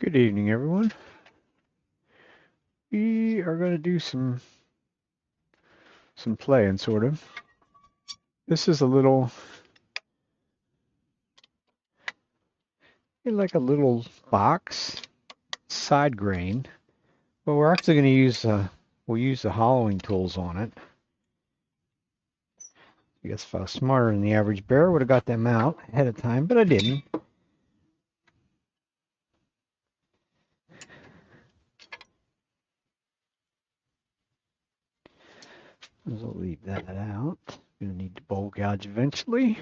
Good evening, everyone. We are going to do some playing, sort of. This is a little, like a little box side grain, but we're actually going to use we'll use the hollowing tools on it. I guess if I was smarter than the average bear, I would have got them out ahead of time, but I didn't. We'll leave that out. Gonna need to bowl gouge eventually.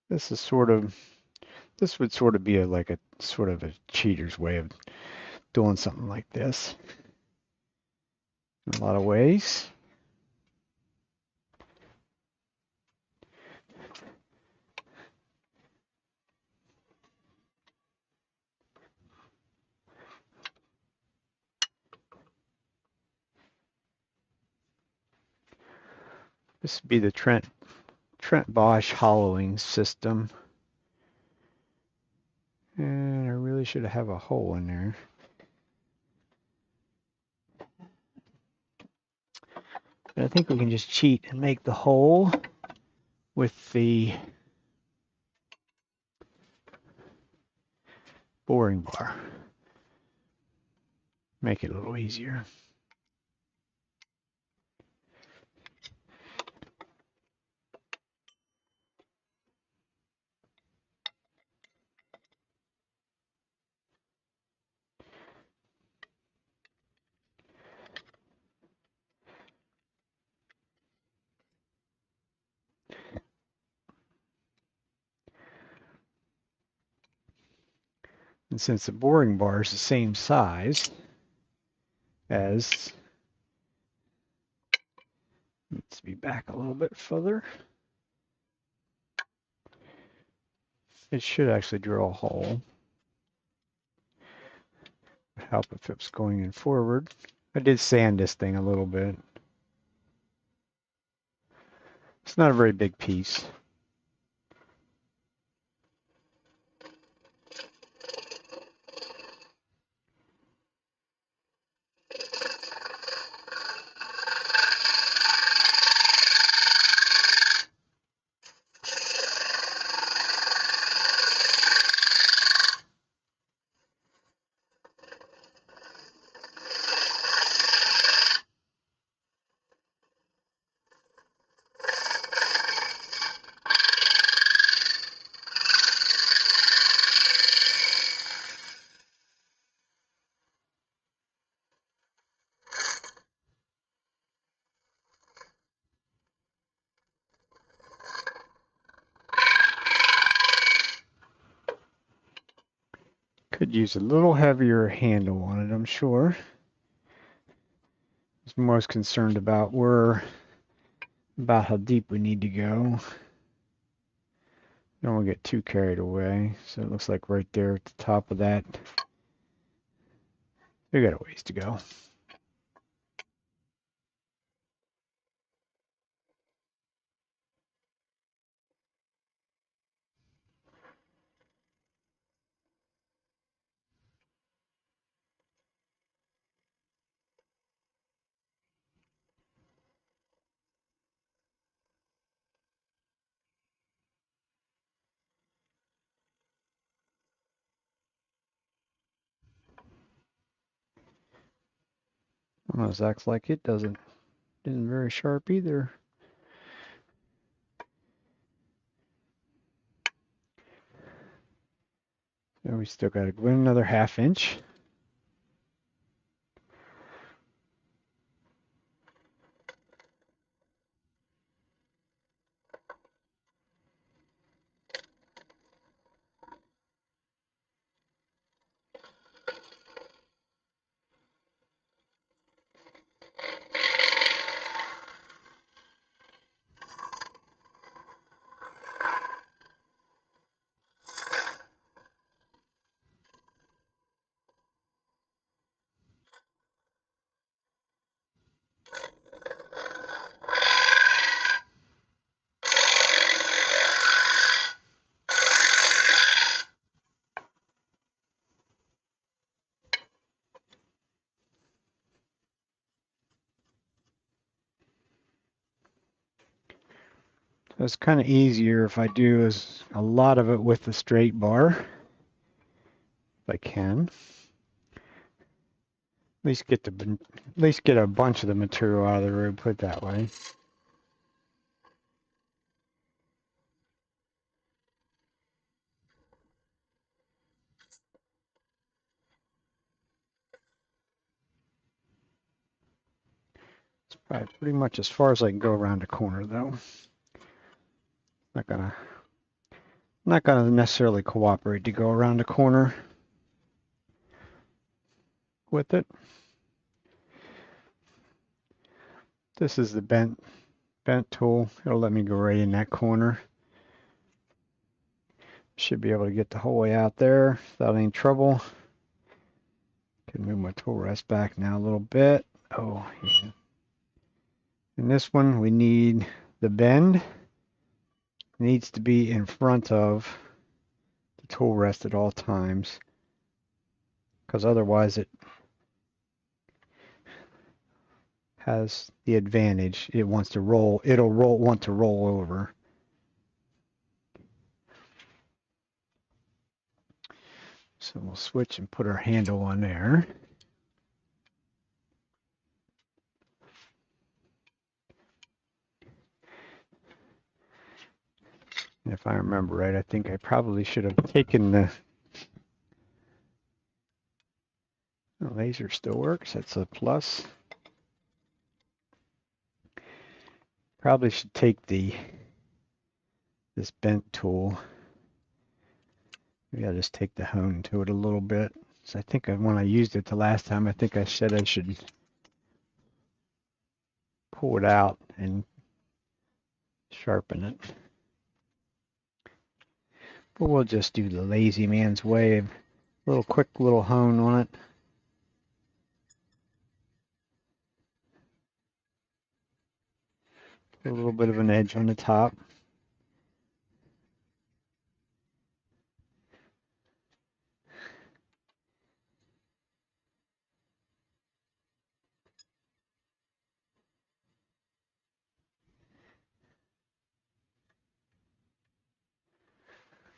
This is sort of this would sort of be like a sort of a cheater's way of doing something like this in a lot of ways. This would be the Trent Bosch hollowing system. And I really should have a hole in there. But I think we can just cheat and make the hole with the boring bar. Make it a little easier. And since the boring bar is the same size as, let's be back a little bit further, it should actually drill a hole. Would help if it was going in forward. I did sand this thing a little bit. It's not a very big piece. Could use a little heavier handle on it, I'm sure. I was most concerned about how deep we need to go. Don't want to get too carried away. So it looks like right there at the top of that, we got a ways to go. Almost acts like it isn't very sharp either. So we still got to go in another 1/2 inch. It's kind of easier if I do a lot of it with the straight bar, if I can. At least get a bunch of the material out of the road, put it that way. It's probably pretty much as far as I can go around the corner, though. Not gonna necessarily cooperate to go around the corner with it. This is the bent tool. It'll let me go right in that corner. Should be able to get the whole way out there without any trouble. Can move my tool rest back now a little bit. Oh, yeah. In this one, we need the bend. It needs to be in front of the tool rest at all times, because otherwise it has the advantage. It wants to roll. Want to roll over. So we'll switch and put our handle on there. And if I remember right, I think I probably should have taken the laser still works. That's a plus. Probably should take this bent tool. Maybe I'll just take the hone to it a little bit. So I think when I used it the last time, I think I said I should pull it out and sharpen it. But we'll just do the lazy man's way, a little quick little hone on it. A little bit of an edge on the top.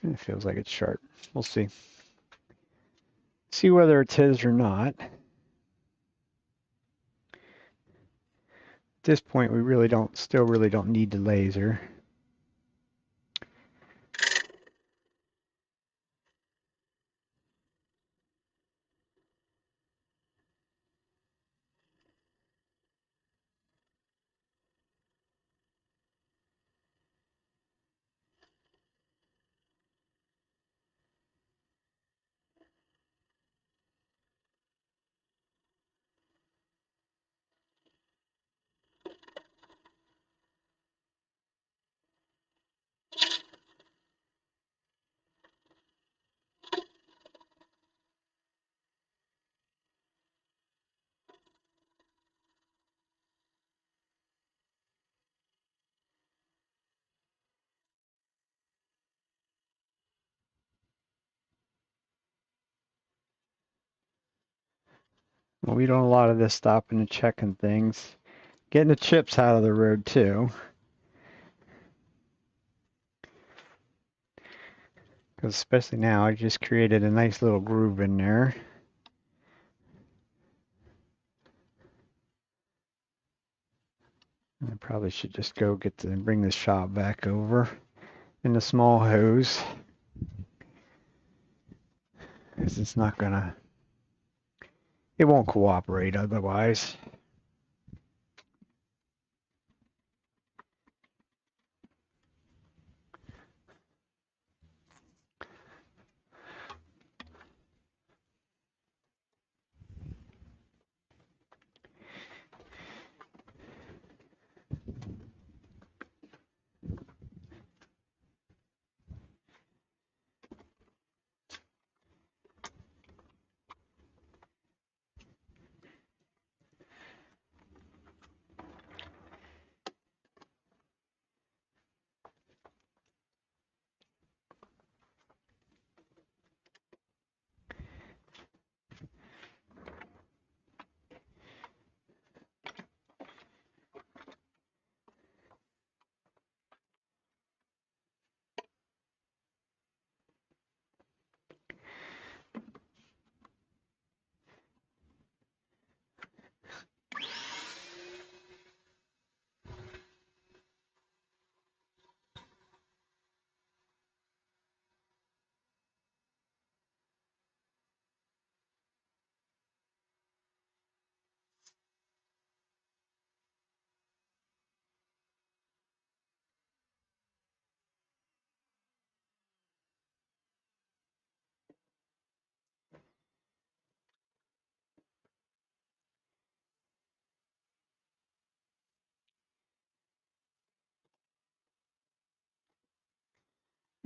It feels like it's sharp. We'll see. See whether it is or not. At this point, we still really don't need the laser. Well, we don't a lot of this stopping and checking things. Getting the chips out of the road too. Because especially now, I just created a nice little groove in there. I probably should just go bring this shop back over in the small hose. Because it's not gonna, it won't cooperate otherwise.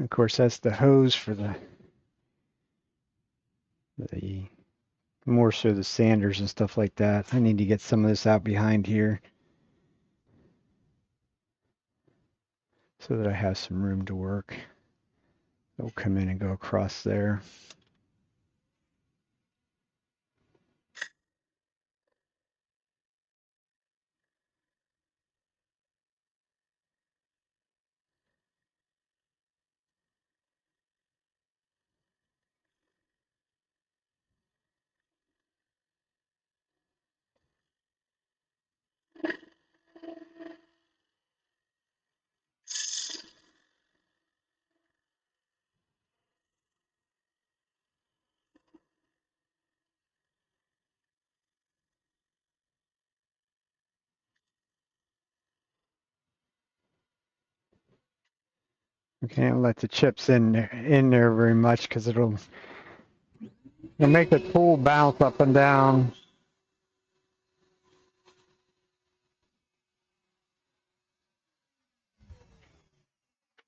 Of course, that's the hose for the more so the sanders and stuff like that. I need to get some of this out behind here so that I have some room to work. It'll come in and go across there. We can't let the chips in there very much because it'll make the tool bounce up and down.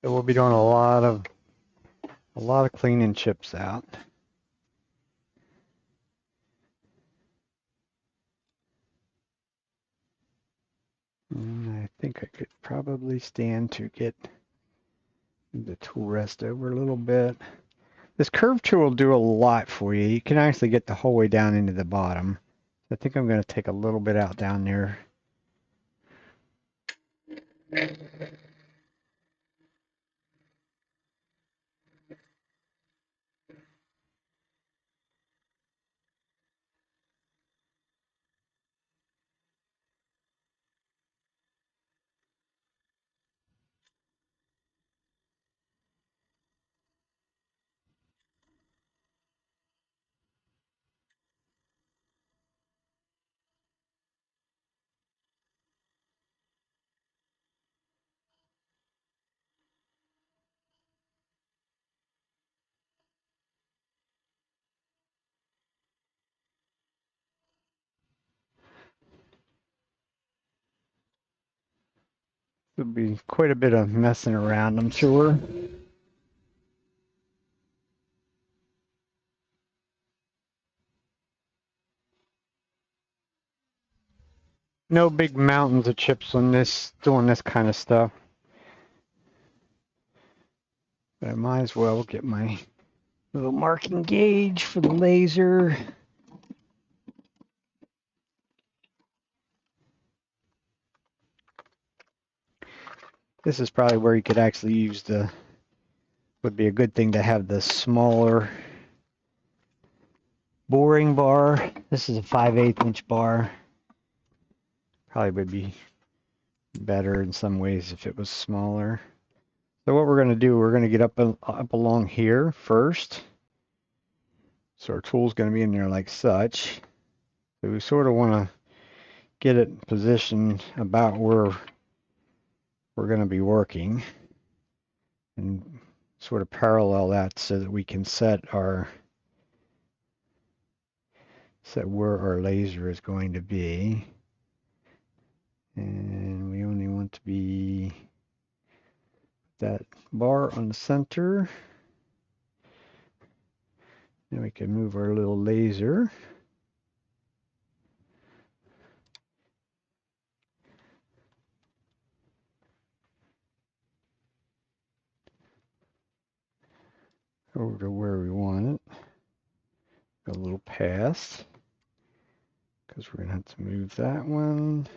So we'll be doing a lot of cleaning chips out. And I think I could probably stand to get the tool rest over a little bit. This curve tool will do a lot for you. You can actually get the whole way down into the bottom. I think I'm going to take a little bit out down there. There'll be quite a bit of messing around, I'm sure. No big mountains of chips on this, doing this kind of stuff. But I might as well get my little marking gauge for the laser. This is probably where you could actually use would be a good thing to have the smaller boring bar. This is a 5/8 inch bar. Probably would be better in some ways if it was smaller. So what we're going to do, we're going to get up along here first. So our tool's going to be in there like such. So we sort of want to get it positioned about where we're going to be working and sort of parallel that so that we can set where our laser is going to be. And we only want to be that bar on the center. Then we can move our little laser. Over to where we want it. A little past, because we're going to have to move that one.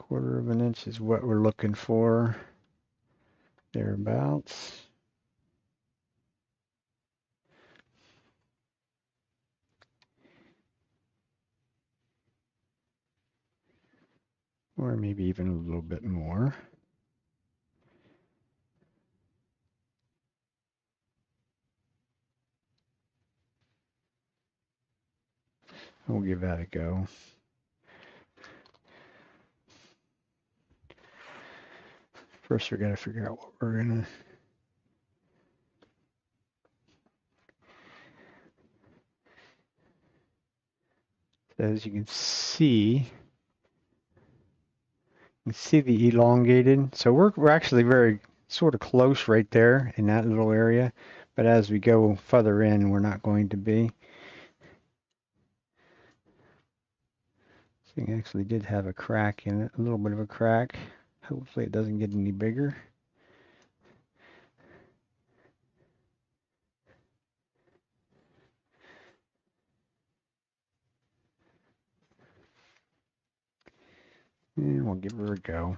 1/4 of an inch is what we're looking for. Thereabouts. Or maybe even a little bit more. We'll give that a go. First, we're going to figure out what we're going to. As you can see the elongated. So we're actually very sort of close right there in that little area, but as we go further in, we're not going to be. This thing actually did have a crack in it, a little bit of a crack. Hopefully it doesn't get any bigger. And we'll give her a go.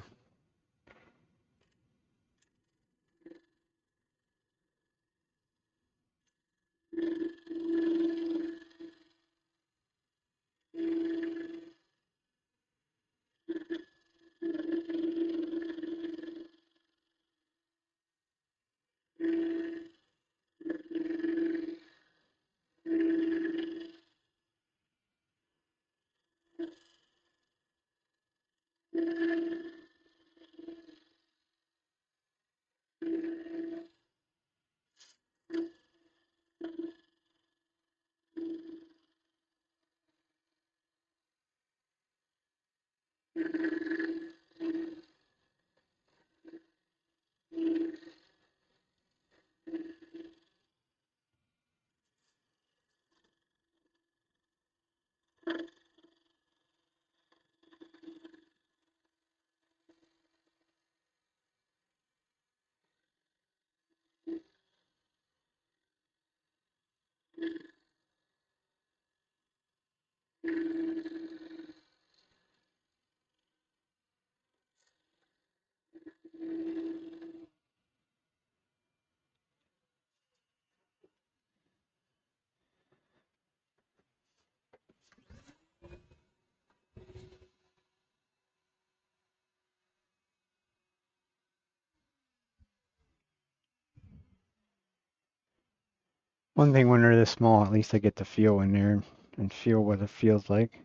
One thing when they're this small, at least I get to feel in there and feel what it feels like.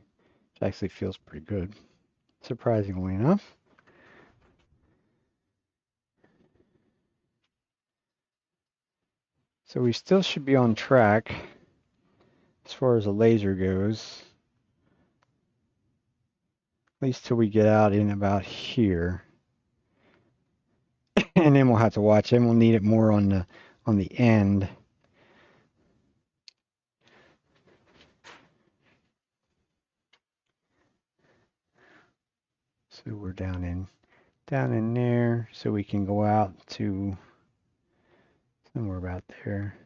It actually feels pretty good, surprisingly enough. So we still should be on track as far as the laser goes, at least till we get out in about here. And then we'll have to watch. Then we'll need it more on the end. So we're down in there, so we can go out to somewhere about there.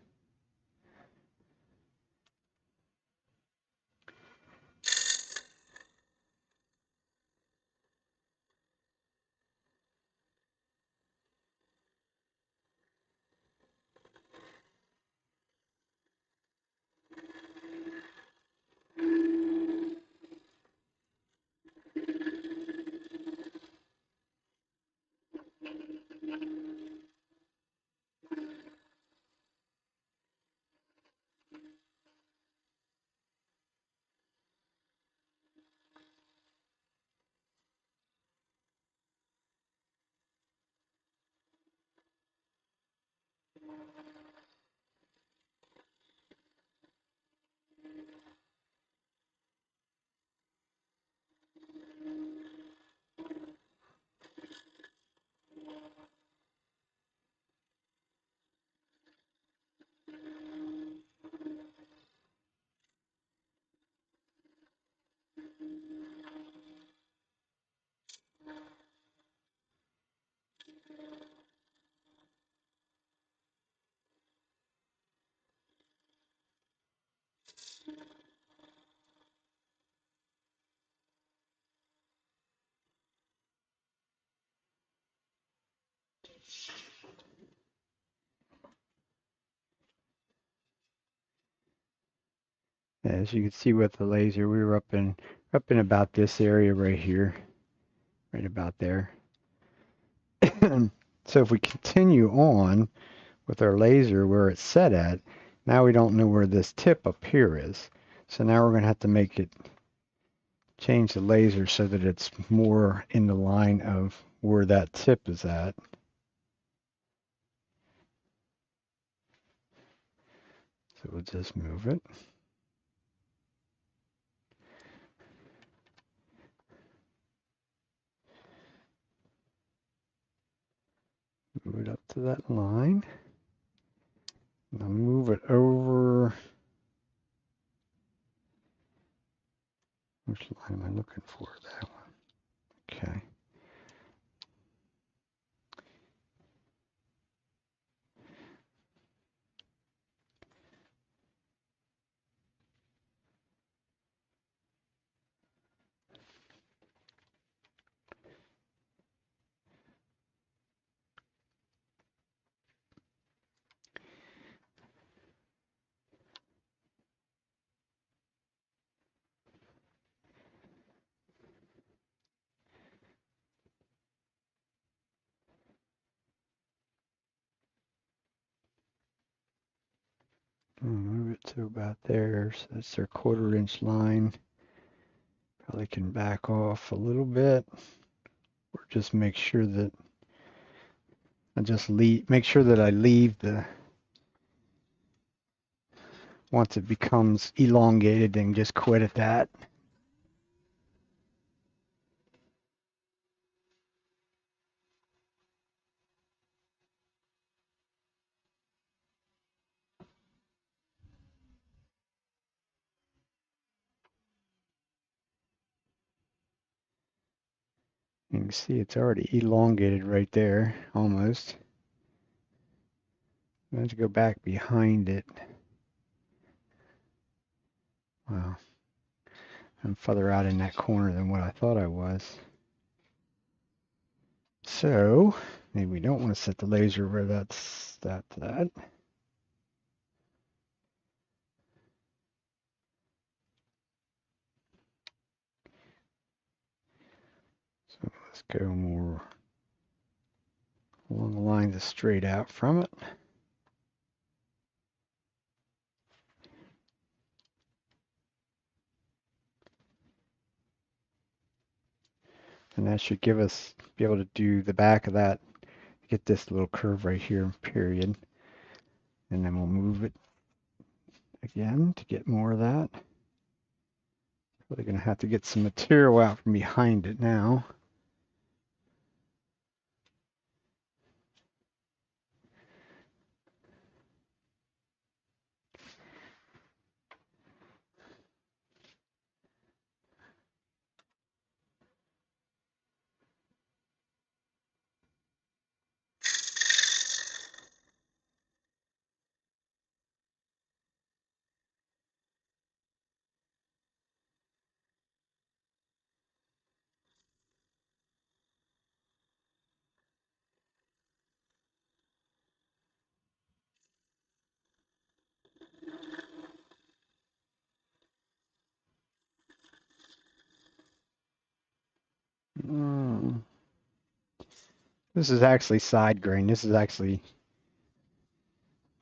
As you can see with the laser, we were up in about this area right here, right about there. So if we continue on with our laser where it's set at, now we don't know where this tip up here is. So now we're going to have to make it change the laser so that it's more in the line of where that tip is at. So we'll just move it. Move it up to that line. And I'll move it over. Which line am I looking for? That one. Okay. I'll move it to about there. So that's their 1/4 inch line. Probably can back off a little bit, or just make sure that make sure that I leave the, once it becomes elongated, then just quit at that. You can see it's already elongated right there, almost. I have to go back behind it. Wow. I'm further out in that corner than what I thought I was. So maybe we don't want to set the laser where that's that. So let's go more along the lines of straight out from it. And that should give us, be able to do the back of that, get this little curve right here, period. And then we'll move it again to get more of that. Really going to have to get some material out from behind it now. This is actually side grain. This is actually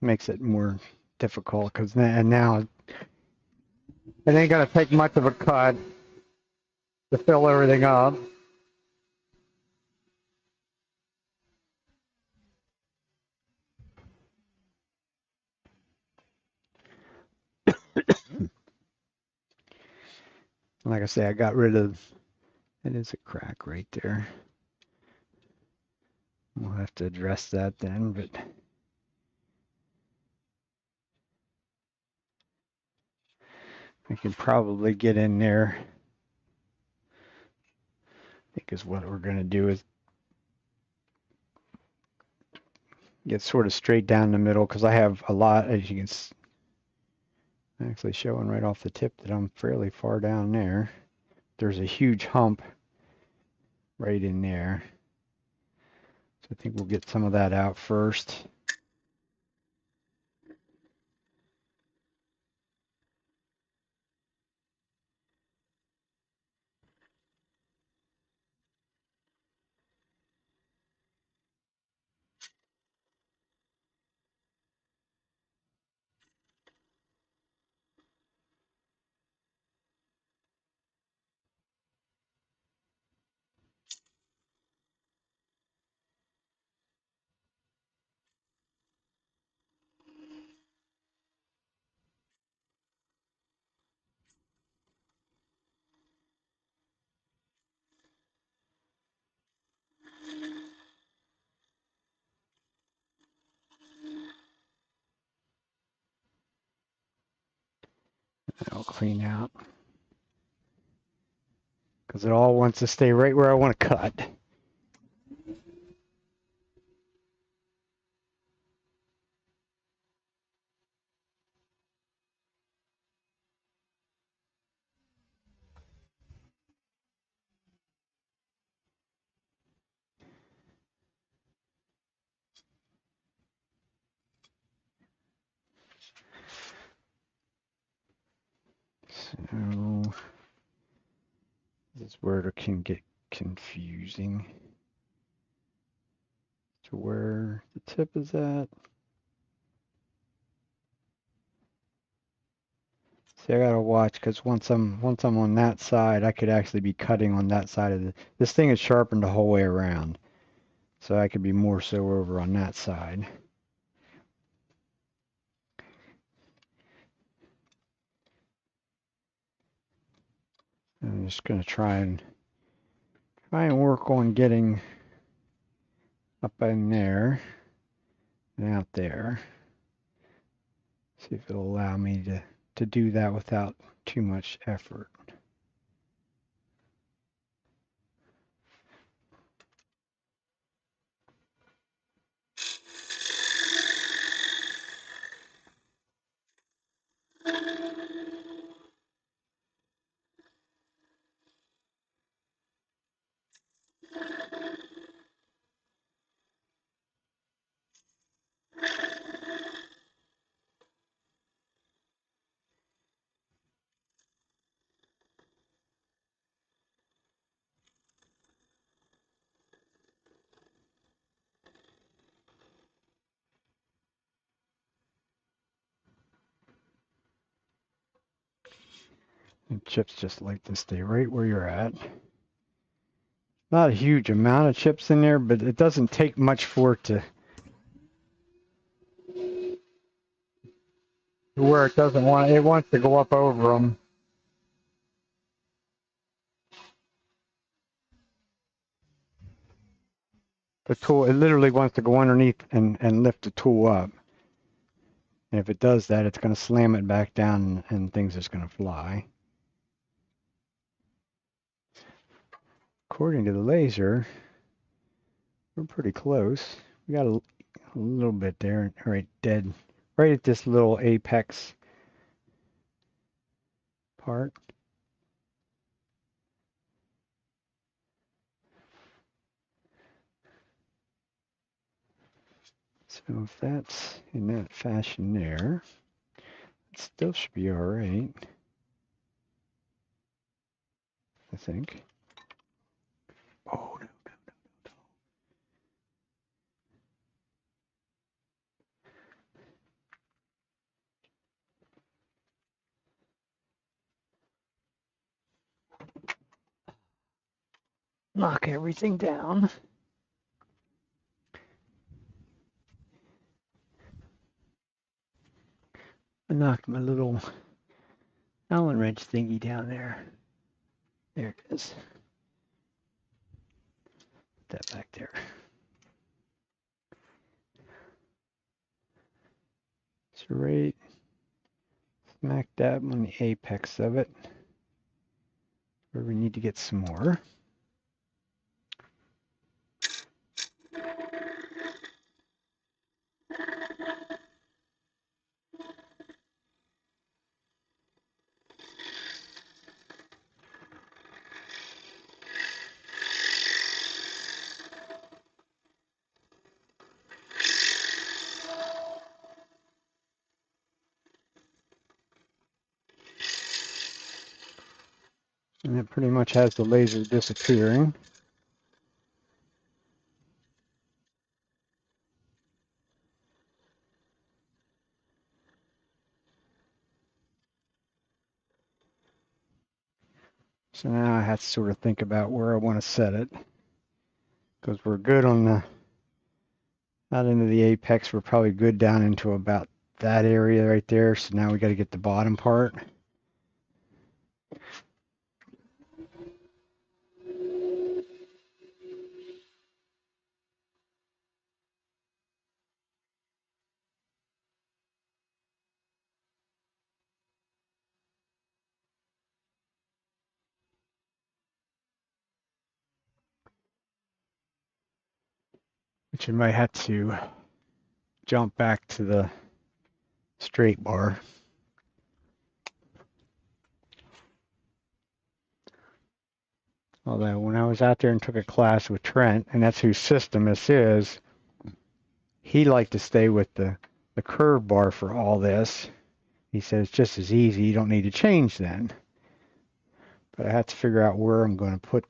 makes it more difficult because now it ain't gonna take much of a cut to fill everything up. Like I say, I got rid of, it is a crack right there. We'll have to address that then, but I can probably get in there. I think is what we're gonna do is get sort of straight down the middle because I have a lot, as you can see, actually showing right off the tip that I'm fairly far down there. There's a huge hump right in there. So I think we'll get some of that out first. clean out. Because it all wants to stay right where I want to cut. So this is where it can get confusing to where the tip is at. See, I gotta watch because once I'm on that side, I could actually be cutting on that side of the. This thing is sharpened the whole way around, so I could be more so over on that side. I'm just gonna try and work on getting up in there and out there. See if it'll allow me to do that without too much effort. And chips just like to stay right where you're at. Not a huge amount of chips in there, but it doesn't take much for it to where it doesn't want it wants to go up over them. The tool, it literally wants to go underneath and lift the tool up. And if it does that, it's going to slam it back down and things are just going to fly. According to the laser, we're pretty close. We got a little bit there, right dead, right at this little apex part. So if that's in that fashion there, it still should be all right, I think. Oh, no. Knock everything down. I knocked my little Allen wrench thingy down there. There it is. Put that back there. So right smack dab on the apex of it, where we need to get some more. And it pretty much has the laser disappearing. So now I have to sort of think about where I want to set it. Because we're good on the, out into the apex, we're probably good down into about that area right there. So now we got to get the bottom part. which you might have to jump back to the straight bar. Although when I was out there and took a class with Trent, and that's whose system this is, he liked to stay with the curve bar for all this. He said it's just as easy, you don't need to change then. But I have to figure out where I'm going to put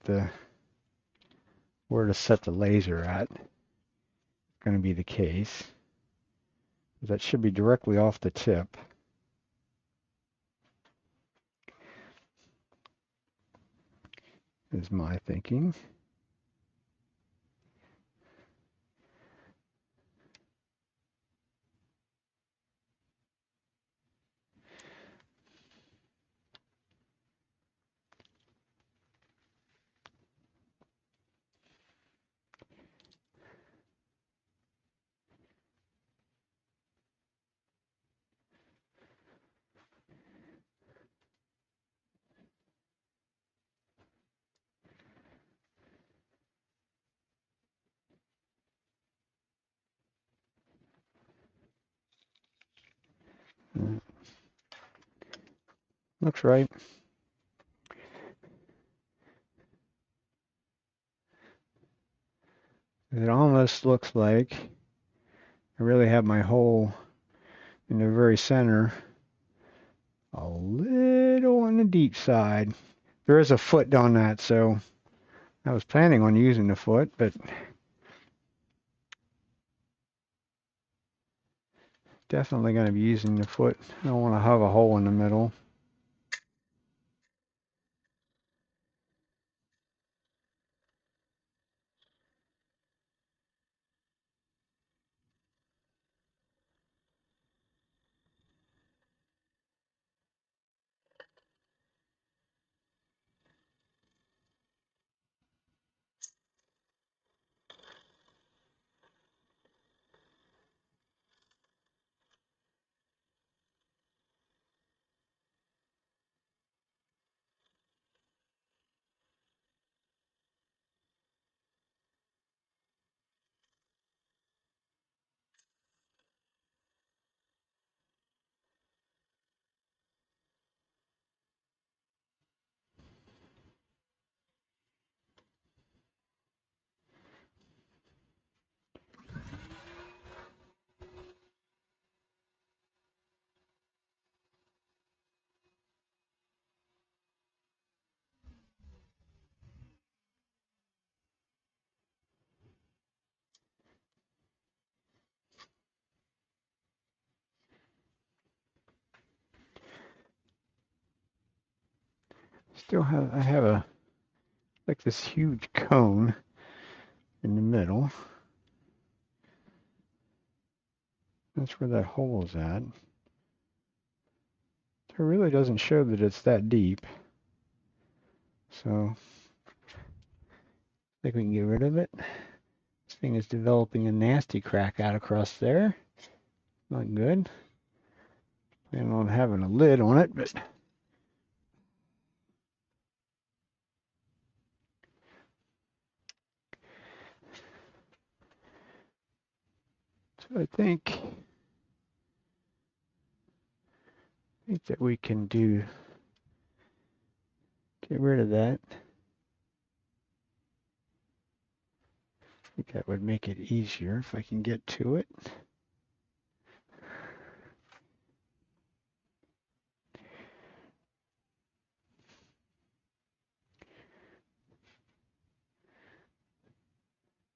where to set the laser at. It's going to be the case. That should be directly off the tip. Is my thinking. Looks right. It almost looks like I really have my hole in the very center, a little on the deep side. There is a foot on that, so I was planning on using the foot, but definitely going to be using the foot. I don't want to have a hole in the middle. I have like this huge cone in the middle. That's where that hole is at. It really doesn't show that it's that deep. So I think we can get rid of it. This thing is developing a nasty crack out across there. Not good. Planning on having a lid on it, but so I think that we can get rid of that. I think that would make it easier if I can get to it.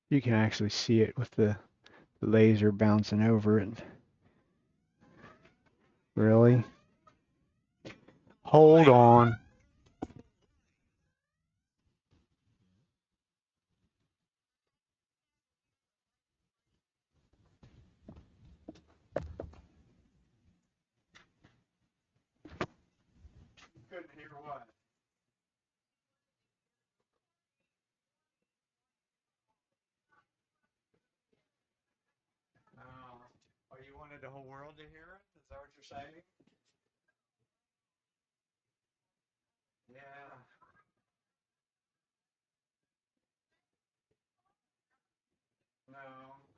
You can actually see it with the laser bouncing over it. Really? Hold on. Couldn't hear what? Oh, you wanted the whole world to hear it? Is that what you're saying? Yeah. No.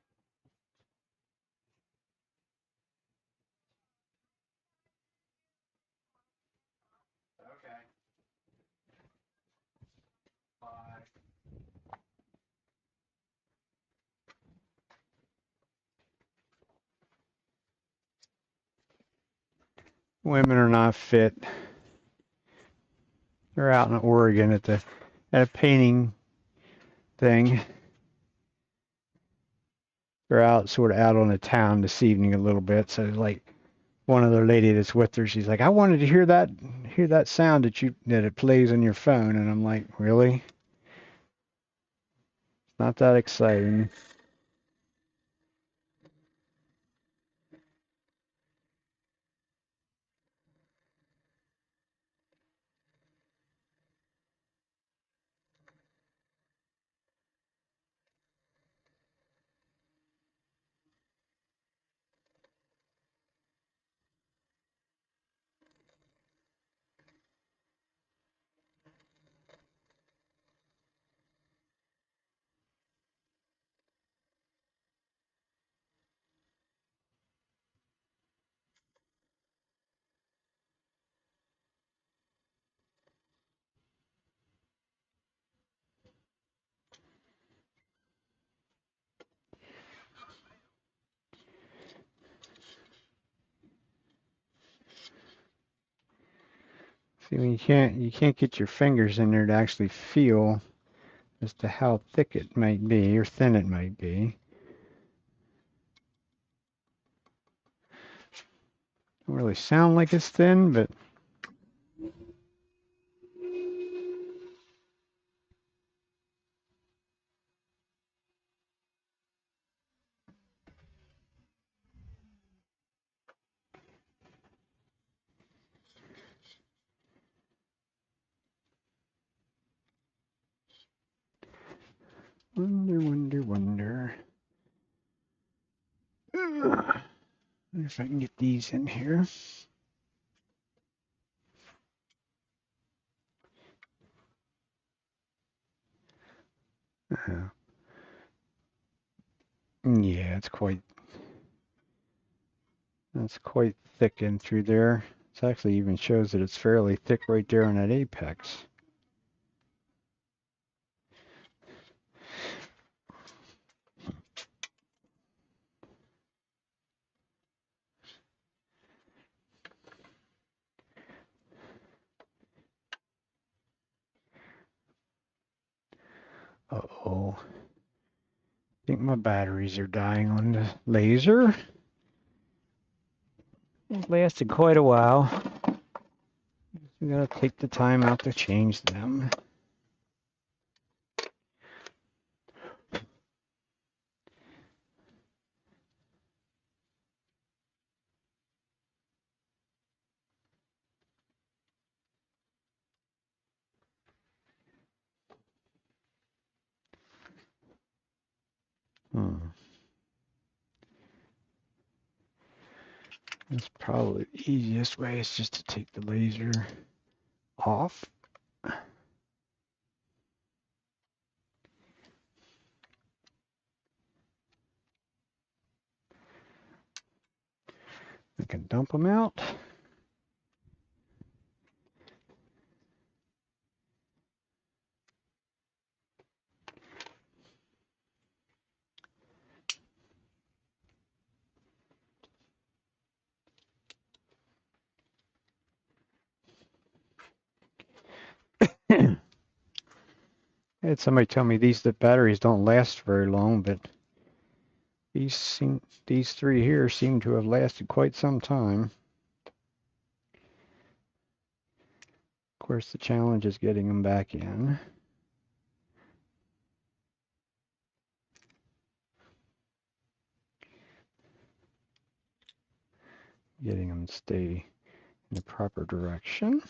women are not fit. They're out in Oregon at a painting thing. They're out sort of out on the town this evening a little bit. So like one other lady that's with her, she's like, I wanted to hear that sound that it plays on your phone, and I'm like, really? Not that exciting. See, you can't get your fingers in there to actually feel as to how thick it might be or thin it might be. Don't really sound like it's thin, but wonder. Wonder if I can get these in here. Uh, yeah, that's quite thick in through there. It actually even shows that it's fairly thick right there on that apex. Uh-oh. I think my batteries are dying on the laser. It lasted quite a while. We gotta take the time out to change them. That's probably the easiest way is just to take the laser off. I can dump them out. I had somebody tell me the batteries don't last very long, but these three here seem to have lasted quite some time. Of course, the challenge is getting them back in. Getting them to stay in the proper direction.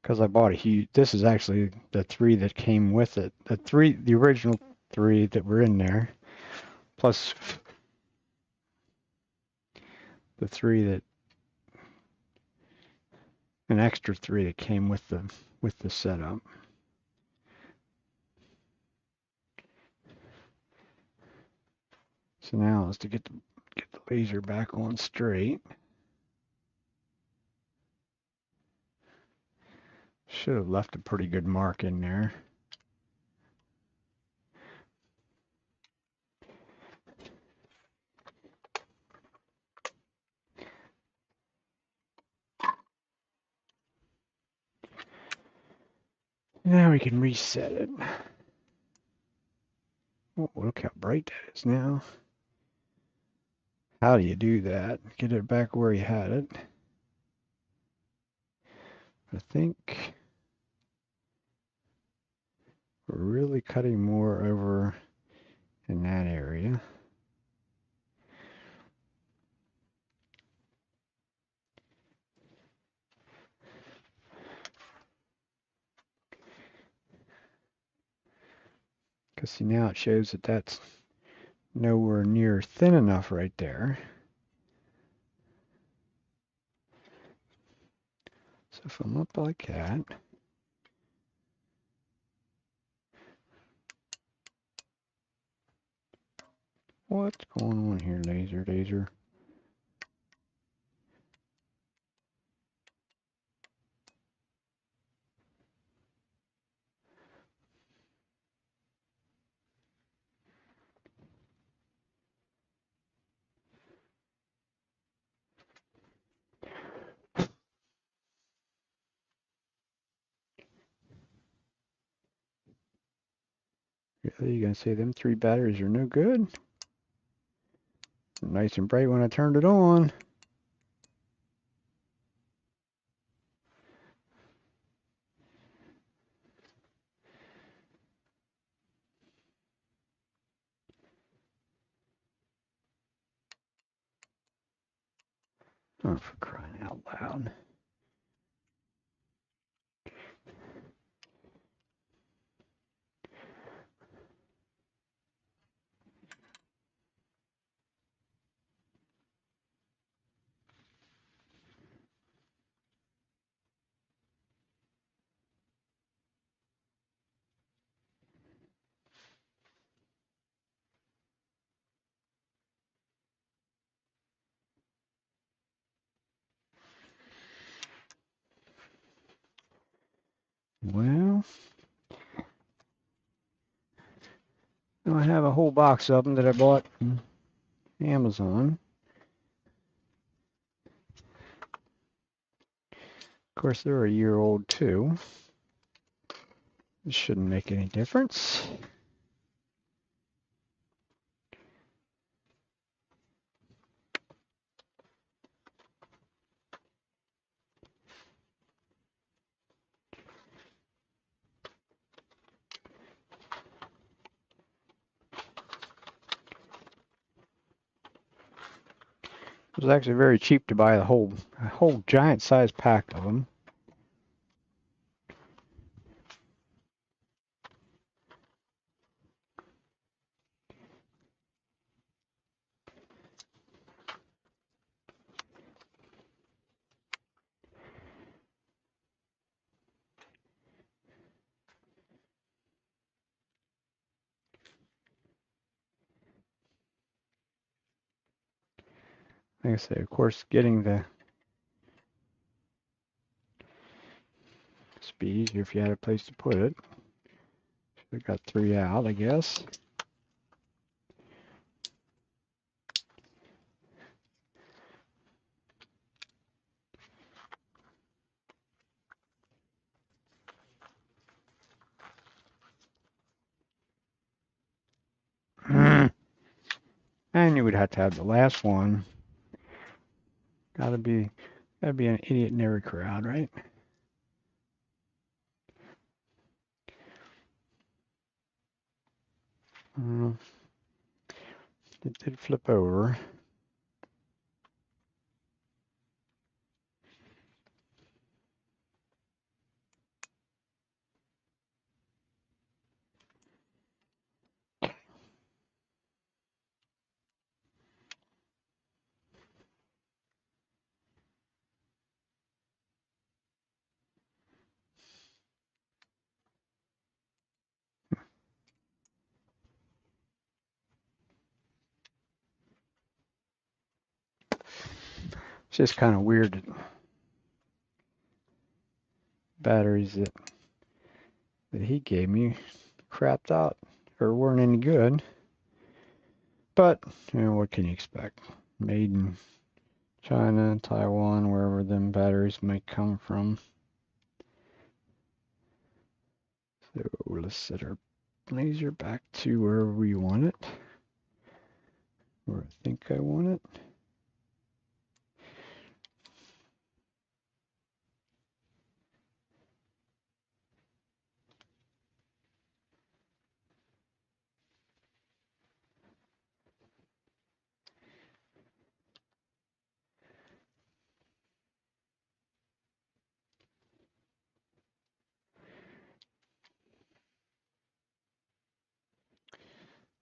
Because I bought a huge, this is actually the three that came with it. The original three that were in there, plus the three that, an extra three that came with the setup. So now is to get the laser back on straight. Should have left a pretty good mark in there. Now we can reset it. Oh, look how bright that is now. How do you do that? Get it back where you had it. I think we're really cutting more over in that area. Because see, now it shows that that's nowhere near thin enough right there. So if I'm up like that, what's going on here, laser? Really, you gonna say them 3 batteries are no good? Nice and bright when I turned it on. Oh, for crying out loud. Well, I have a whole box of them that I bought from Amazon. Of course, they're a year old too. It shouldn't make any difference. It was actually very cheap to buy a whole giant size pack of them. Like I say, of course, getting the speed if you had a place to put it. Should have got 3 out, I guess. I knew we'd have to have the last one. Gotta be an idiot in every crowd, right? It did flip over. It's just kind of weird that batteries that he gave me crapped out or weren't any good. But, you know, what can you expect? Made in China, Taiwan, wherever them batteries might come from. let's set our laser back to where we want it, where I think I want it.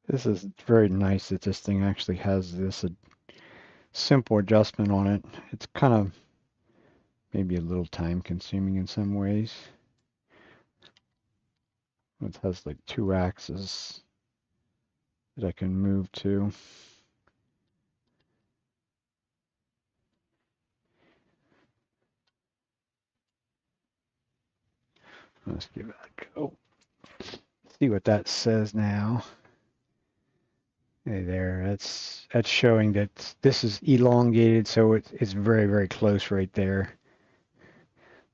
This is very nice that this thing actually has this simple adjustment on it. It's kind of maybe a little time consuming in some ways. It has like 2 axes that I can move to. Let's give it a go. See what that says now. Hey there, that's showing that this is elongated, so it's very, very close right there.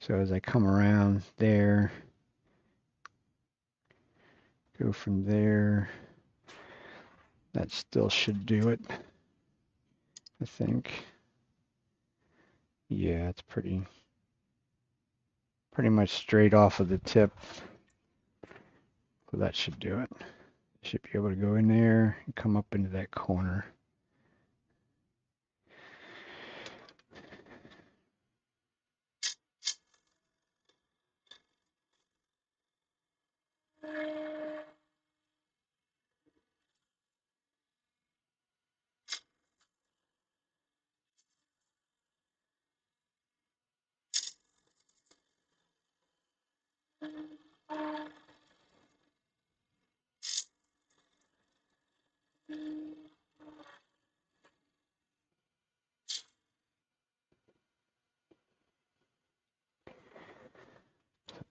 So as I come around there, go from there, that still should do it, I think. Yeah, it's pretty much straight off of the tip. So that should do it. Should be able to go in there and come up into that corner.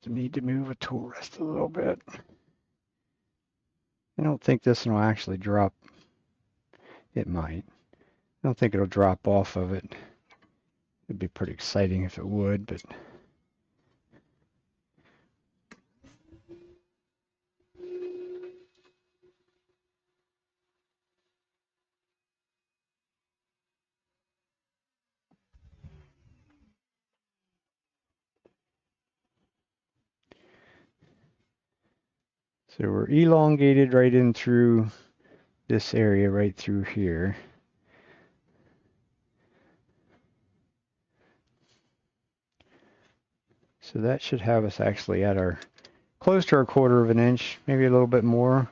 Need to move a tool rest a little bit. I don't think this one will actually drop. It might. I don't think it'll drop off of it. It'd be pretty exciting if it would, but so we're elongated right in through this area right through here. So that should have us actually at our close to our 1/4 of an inch, maybe a little bit more.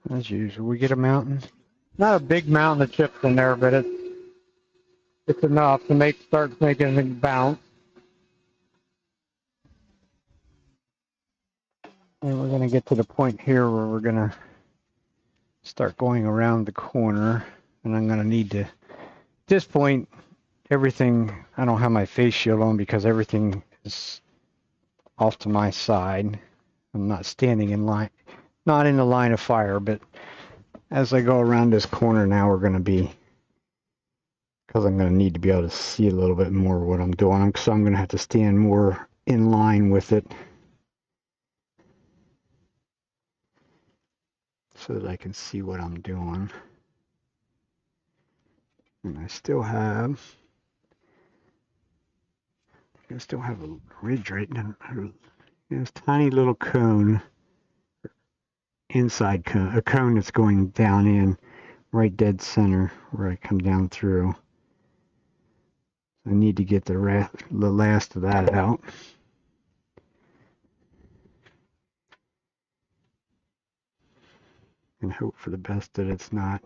As usual, we get a mountain. Not a big mountain of chips in there, but it's enough to start making it bounce. And we're going to get to the point here where we're going to start going around the corner, and I'm going to need to, at this point, everything, I don't have my face shield on because everything is off to my side. I'm not standing in line, not in the line of fire, but as I go around this corner now, we're going to be, because I'm going to need to be able to see a little bit more what I'm doing, so I'm going to have to stand more in line with it so that I can see what I'm doing. And I still have a ridge right now. This tiny little cone inside cone, a cone that's going down in right dead center where I come down through. I need to get the last of that out. And hope for the best that it's not.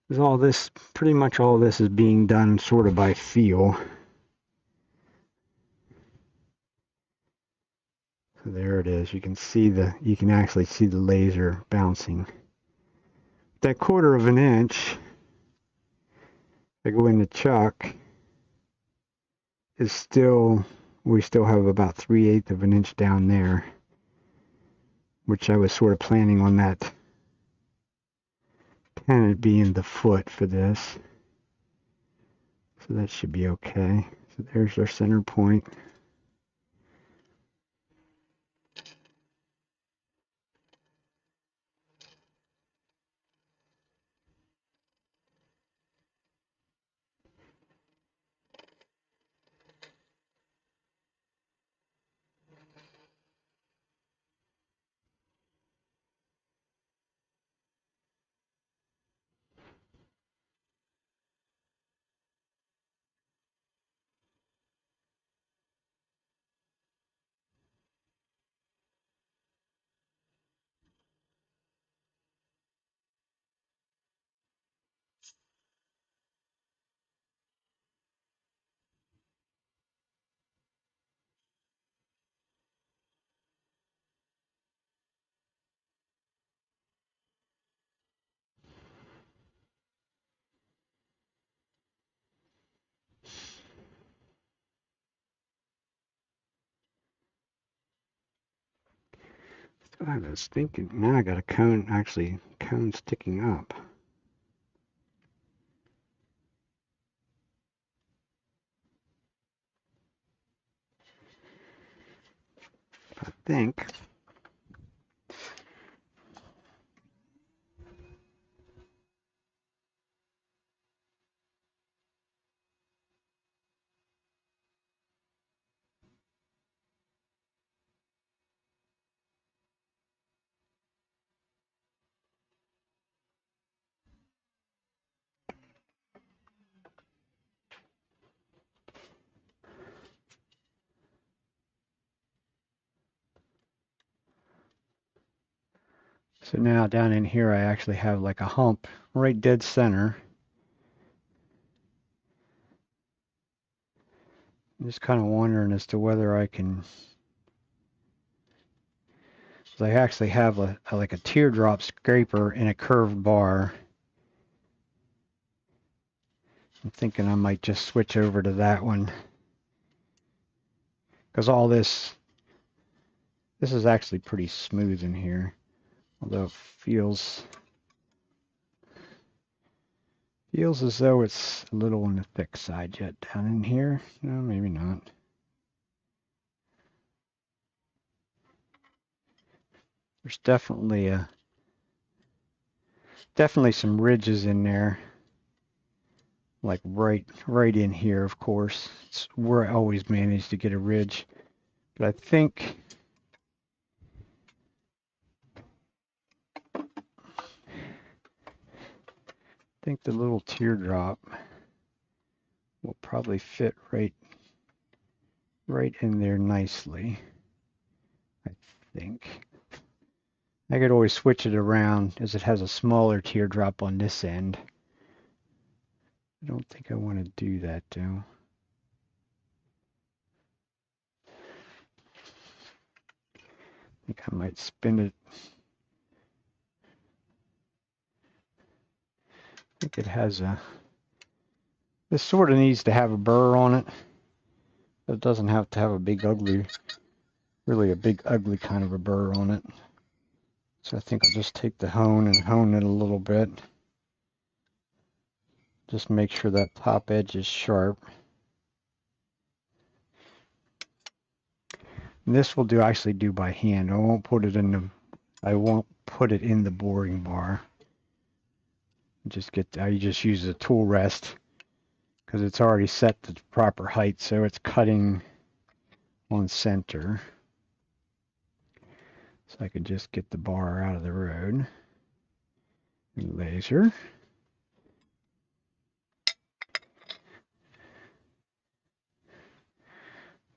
Because all this, pretty much all this is being done sort of by feel. So there it is. You can actually see the laser bouncing. That 1/4 of an inch, I go into chuck, is still, we still have about 3/8 of an inch down there, which I was sort of planning on that tenon being the foot for this. So that should be okay. So there's our center point. So I was thinking, now I got a cone, actually cone sticking up. I think so. Now down in here I actually have like a hump right dead center. I'm just kind of wondering as to whether I can, I actually have like a teardrop scraper in a curved bar. I'm thinking I might just switch over to that one, because all this is actually pretty smooth in here, although it feels as though it's a little on the thick side yet down in here. No, maybe not. There's definitely some ridges in there, like right in here. Of course, it's where I always manage to get a ridge, but I think the little teardrop will probably fit right in there nicely. I think I could always switch it around, as it has a smaller teardrop on this end. I don't think I want to do that though. I think I might spin it. I think it has this sort of needs to have a burr on it, but it doesn't have to have a big ugly, really a big ugly kind of a burr on it. So I think I'll just take the hone and hone it a little bit. Just make sure that top edge is sharp. And this will actually do by hand. I won't put it in the boring bar. I just use a tool rest because it's already set to the proper height, so it's cutting on center. So I could just get the bar out of the road. Laser.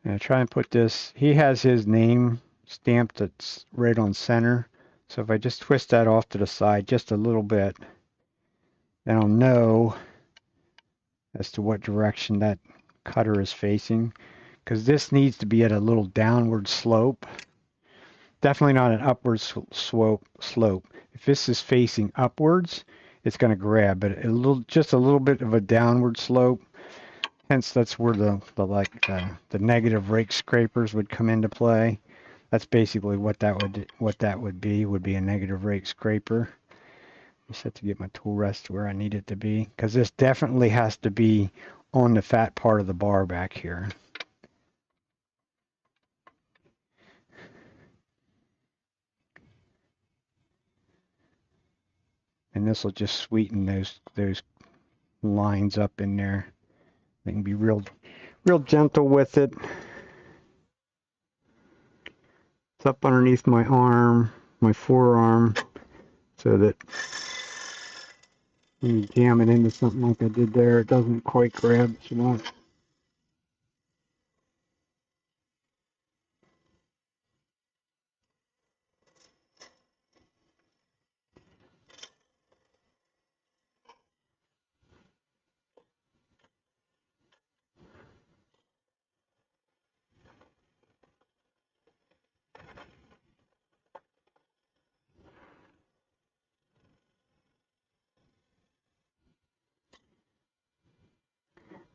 And I try and put this, he has his name stamped that's right on center. So if I just twist that off to the side just a little bit, then I'll know as to what direction that cutter is facing. Because this needs to be at a little downward slope. Definitely not an upward slope. If this is facing upwards, it's going to grab, but just a little bit of a downward slope. Hence, that's where the negative rake scrapers would come into play. That's basically what that would be a negative rake scraper. Just have to get my tool rest where I need it to be, because this definitely has to be on the fat part of the bar back here. And this will just sweeten those lines up in there. They can be real gentle with it. It's up underneath my arm, my forearm, so that when you jam it into something like I did there, it doesn't quite grab so much.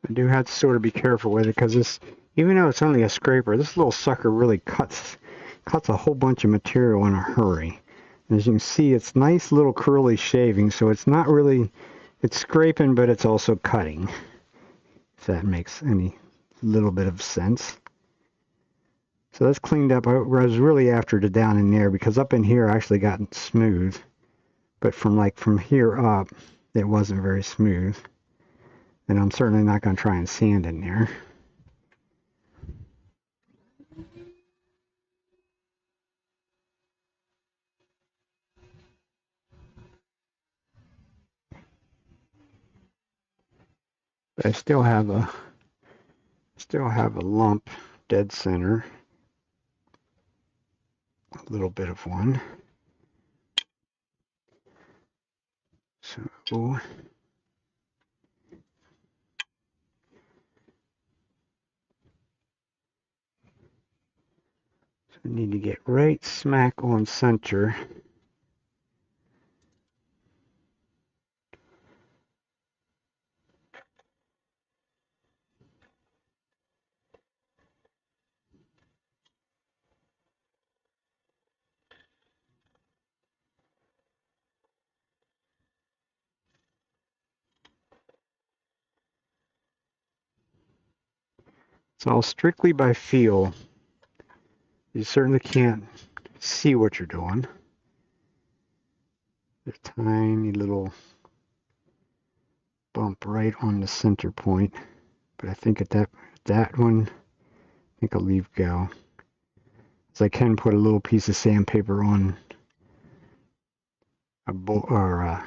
I do have to sort of be careful with it, because this, even though it's only a scraper, this little sucker really cuts a whole bunch of material in a hurry. And as you can see, it's nice little curly shaving, so it's not really, it's scraping, but it's also cutting. If that makes any little bit of sense. So that's cleaned up. I was really after the down in there, because up in here I actually got smooth, but from here up, it wasn't very smooth. And I'm certainly not going to try and sand in there. But I still have a lump dead center, a little bit of one. So I need to get right smack on center. It's all strictly by feel. You certainly can't see what you're doing. There's a tiny little bump right on the center point, but I think at that one, I think I'll leave go. So I can put a little piece of sandpaper on a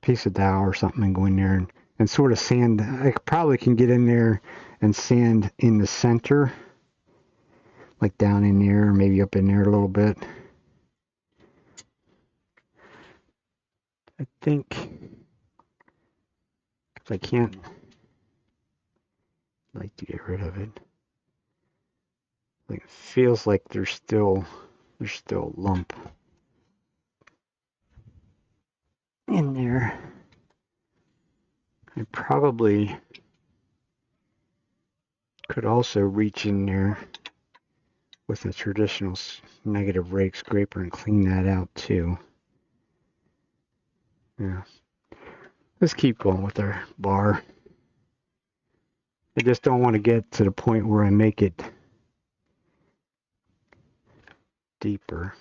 piece of dowel or something and go in there and sort of sand. I probably can get in there and sand in the center, like down in there, maybe up in there a little bit. I think, if I can't, I'd like to get rid of it. Like, it feels like there's still a lump in there. I probably could also reach in there with a traditional negative rake scraper and clean that out too. Yeah. Let's keep going with our bar. I just don't want to get to the point where I make it deeper.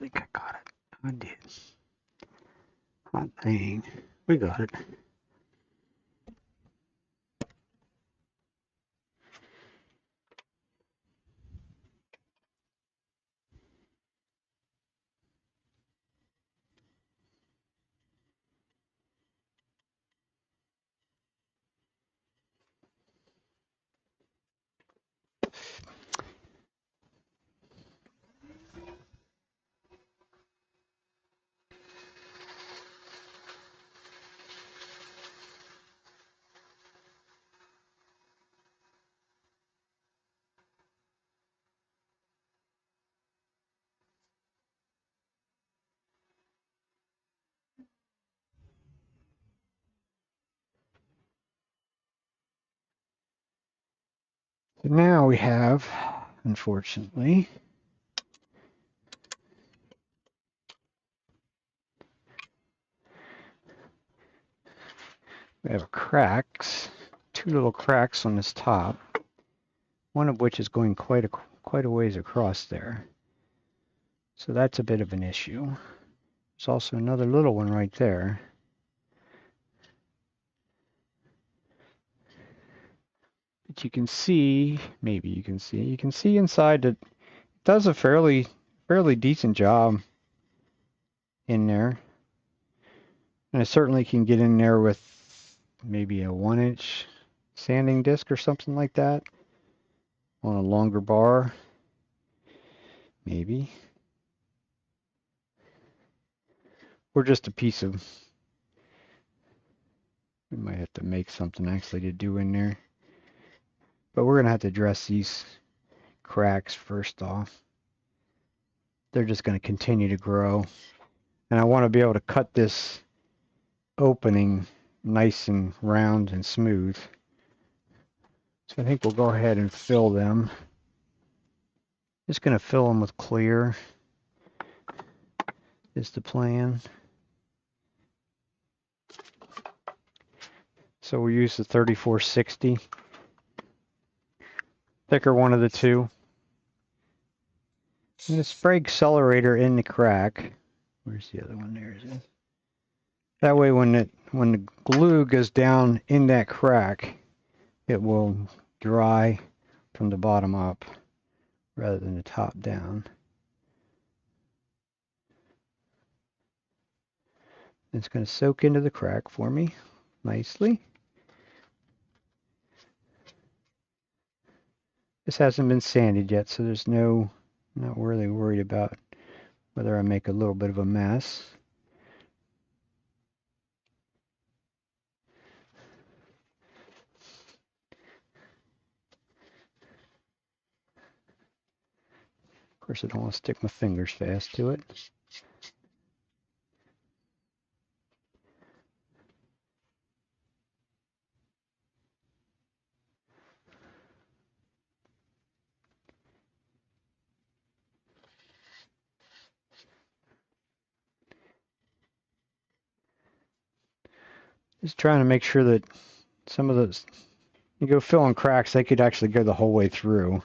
think I got it. I did. Hot dang. We got it. So now we have, unfortunately, we have cracks, two little cracks on this top, one of which is going quite a ways across there. So that's a bit of an issue. There's also another little one right there. But you can see, maybe you can see inside that it does a fairly decent job in there. And I certainly can get in there with maybe a 1-inch sanding disc or something like that on a longer bar, maybe. Or just a piece of, we might have to make something actually to do in there. But we're going to have to address these cracks first off. They're just going to continue to grow. And I want to be able to cut this opening nice and round and smooth. So I think we'll go ahead and fill them. Just going to fill them with clear is the plan. So we'll use the 3460. Thicker one of the two. I'm going to spray accelerator in the crack. Where's the other one? There it is. That way when the glue goes down in that crack, it will dry from the bottom up rather than the top down. It's going to soak into the crack for me nicely. This hasn't been sanded yet, so there's not really worried about whether I make a little bit of a mess. Of course, I don't want to stick my fingers fast to it. Just trying to make sure that some of those, you go filling cracks, they could actually go the whole way through.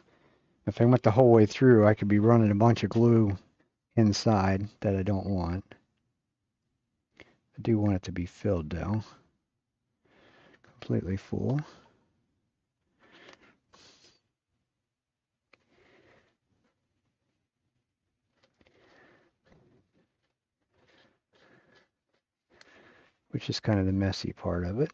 If I went the whole way through, I could be running a bunch of glue inside that I don't want. I do want it to be filled though, completely full. Which is kind of the messy part of it.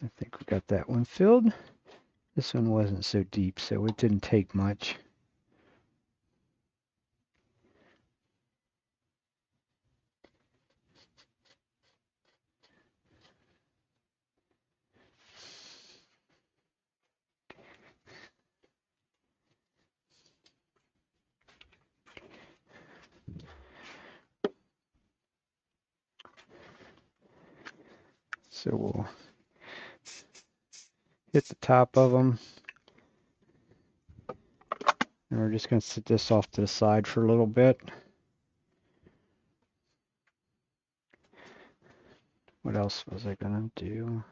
I think we got that one filled. This one wasn't so deep, so it didn't take much. So we'll hit the top of them. And we're just going to set this off to the side for a little bit. What else was I gonna do?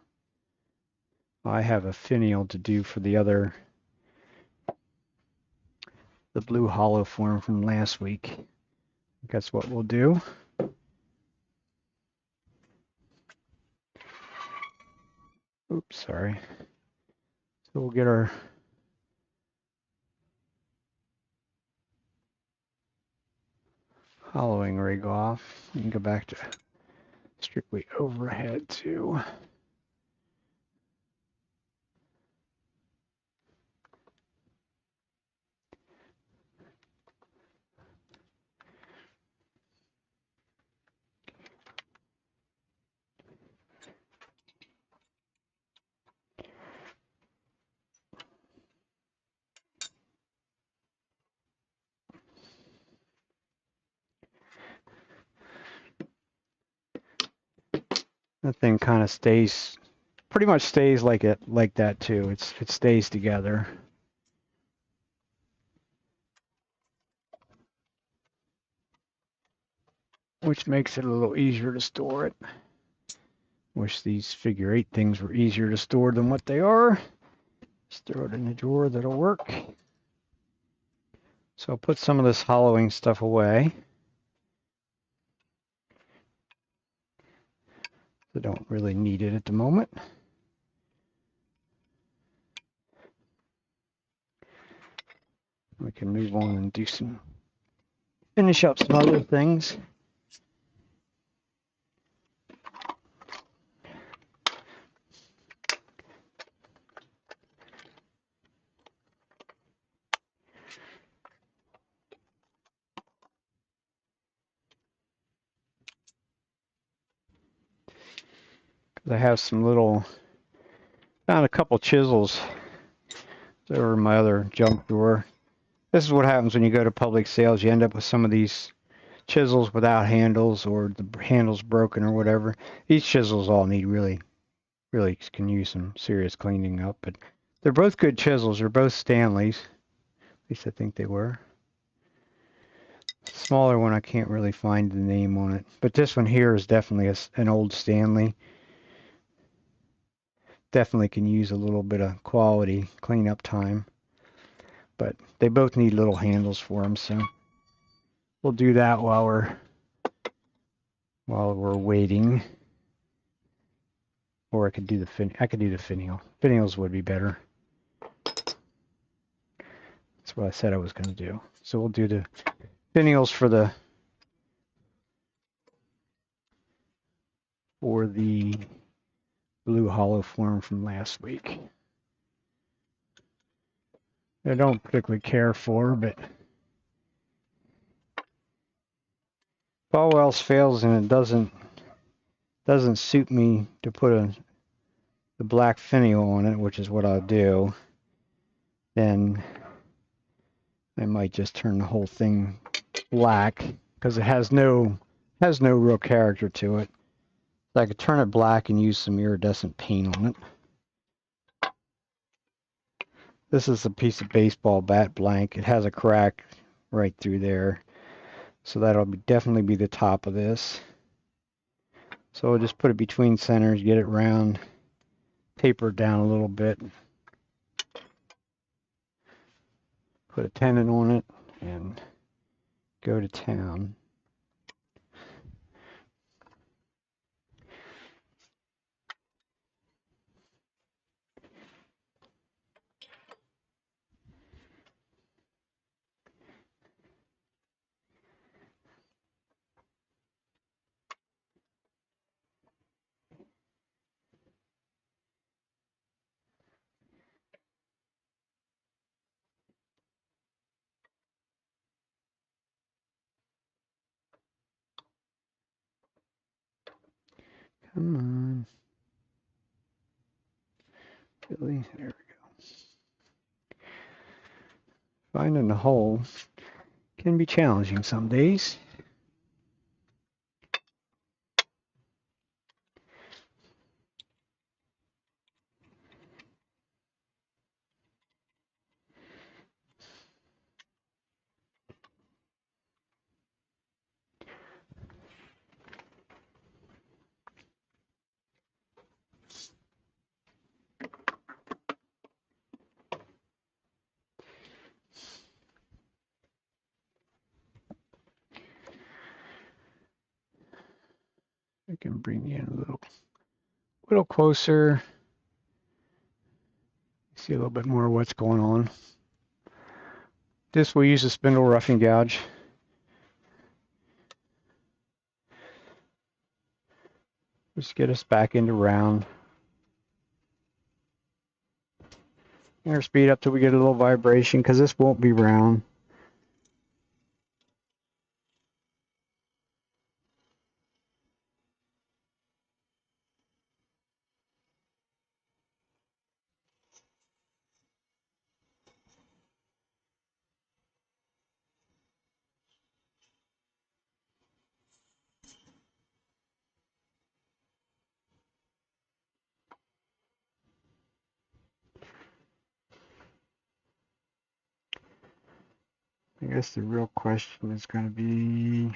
I have a finial to do for the blue hollow form from last week. That's what we'll do. Oops, sorry. So we'll get our hollowing rig off and go back to strictly overhead too. That thing kind of stays, pretty much stays like that too. It stays together. Which makes it a little easier to store it. Wish these figure 8 things were easier to store than what they are. Just throw it in the drawer, that'll work. So I'll put some of this hollowing stuff away. I don't really need it at the moment. We can move on and finish up some other things. I have some found a couple chisels over in my other junk drawer. This is what happens when you go to public sales. You end up with some of these chisels without handles, or the handle's broken or whatever. These chisels all need really can use some serious cleaning up, but they're both good chisels. They're both Stanleys. At least I think they were. Smaller one, I can't really find the name on it, but this one here is definitely an old Stanley. Definitely can use a little bit of quality cleanup time, but they both need little handles for them, so we'll do that while we're waiting. Or I could do the finial. Finials would be better. That's what I said I was going to do. So we'll do the finials for the blue hollow form from last week. I don't particularly care for, but if all else fails and it doesn't suit me to put the black finial on it, which is what I'll do, then I might just turn the whole thing black, because it has no real character to it. So I could turn it black and use some iridescent paint on it. This is a piece of baseball bat blank. It has a crack right through there, so that'll definitely be the top of this. So I'll just put it between centers, get it round, taper it down a little bit, put a tenon on it, and go to town. Come on. Really? There we go. Finding the hole can be challenging some days. I can bring you in a little closer. See a little bit more of what's going on. This will use a spindle roughing gouge. Just get us back into round. Airspeed up till we get a little vibration, because this won't be round. I guess the real question is going to be,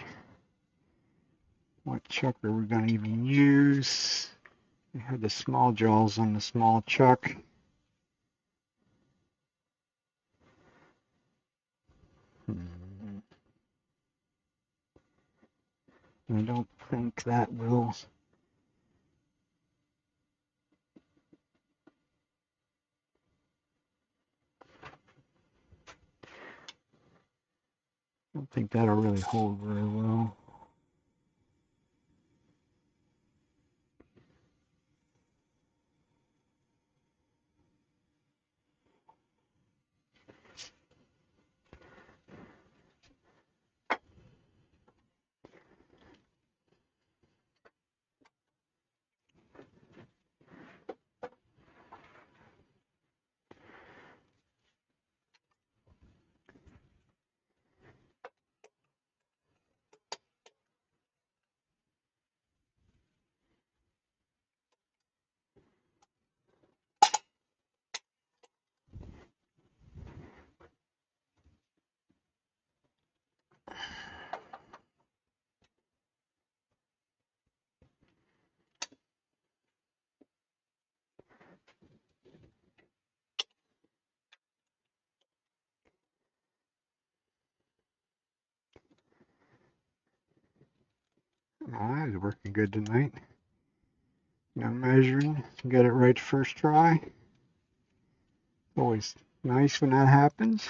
what chuck are we going to even use? We have the small jaws on the small chuck. I don't think that will. I don't think that'll really hold very well. That is working good tonight. No measuring, get it right first try. Always nice when that happens.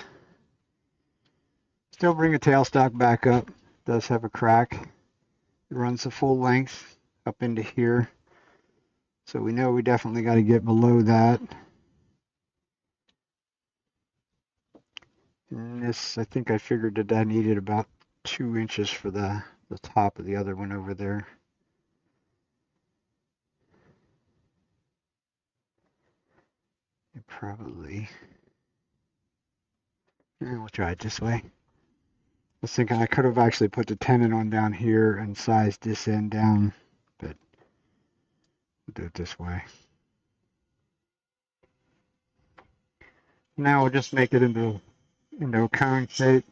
Still bring a tailstock back up. It does have a crack. It runs the full length up into here. So we know we definitely got to get below that. And this, I think I figured that I needed about 2 inches for the top of the other one over there. Probably. We'll try it this way. I was thinking I could have actually put the tenon on down here and sized this end down, but we'll do it this way. Now we'll just make it into a cone shape.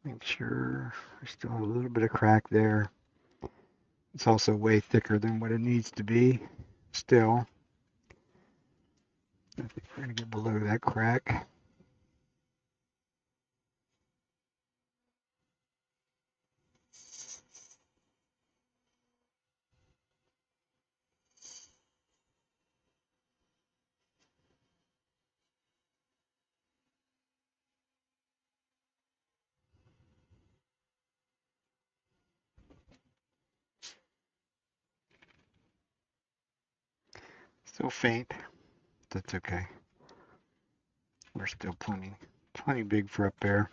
Make sure there's still a little bit of crack there. It's also way thicker than what it needs to be. Still, I think we're going to get below that crack. So faint. That's okay. We're still plenty big for up there.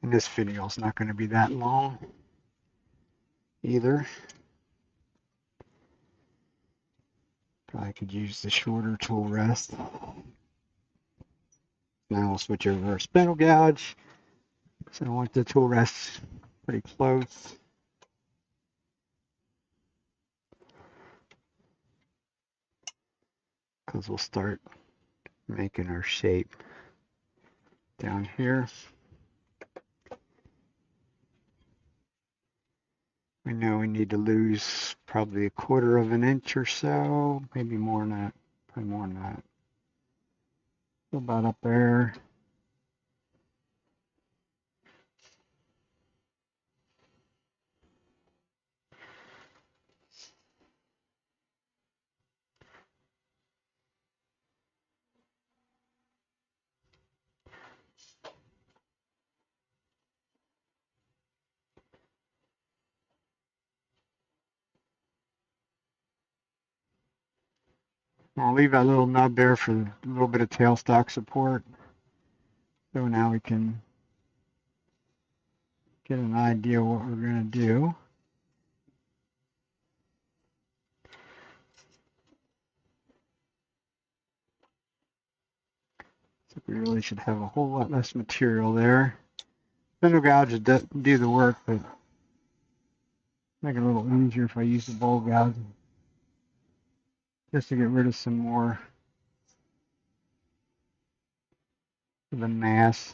And this video is not going to be that long either. Probably could use the shorter tool rest. Now we'll switch over to our spindle gouge. So I want the tool rest pretty close. Because we'll start making our shape down here. We know we need to lose probably 1/4 of an inch or so, maybe more than that, probably more than that. About up there. I'll leave that little nub there for a little bit of tailstock support. So now we can get an idea what we're going to do. So we really should have a whole lot less material there. Spindle gouge will do the work, but make it a little easier if I use the bowl gouge just to get rid of some more of the mass.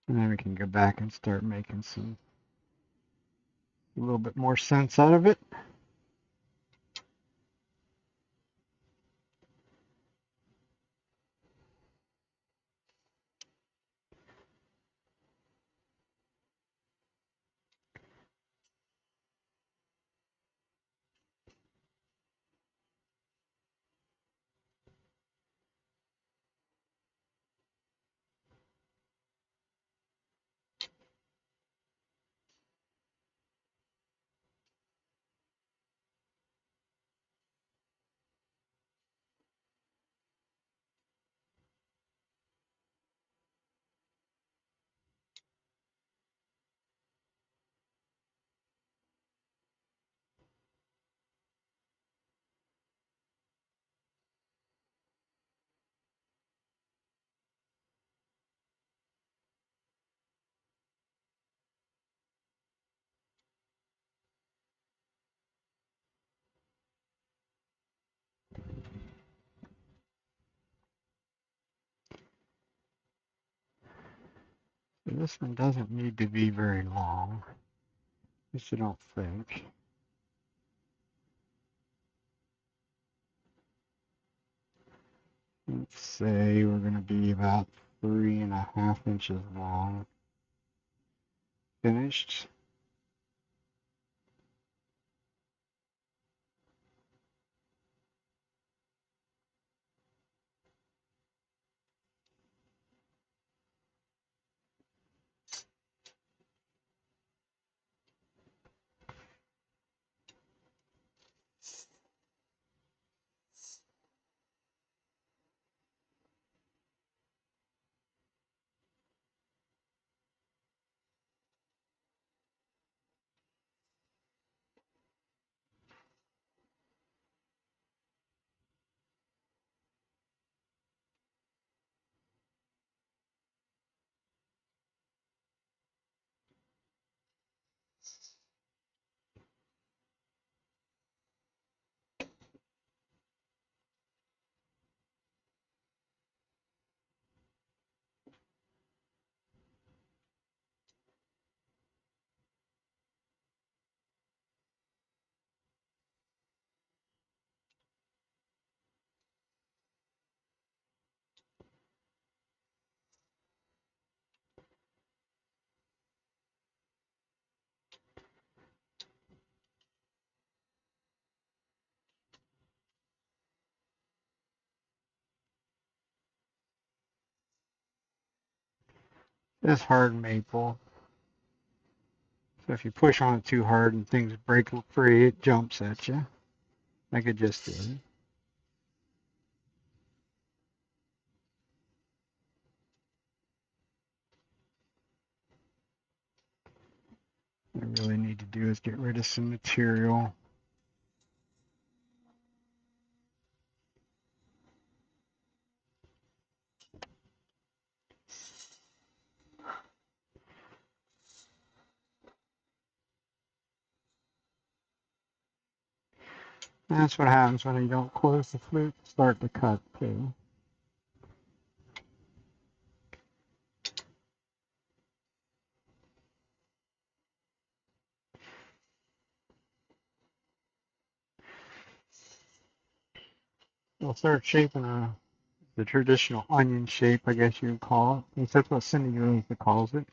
And then we can go back and start making a little bit more sense out of it. So this one doesn't need to be very long, at least I don't think. Let's say we're going to be about 3.5 inches long. Finished. This hard maple. So if you push on it too hard and things break free, it jumps at you, like it just did. What I really need to do is get rid of some material. And that's what happens when you don't close the flute, start to cut too. We'll start shaping the traditional onion shape, I guess you would call it. At least that's what Cindy Rosa calls it.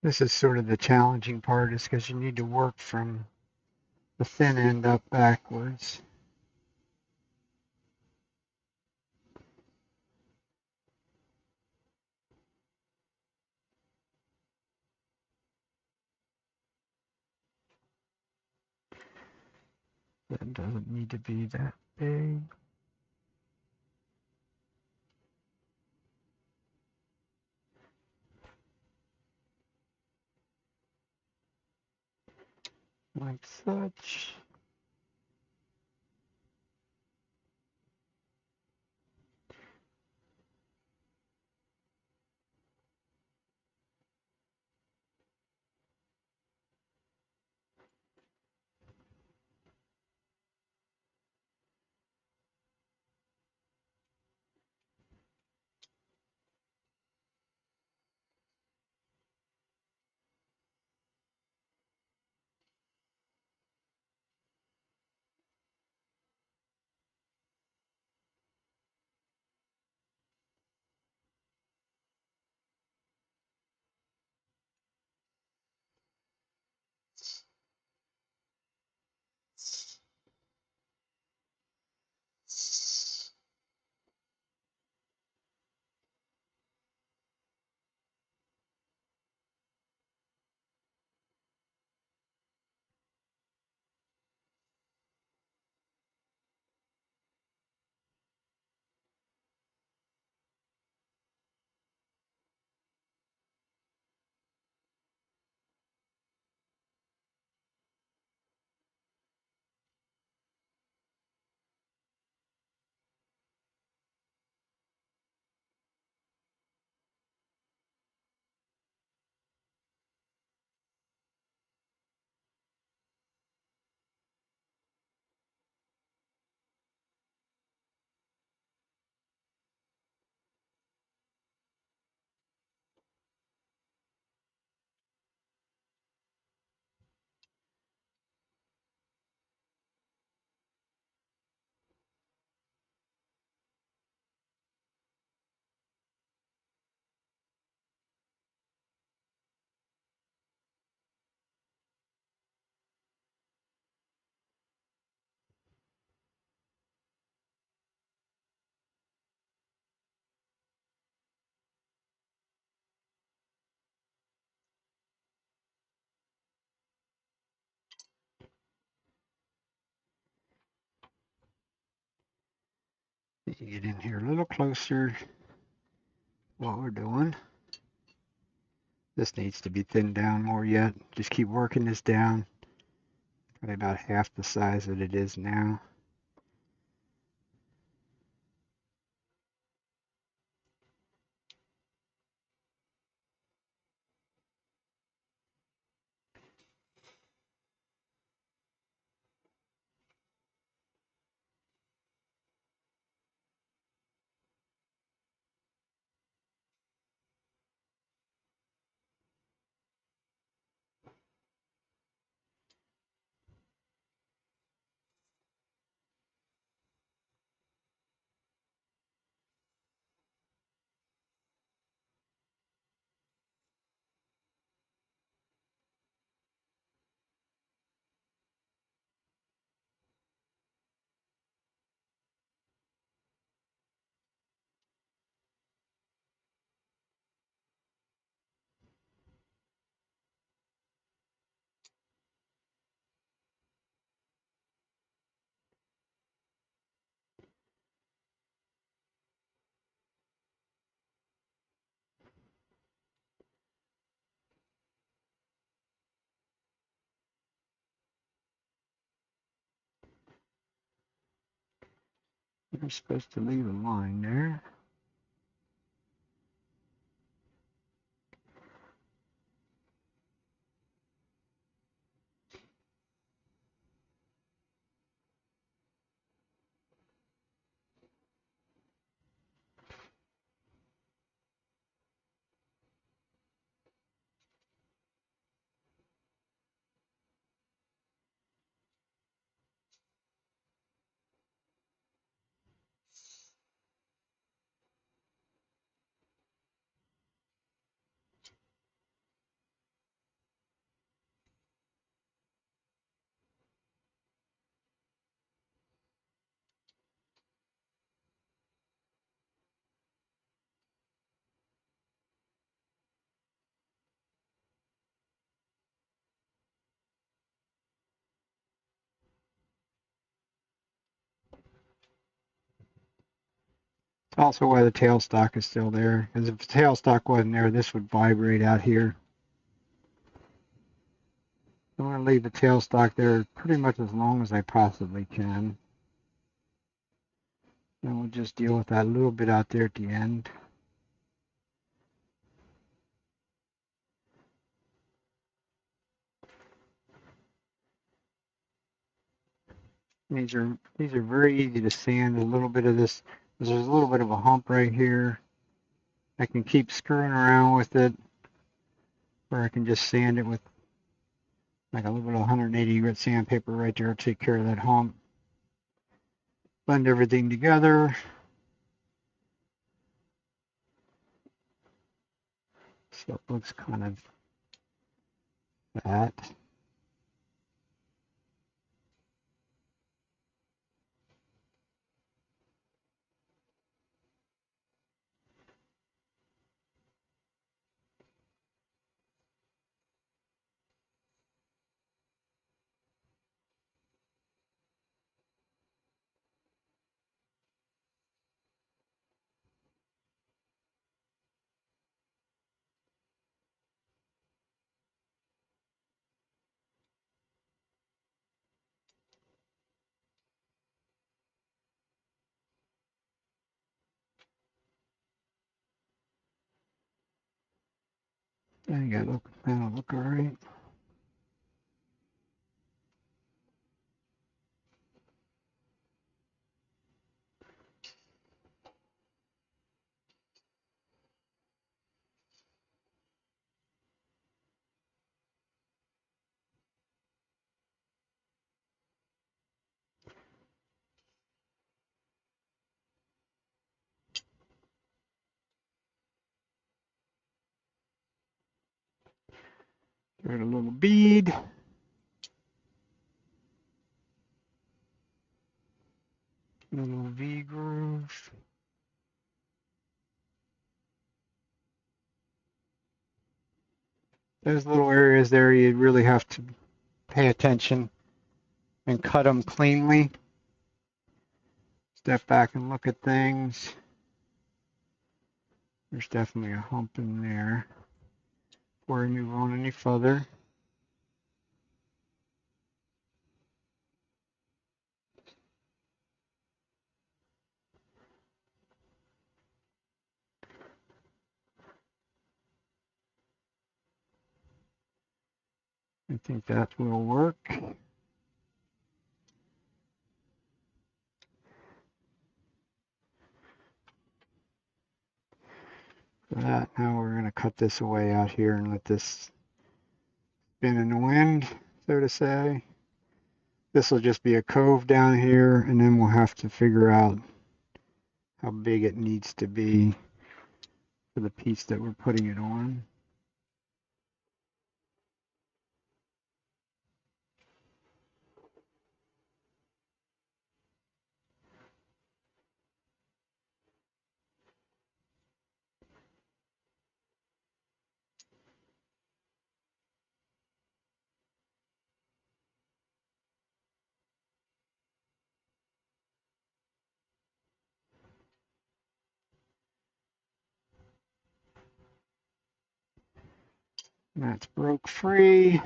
This is sort of the challenging part, is because you need to work from the thin end up backwards. That doesn't need to be that big. Like such. Get in here a little closer while we're doing. This needs to be thinned down more yet. Just keep working this down. Probably about half the size that it is now. We're supposed to leave a line there. It's also why the tailstock is still there, because if the tailstock wasn't there, this would vibrate out here. I want to leave the tailstock there pretty much as long as I possibly can. And we'll just deal with that a little bit out there at the end. These are very easy to sand. A little bit of this, there's a little bit of a hump right here. I can keep screwing around with it, or I can just sand it with like a little bit of 180 grit sandpaper right there to take care of that hump. Blend everything together. So it looks kind of that. There you go. That'll look all right. There's a little bead. A little V groove. Those little areas there, you really have to pay attention and cut them cleanly. step back and look at things. There's definitely a hump in there. Before we move on any further, I think that will work. For that, now we're going to cut this away out here and let this spin in the wind, so to say. This will just be a cove down here, and then we'll have to figure out how big it needs to be for the piece that we're putting it on. That's broke free.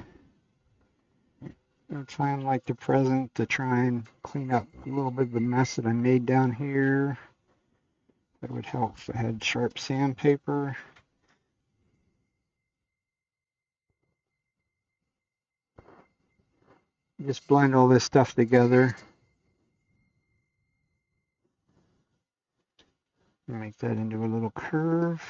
I'm trying like the present to try and clean up a little bit of the mess that I made down here. That would help if I had sharp sandpaper. Just blend all this stuff together. Make that into a little curve.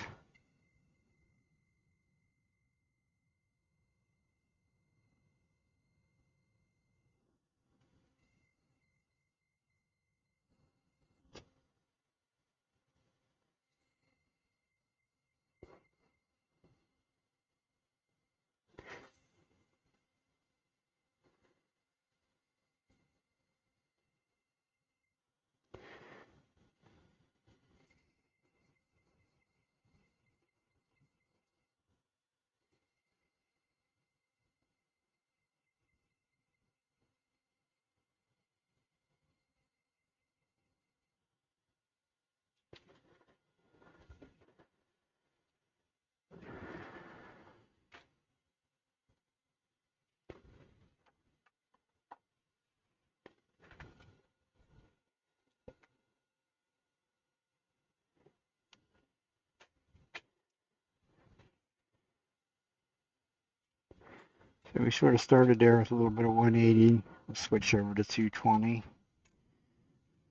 So we sort of started there with a little bit of 180. We'll switch over to 220.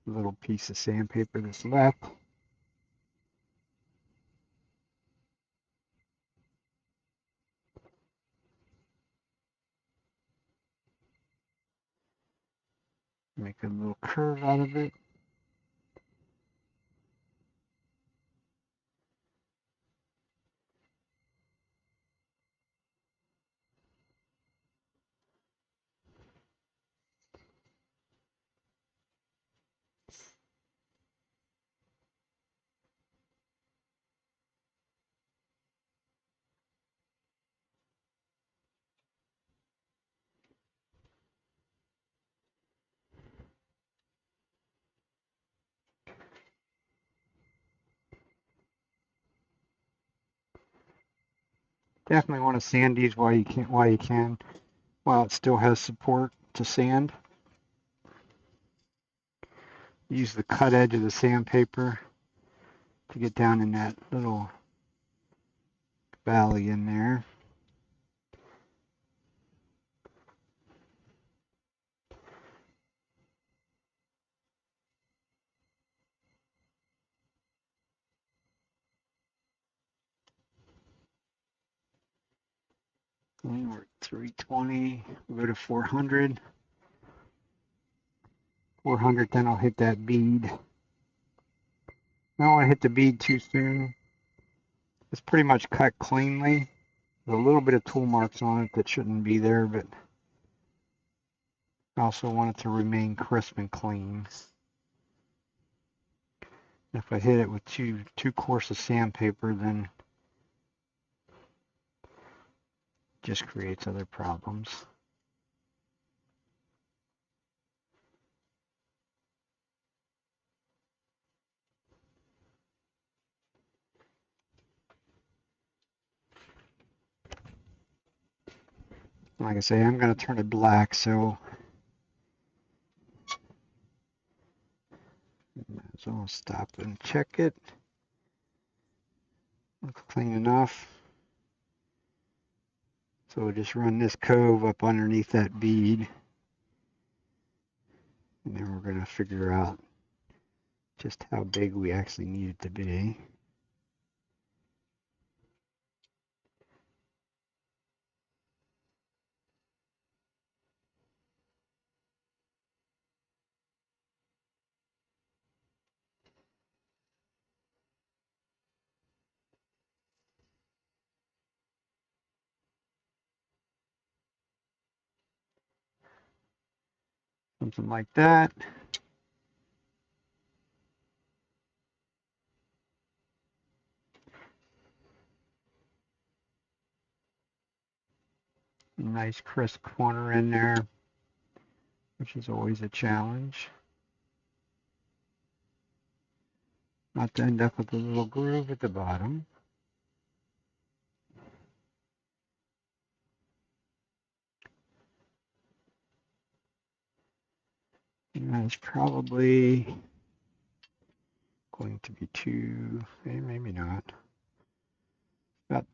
A little piece of sandpaper that's left. Make a little curve out of it. Definitely want to sand these while you can, while it still has support to sand. Use the cut edge of the sandpaper to get down in that little valley in there. And we're at 320. We'll go to 400. 400, then I'll hit that bead. I don't want to hit the bead too soon. It's pretty much cut cleanly. There's a little bit of tool marks on it that shouldn't be there, but I also want it to remain crisp and clean. If I hit it with too coarse of sandpaper, then it just creates other problems. Like I say, I'm going to turn it black, so so I'll stop and check it. Looks clean enough. So we'll just run this cove up underneath that bead, and then we're going to figure out just how big we actually need it to be. Something like that. Nice crisp corner in there, which is always a challenge. Not to end up with a little groove at the bottom. And that's probably going to be two, maybe not. About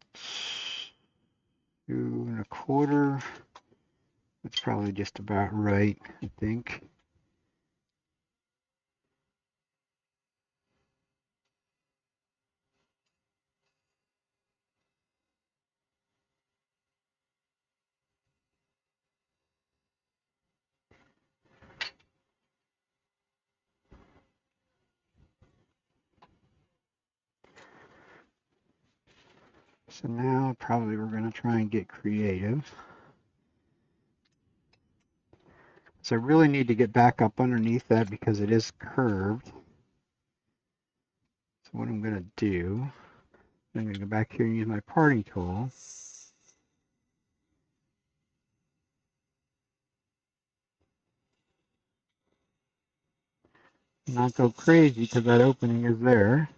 2.25. That's probably just about right, I think. So now probably we're going to try and get creative. So I really need to get back up underneath that because it is curved. So what I'm going to do, I'm going to go back here and use my parting tool. Not go crazy because that opening is there.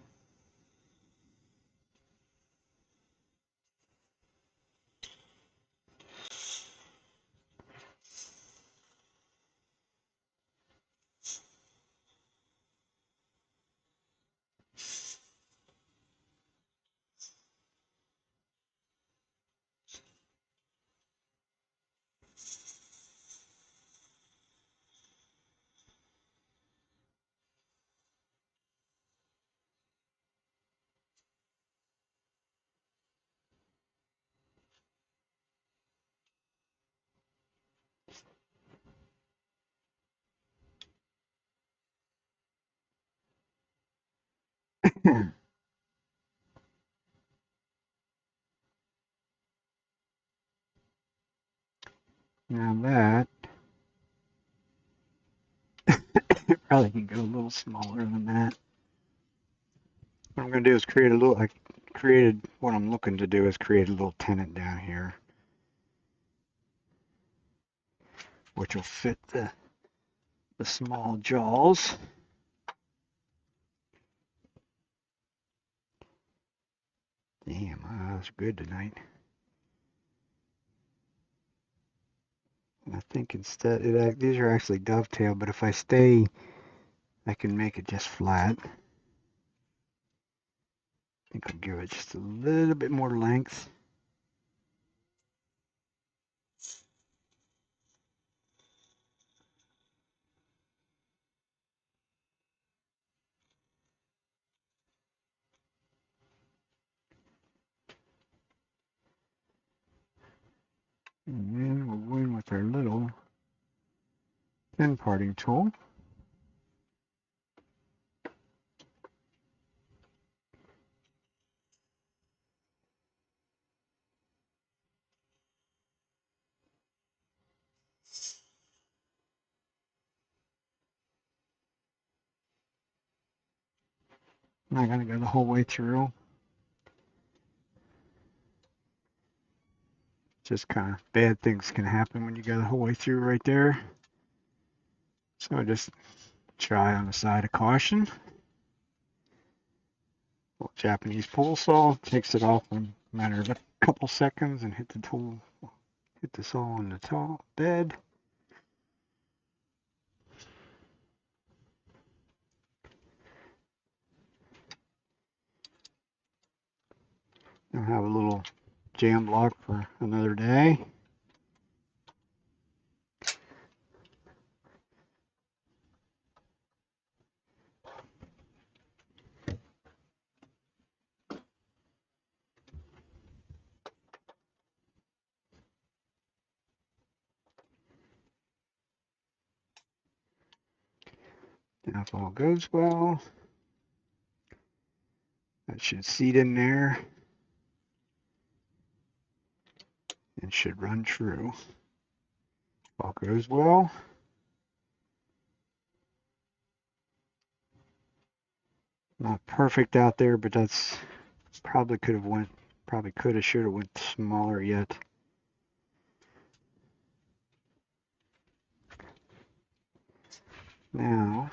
Now that probably can go a little smaller than that. What I'm going to do is create a little, what I'm looking to do is create a little tenon down here, which will fit the small jaws. Damn, that's good tonight. And I think instead, these are actually dovetail, but if I stay, I can make it just flat. I think I'll give it just a little bit more length. And then we'll go in with our little thin parting tool. I'm not going to go the whole way through. Just kind of bad things can happen when you go the whole way through right there. So just try on the side of caution. Little Japanese pull saw takes it off in a matter of a couple seconds and hit the tool Get this all on the top bed. I'll have a little jam block for another day. Now if all goes well, that should seat in there and should run true. If all goes well, not perfect out there, but that's probably could have, should have went smaller yet. Now,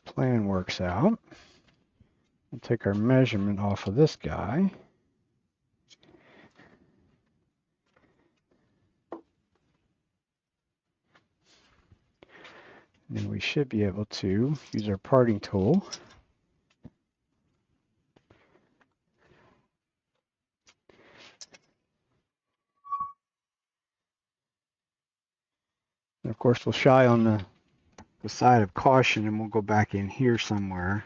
plan works out. We'll take our measurement off of this guy. And then we should be able to use our parting tool. And of course, we'll shy on the side of caution, and we'll go back in here somewhere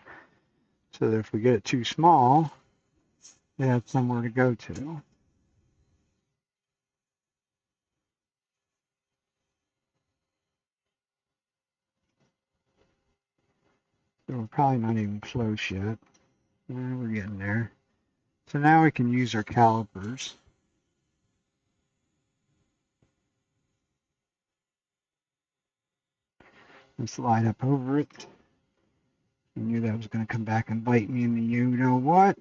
so that if we get it too small, it has somewhere to go to. So we're probably not even close yet. We're getting there. So now we can use our calipers. And slide up over it. I knew that was going to come back and bite me in the you-know-what.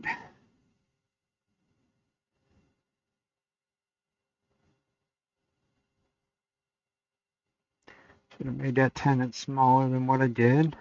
Should have made that tenon smaller than what I did.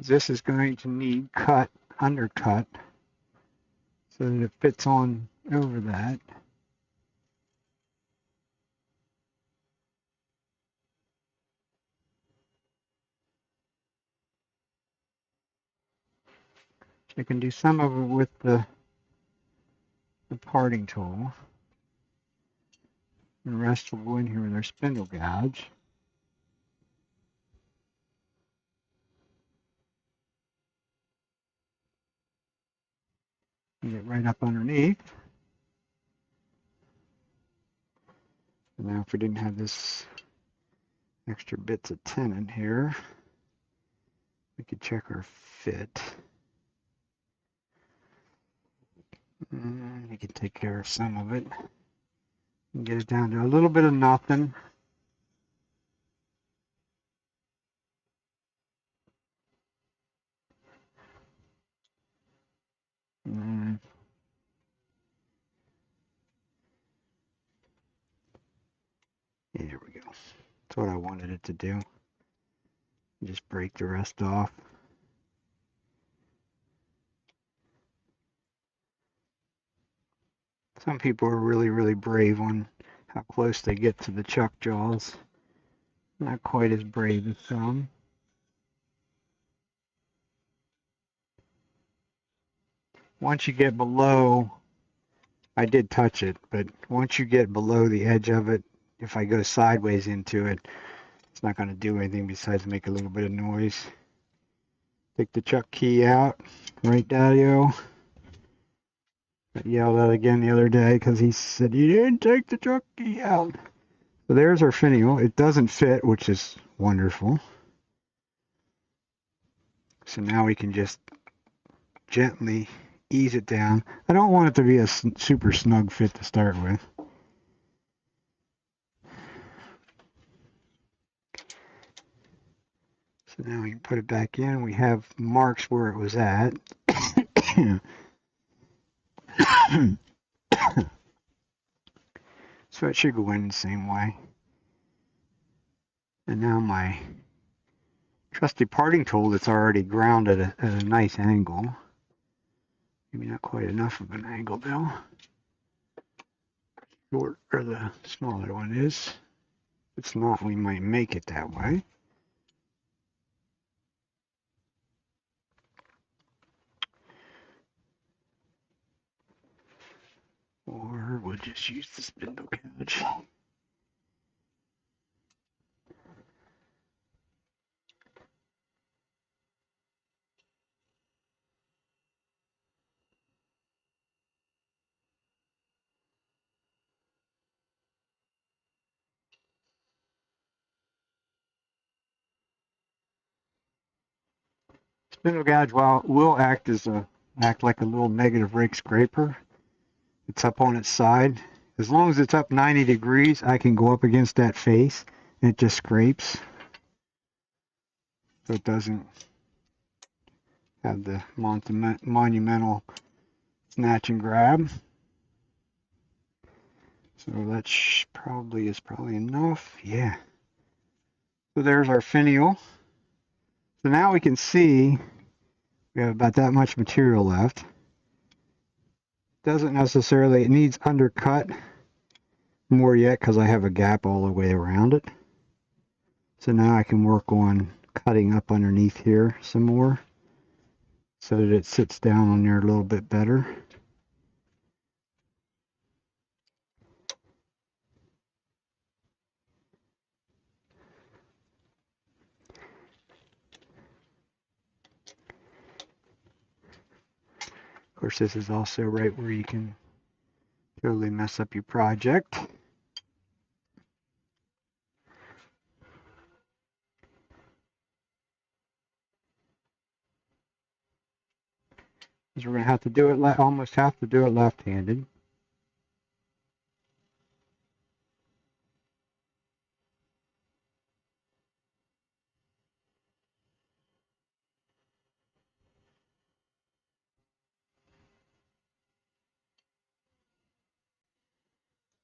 This is going to need undercut, so that it fits on over that. You can do some of it with the parting tool. The rest will go in here with our spindle gouge. And get right up underneath. And now if we didn't have this extra bits of tenon here, we could check our fit. And we can take care of some of it and get it down to a little bit of nothing. There we go. That's what I wanted it to do. Just break the rest off. Some people are really, really brave on how close they get to the chuck jaws. Not quite as brave as some. Once you get below, I did touch it, but once you get below the edge of it, if I go sideways into it, it's not going to do anything besides make a little bit of noise. Take the chuck key out, right, Daddy-O? I yelled at again the other day because he said, "You didn't take the chuck key out." So there's our finial. It doesn't fit, which is wonderful. So now we can just gently ease it down. I don't want it to be a super snug fit to start with. So now we can put it back in. We have marks where it was at. So it should go in the same way. And now my trusty parting tool that's already ground at a nice angle. Maybe not quite enough of an angle though. Short, or the smaller one is. If it's not, we might make it that way. Or we'll just use the spindle gouge. Spindle gouge will act like a little negative rake scraper. It's up on its side. As long as it's up 90 degrees, I can go up against that face and it just scrapes. So it doesn't have the monumental snatch and grab. So that probably enough. Yeah. So there's our finial. So now we can see we have about that much material left. Doesn't necessarily, it needs undercut more yet because I have a gap all the way around it. So now I can work on cutting up underneath here some more so that it sits down on there a little bit better. Of course, this is also right where you can totally mess up your project. Because we're going to have to do it, almost have to do it left-handed.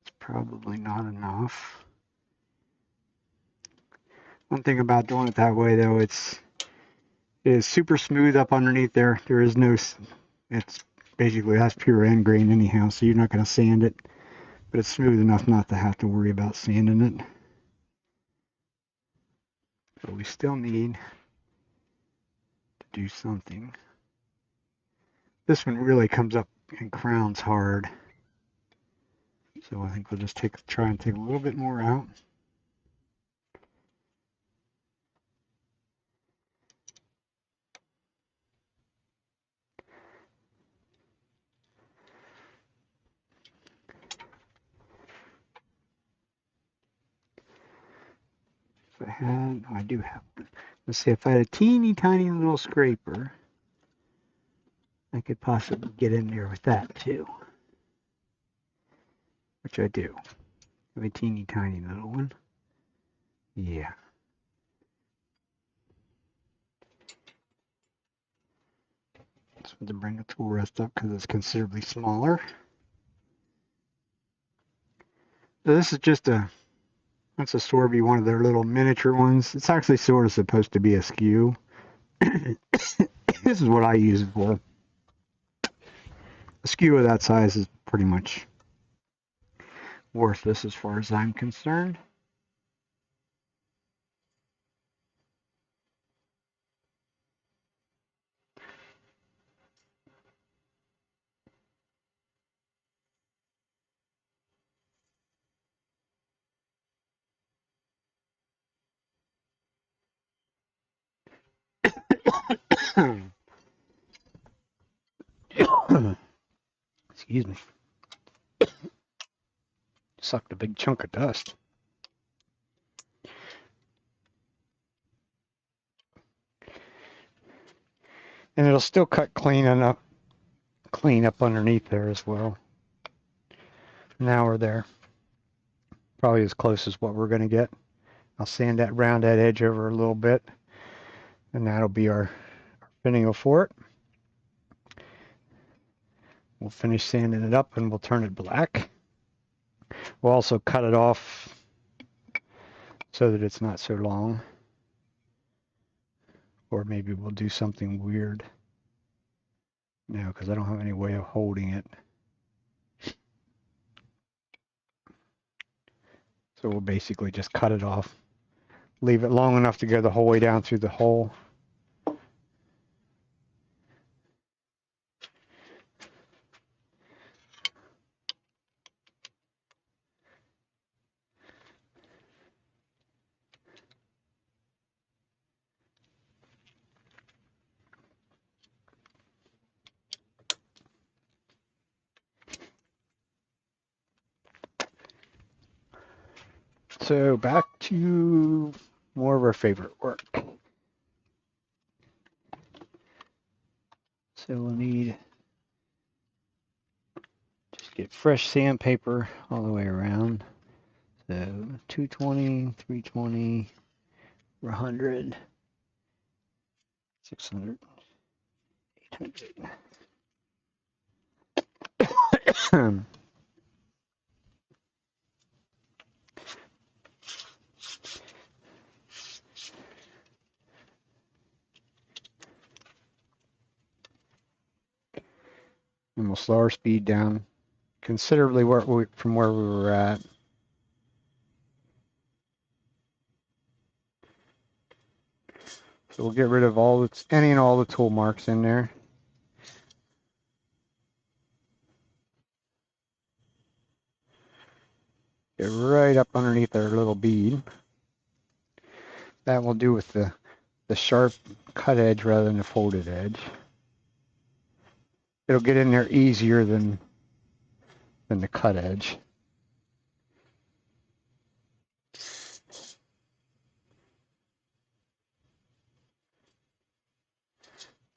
It's probably not enough. One thing about doing it that way, though, it is super smooth up underneath there. There is no, it's basically that's pure end grain anyhow, so you're not going to sand it, but it's smooth enough not to have to worry about sanding it. But we still need to do something. This one really comes up and crowns hard, so I think we'll just try and take a little bit more out. If I had, I do have one. Let's see, if I had a teeny tiny little scraper, I could possibly get in there with that too. Which I do. I have a teeny tiny little one. Yeah. Just want to bring the tool rest up because it's considerably smaller. So this is just that's a Sorby, one of their little miniature ones. It's actually sort of supposed to be a skew. This is what I use it for. A skew of that size is pretty much worthless as far as I'm concerned. Excuse me. Sucked a big chunk of dust. And it'll still cut clean up underneath there as well. Now we're there. Probably as close as what we're going to get. I'll sand that round that edge over a little bit, and that'll be our finial for it. We'll finish sanding it up and we'll turn it black. We'll also cut it off so that it's not so long. Or maybe we'll do something weird. No, because I don't have any way of holding it. So we'll basically just cut it off. Leave it long enough to go the whole way down through the hole. So back to more of our favorite work. So we'll need, just get fresh sandpaper all the way around. So 220, 320, 400, 600, 800. And we'll slow our speed down considerably from where we were at. So we'll get rid of any and all the tool marks in there. Get right up underneath our little bead. That will do with the sharp cut edge rather than the folded edge. It'll get in there easier than the cut edge.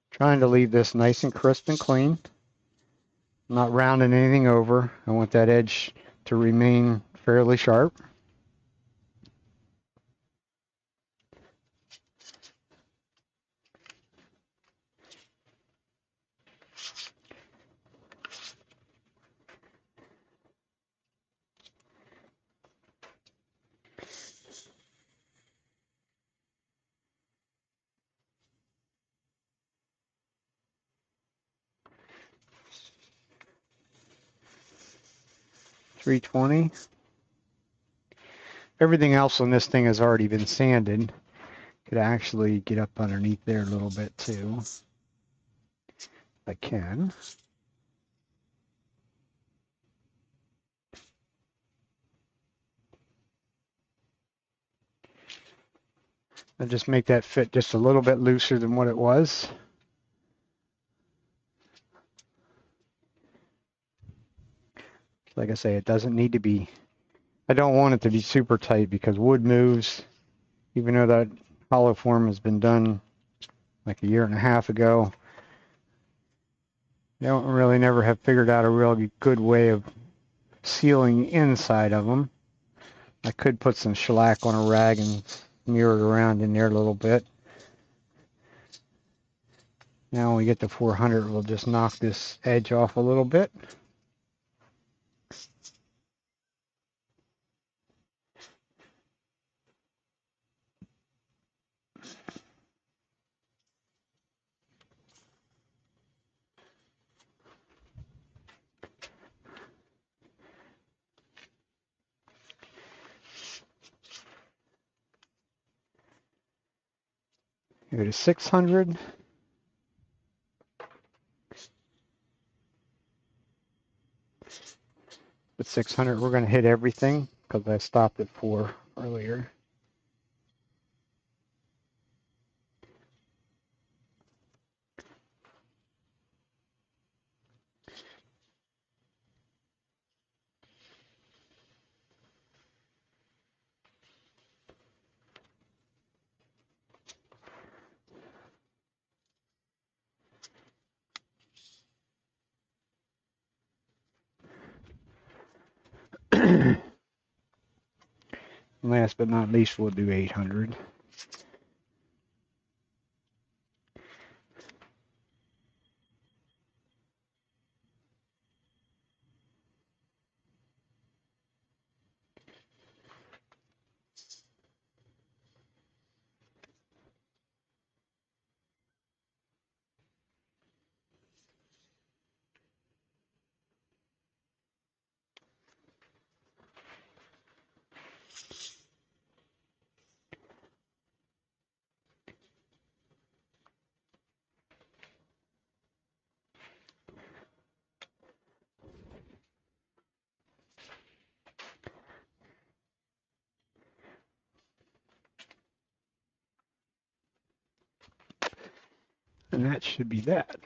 Trying to leave this nice and crisp and clean. I'm not rounding anything over. I want that edge to remain fairly sharp. .320. Everything else on this thing has already been sanded. Could actually get up underneath there a little bit too. If I can. I'll just make that fit just a little bit looser than what it was. Like I say, it doesn't need to be, I don't want it to be super tight because wood moves. Even though that hollow form has been done like 1.5 years ago, I don't really never have figured out a real good way of sealing the inside of them. I could put some shellac on a rag and smear it around in there a little bit. Now when we get to 400, we'll just knock this edge off a little bit. Go to 600. At 600, we're going to hit everything because I stopped at 4 earlier. Last but not least, we'll do 800. And that should be that.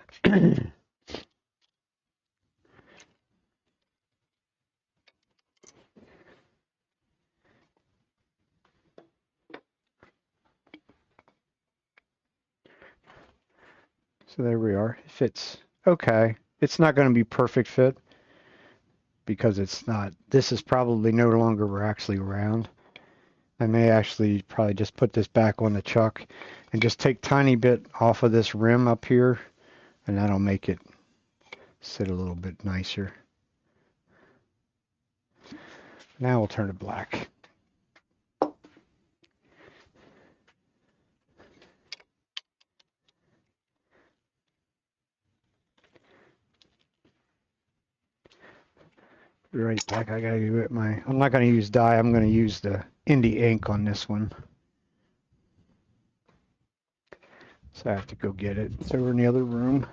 So there we are. It fits okay. It's not going to be perfect fit because it's not. This is probably no longer actually round. I may actually probably just put this back on the chuck and just take tiny bit off of this rim up here, and that'll make it sit a little bit nicer. Now we'll turn it black. Be right back. I gotta get I'm not gonna use dye. I'm gonna use the Indie ink on this one. So I have to go get it. It's over in the other room.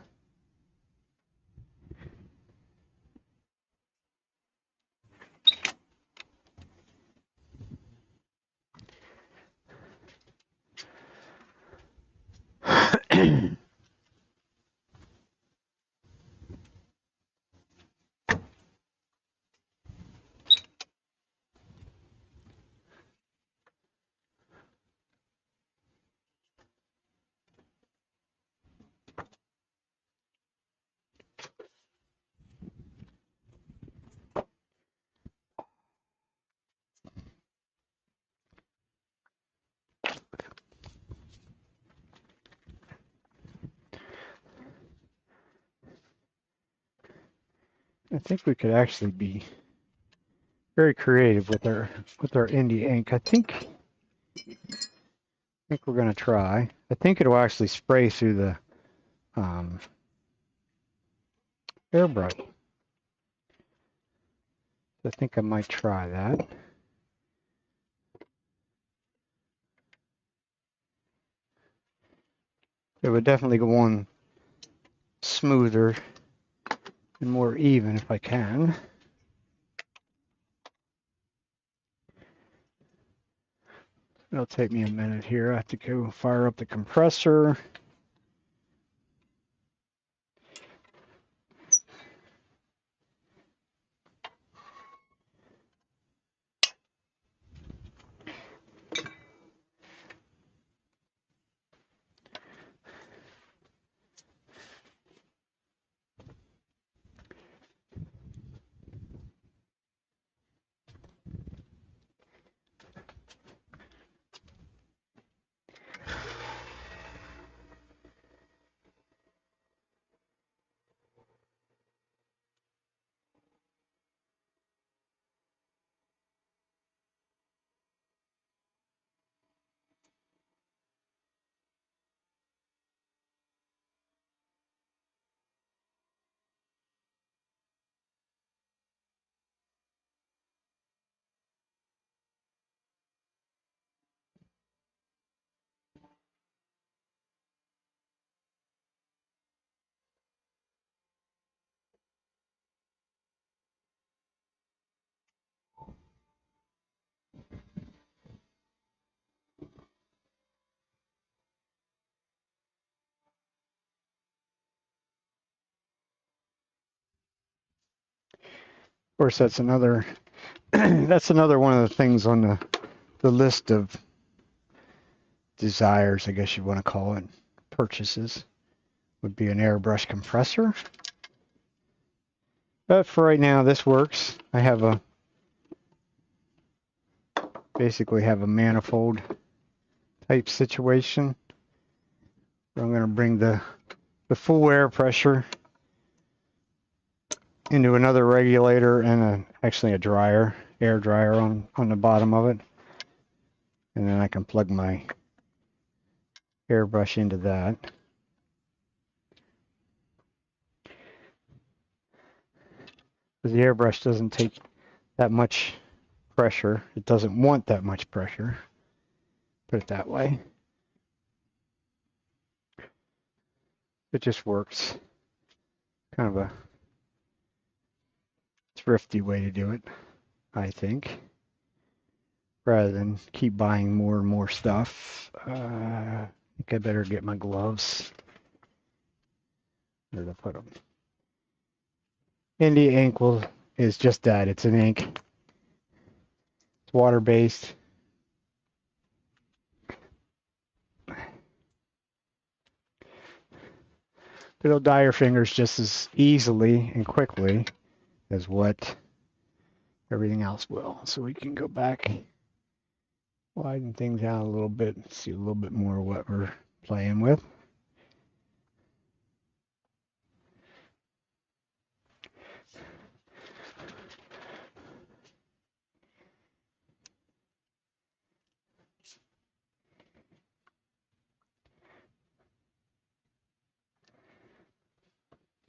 I think we could actually be very creative with our Indie ink. I think we're gonna try. I think it'll actually spray through the airbrush. I think I might try that. It would definitely go on smoother and more even if I can. It'll take me a minute here. I have to go fire up the compressor. Of course, that's another that's another one of the things on the list of desires, I guess you want to call it, purchases, would be an airbrush compressor. But for right now, this works. I have a basically have a manifold type situation. I'm going to bring the full air pressure into another regulator and actually a dryer, air dryer on the bottom of it. And then I can plug my airbrush into that. Because the airbrush doesn't take that much pressure. It doesn't want that much pressure. Put it that way. It just works. Kind of a thrifty way to do it, I think. Rather than keep buying more and more stuff. I think I better get my gloves. Where to put them? India ink is just that. It's an ink. It's water-based. It'll dye your fingers just as easily and quickly as what everything else will. So we can go back, widen things out a little bit, see a little bit more of what we're playing with.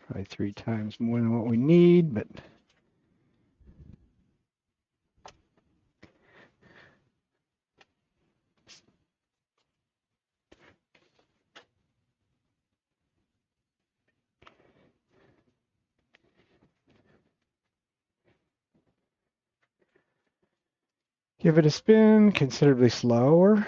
Probably 3 times more than what we need, but give it a spin considerably slower.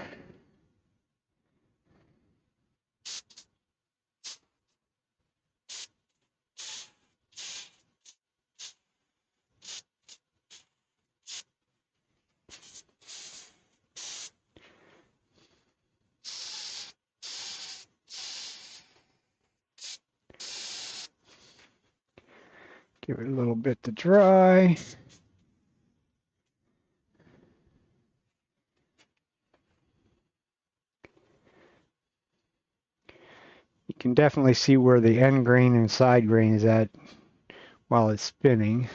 Give it a little bit to dry. You can definitely see where the end grain and side grain is at while it's spinning,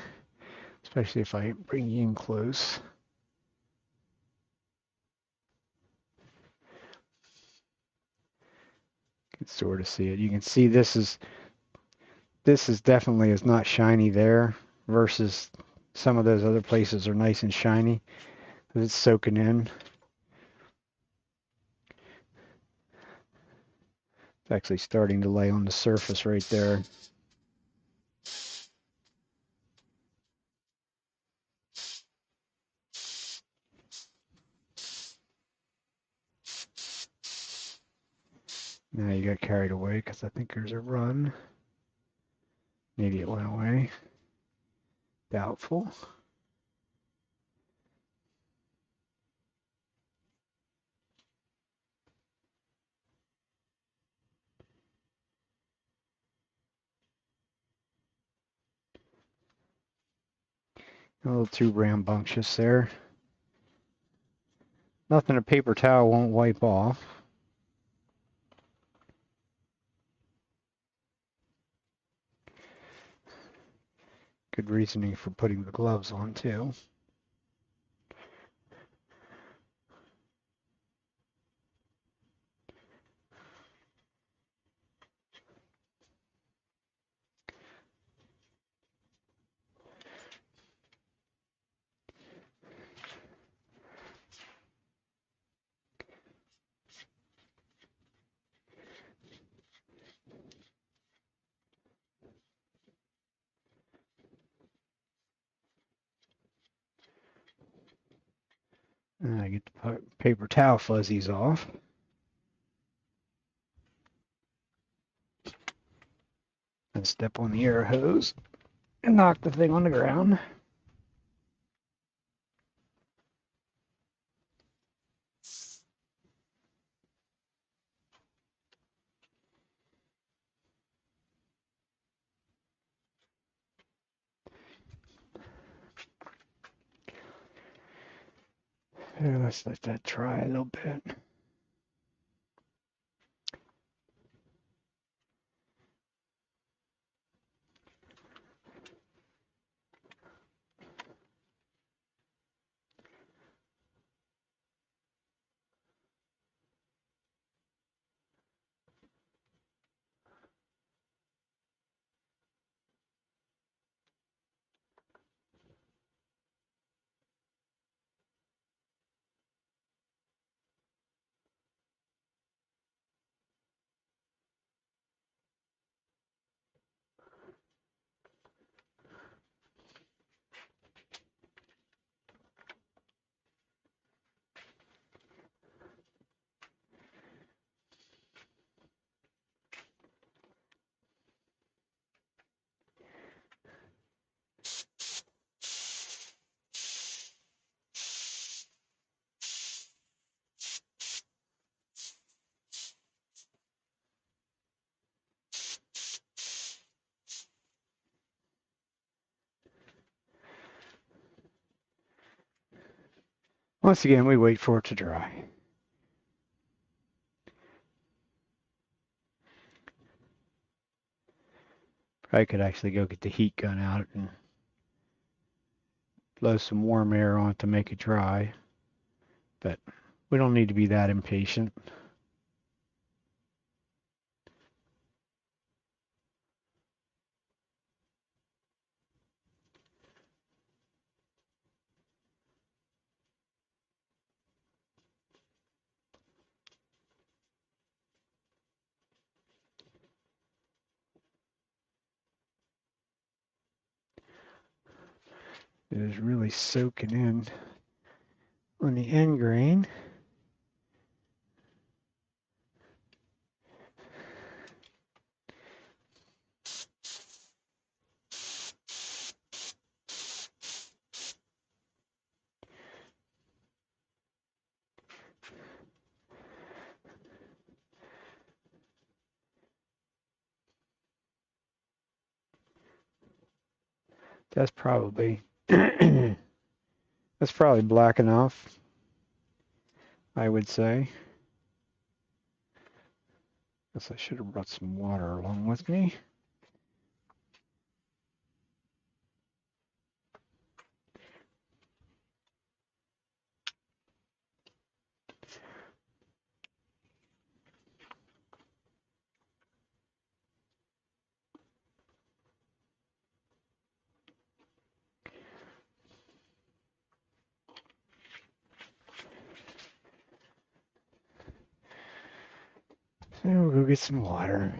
especially if I bring you in close. You can sort of see it. You can see this is definitely is not shiny there versus some of those other places are nice and shiny because it's soaking in. It's actually starting to lay on the surface right there. Now you got carried away because I think there's a run. Maybe it went away. Doubtful. A little too rambunctious there. Nothing a paper towel won't wipe off. Good reasoning for putting the gloves on too. And I get the paper towel fuzzies off. And step on the air hose and knock the thing on the ground. Let's let that dry a little bit. Once again, we wait for it to dry. I could actually go get the heat gun out and blow some warm air on it to make it dry, but we don't need to be that impatient. It is really soaking in on the end grain. That's probably that's probably black enough, I would say. Guess I should have brought some water along with me. So we'll go get some water.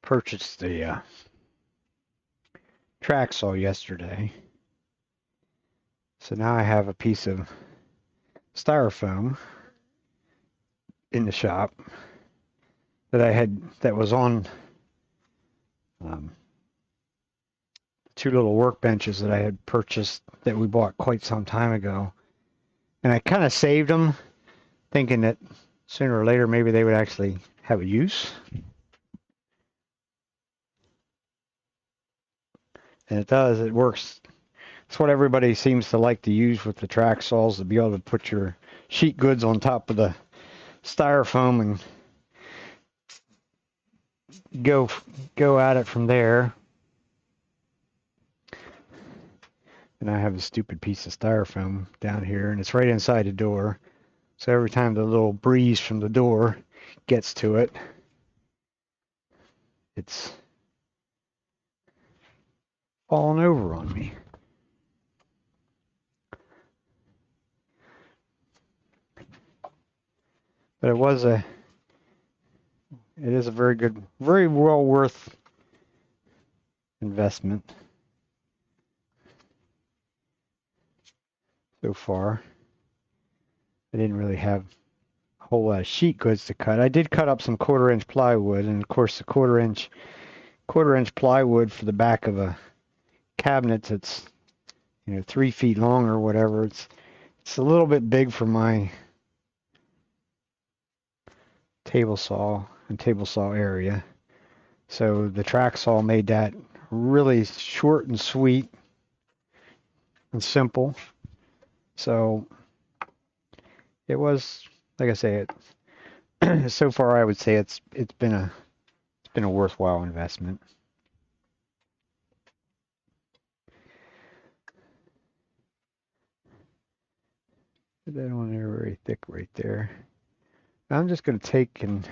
Purchased the track saw yesterday. So now I have a piece of styrofoam in the shop that was on two little workbenches that I had purchased that we bought quite some time ago. And I kind of saved them thinking that sooner or later maybe they would actually have a use. And it does, it works. It's what everybody seems to like to use with the track saws, to be able to put your sheet goods on top of the styrofoam and go at it from there. And I have a stupid piece of styrofoam down here, and it's right inside the door. So every time the little breeze from the door gets to it, it's falling over on me. But it is a very good, very well worth investment so far. I didn't really have a whole lot of sheet goods to cut. I did cut up some 1/4-inch plywood, and of course the 1/4-inch plywood for the back of a cabinet that's 3 feet long or whatever. It's a little bit big for my table saw area. So the track saw made that really short and sweet and simple. So it was, like I say, so far I would say it's been a worthwhile investment. Put that on there very thick right there. I'm just going to take, and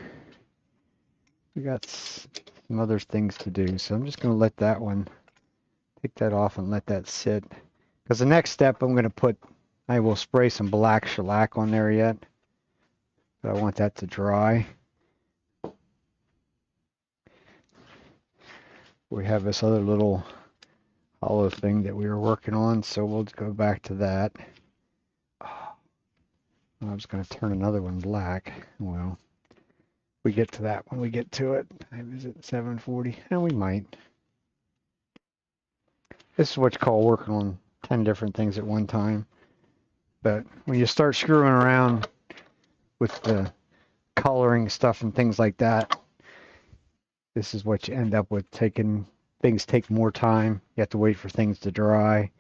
we got some other things to do, so I'm just going to let that one, take that off and let that sit. Because the next step I will spray some black shellac on there yet, but I want that to dry. We have this other little hollow thing that we were working on, so we'll go back to that. I was going to turn another one black. Well, we get to that when we get to it. Is it 7:40? And we might. This is what you call working on 10 different things at one time. But when you start screwing around with the coloring stuff and things like that, this is what you end up with. Things take more time. You have to wait for things to dry.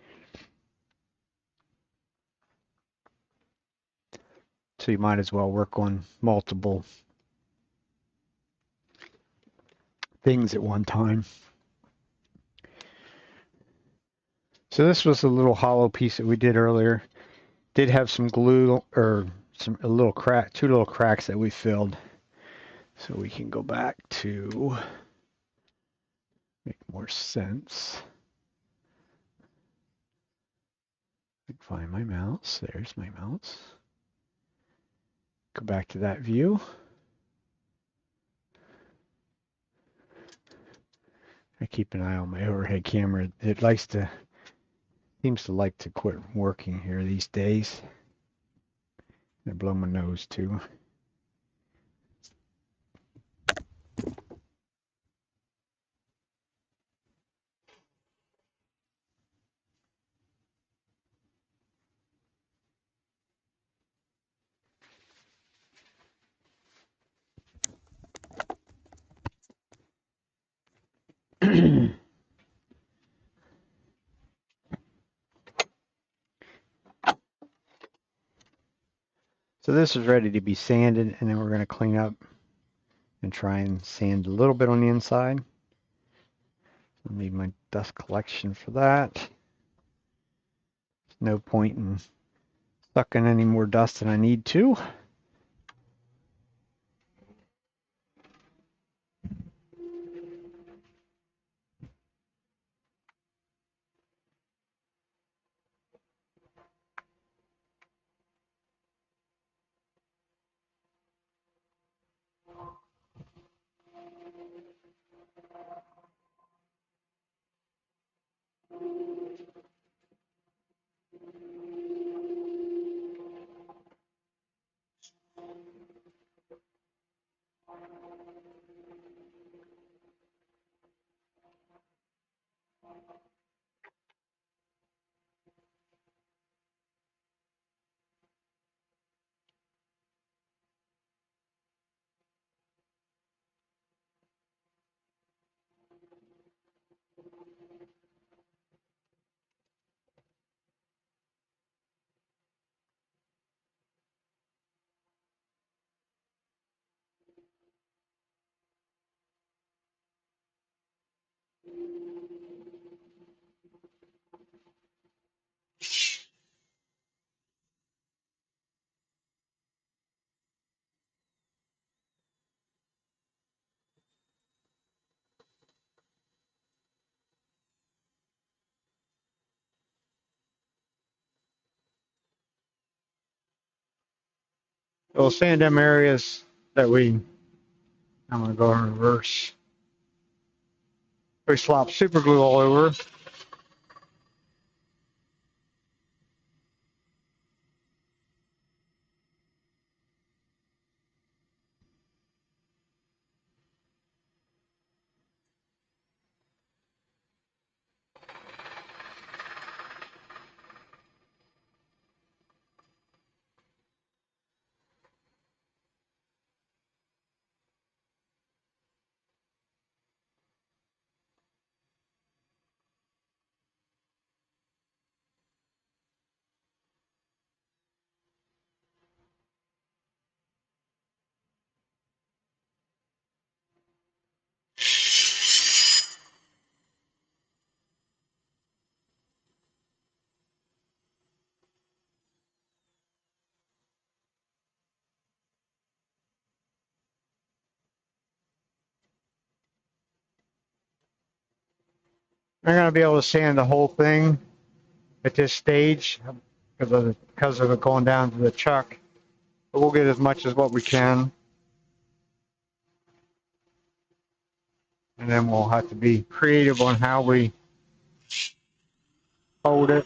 So you might as well work on multiple things at one time. So this was a little hollow piece that we did earlier. Did have some glue or two little cracks that we filled. So we can go back to make more sense. I can find my mouse. There's my mouse. Go back to that view. I keep an eye on my overhead camera. It seems to like to quit working here these days. I blow my nose too. So this is ready to be sanded, and then we're going to clean up and try and sand a little bit on the inside. I need my dust collection for that. There's no point in sucking any more dust than I need to. It'll sand them areas that I'm going to go in reverse. We slop super glue all over. I'm going to be able to sand the whole thing at this stage because of it going down to the chuck. But we'll get as much as what we can. And then we'll have to be creative on how we fold it.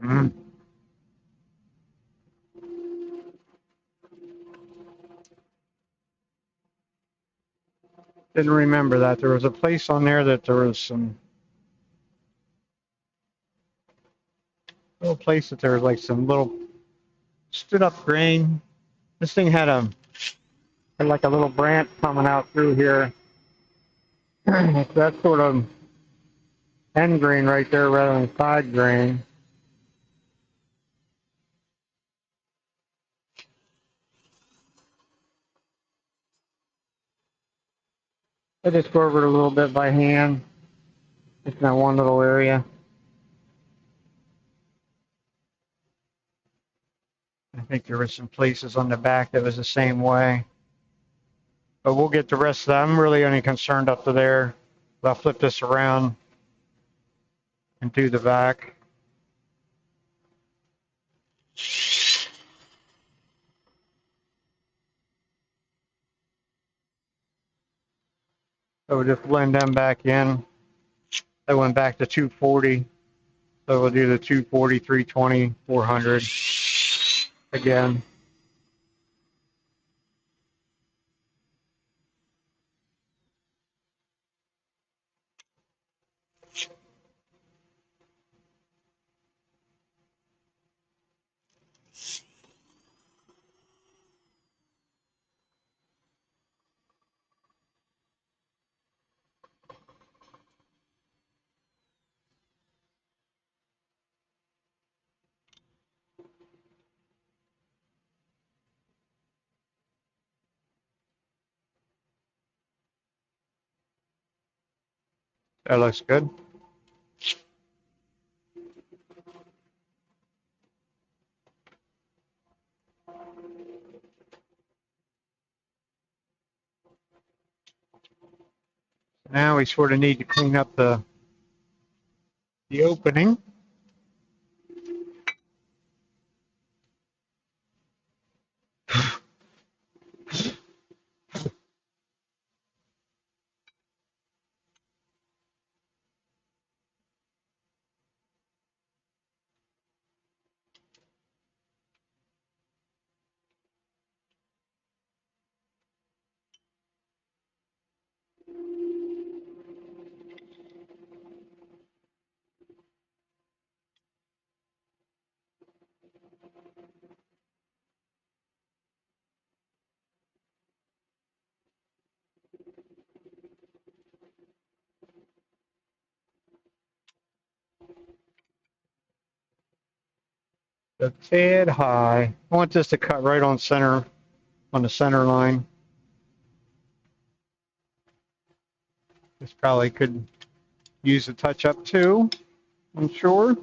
Mm. Didn't remember that. There was a place on there that there was some little place that there was like some little stood up grain. This thing had like a little branch coming out through here. That sort of end grain right there rather than side grain. I just go over it a little bit by hand, just in that one little area. I think there were some places on the back that was the same way. But we'll get the rest of that. I'm really only concerned up to there. I'll flip this around and do the back. So we'll just blend them back in. That went back to 240. So we'll do the 240, 320, 400 again. That looks good. Now we sort of need to clean up the opening. A tad high. I want this to cut right on center, on the center line. This probably could use a touch up too, I'm sure.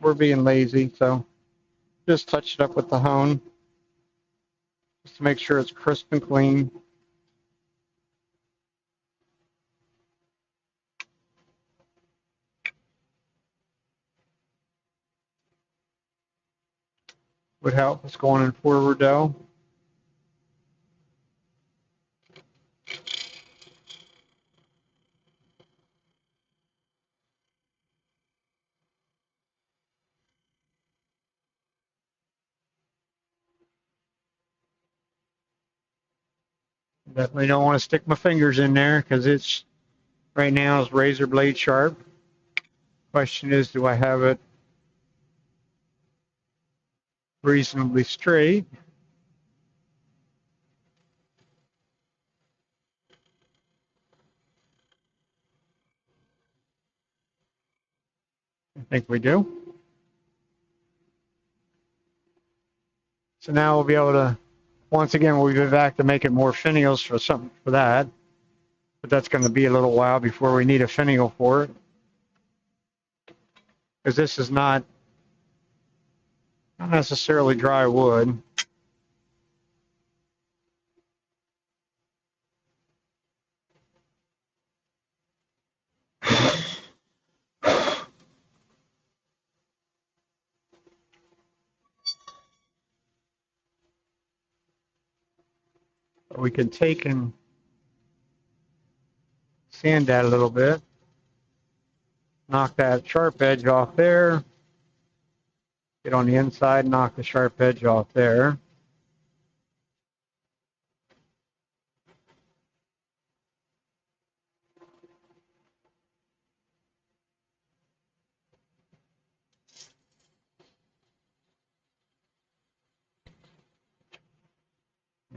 We're being lazy, so just touch it up with the hone just to make sure it's crisp and clean. Would help us going in forward though. Definitely don't want to stick my fingers in there because it's right now is razor blade sharp. Question is, do I have it reasonably straight? I think we do. So now we'll be able to, once again, we'll be back to make it more finials for something for that. But that's going to be a little while before we need a finial for it. Because this is not necessarily dry wood. We can take and sand that a little bit. Knock that sharp edge off there. Get on the inside, knock the sharp edge off there.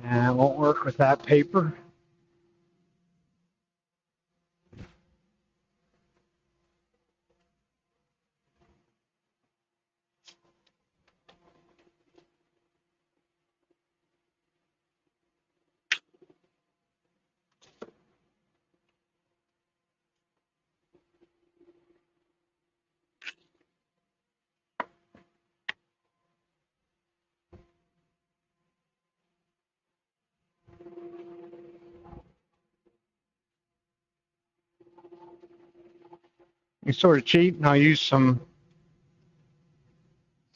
And it won't work with that paper. You sort of cheat, and I'll use some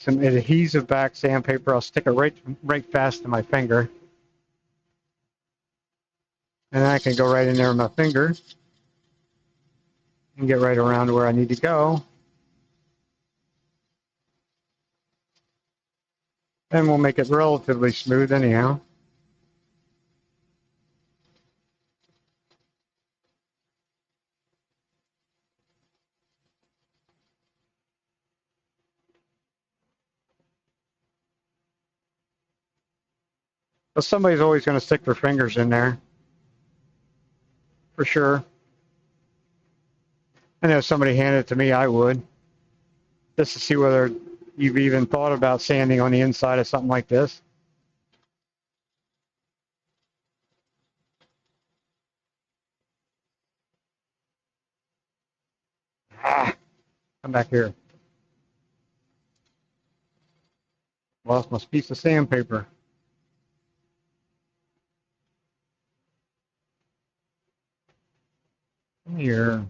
adhesive back sandpaper. I'll stick it right fast to my finger. And then I can go right in there with my finger and get right around to where I need to go. And we'll make it relatively smooth anyhow. But somebody's always going to stick their fingers in there, for sure. I know if somebody handed it to me, I would. Just to see whether you've even thought about sanding on the inside of something like this. Come back here. Lost my piece of sandpaper. Here.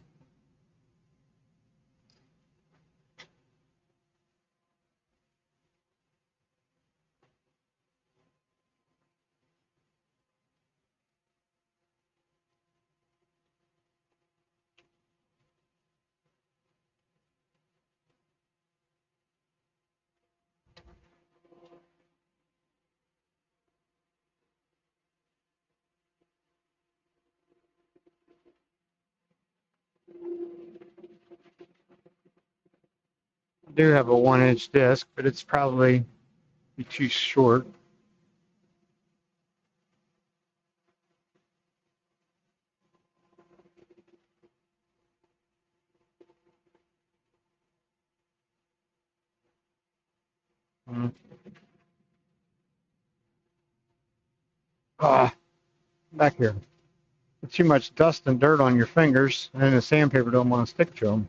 I do have a 1-inch disc, but it's probably too short. Back here. Too much dust and dirt on your fingers, and the sandpaper don't want to stick to them.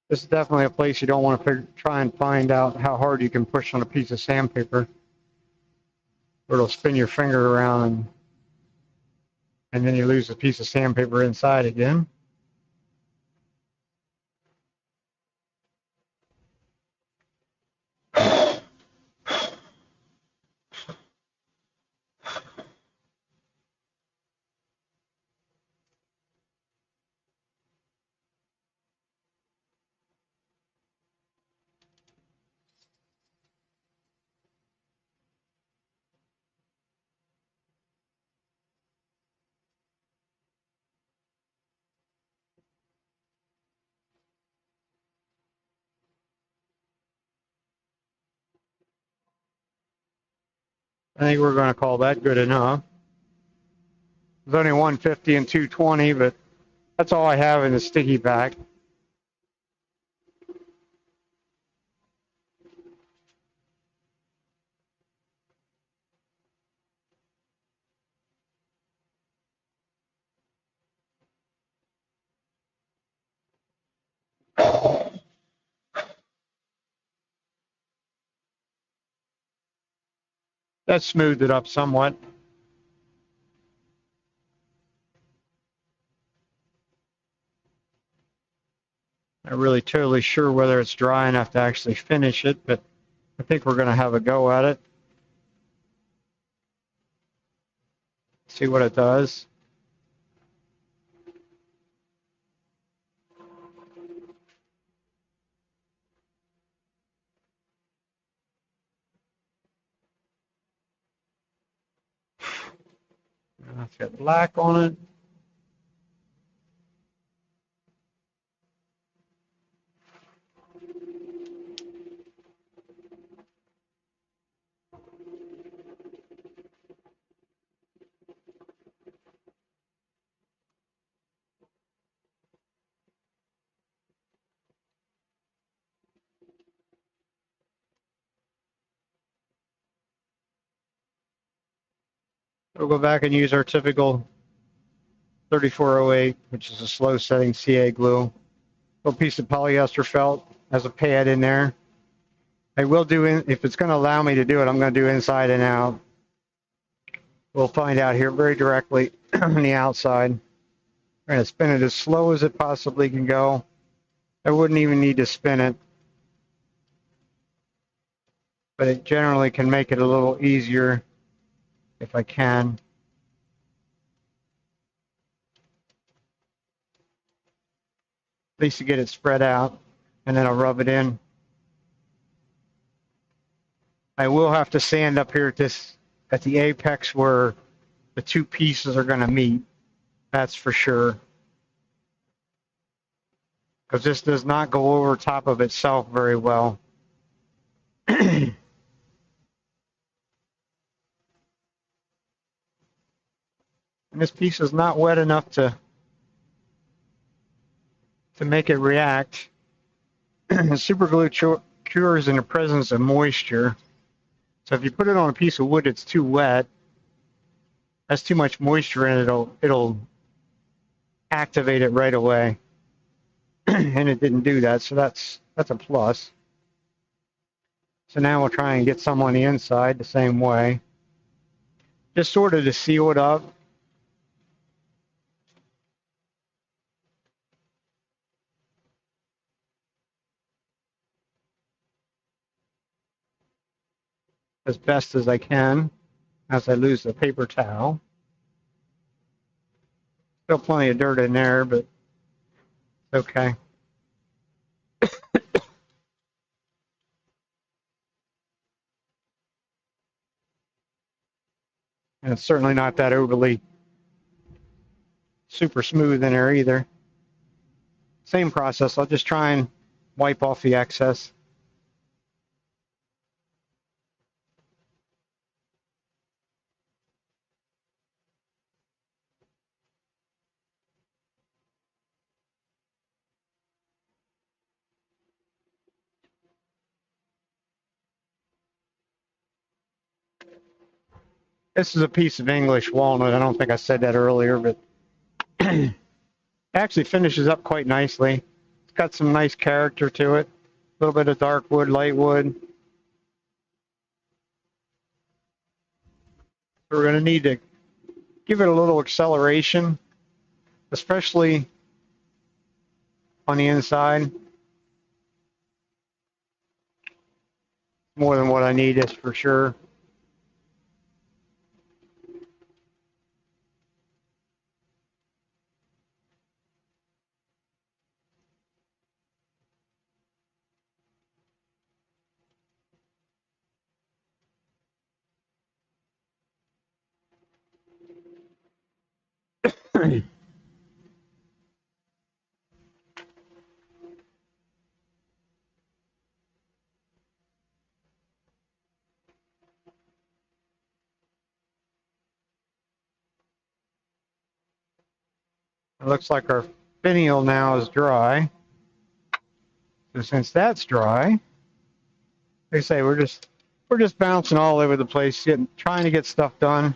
This is definitely a place you don't want to try and find out how hard you can push on a piece of sandpaper, or it'll spin your finger around, and then you lose a piece of sandpaper inside again. I think we're going to call that good enough. There's only 150 and 220, but that's all I have in the sticky pack. That smoothed it up somewhat. Not really totally sure whether it's dry enough to actually finish it, but I think we're going to have a go at it. See what it does. It's got black on it. We'll go back and use our typical 3408, which is a slow setting CA glue. A little piece of polyester felt as a pad in there. I will do, if it's going to allow me to do it, I'm going to do inside and out. We'll find out here very directly on the outside. I'm going to spin it as slow as it possibly can go. I wouldn't even need to spin it, but it generally can make it a little easier if I can. At least to get it spread out, and then I'll rub it in. I will have to sand up here at the apex where the two pieces are going to meet. That's for sure. Because this does not go over top of itself very well. And this piece is not wet enough to make it react. Super glue cures in the presence of moisture. So if you put it on a piece of wood that's too wet, that's too much moisture in it, it'll activate it right away. And it didn't do that, so that's a plus. So now we'll try and get some on the inside the same way. Just sort of to seal it up. As best as I can as I lose the paper towel. Still plenty of dirt in there, but okay. And it's certainly not that overly super smooth in there either. Same process. I'll just try and wipe off the excess. This is a piece of English walnut. I don't think I said that earlier, but it actually finishes up quite nicely. It's got some nice character to it. A little bit of dark wood, light wood. We're going to need to give it a little acceleration, especially on the inside. More than what I need is for sure. It looks like our finial now is dry. So since that's dry, like I say, we're just bouncing all over the place, trying to get stuff done.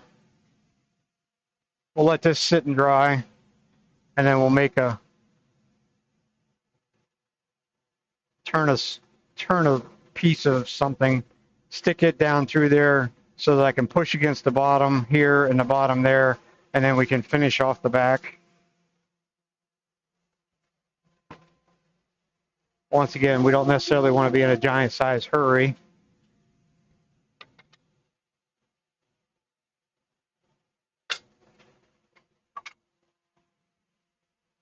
We'll let this sit and dry, and then we'll make a turn a piece of something, stick it down through there so that I can push against the bottom here and the bottom there, and then we can finish off the back. Once again, we don't necessarily want to be in a giant size hurry.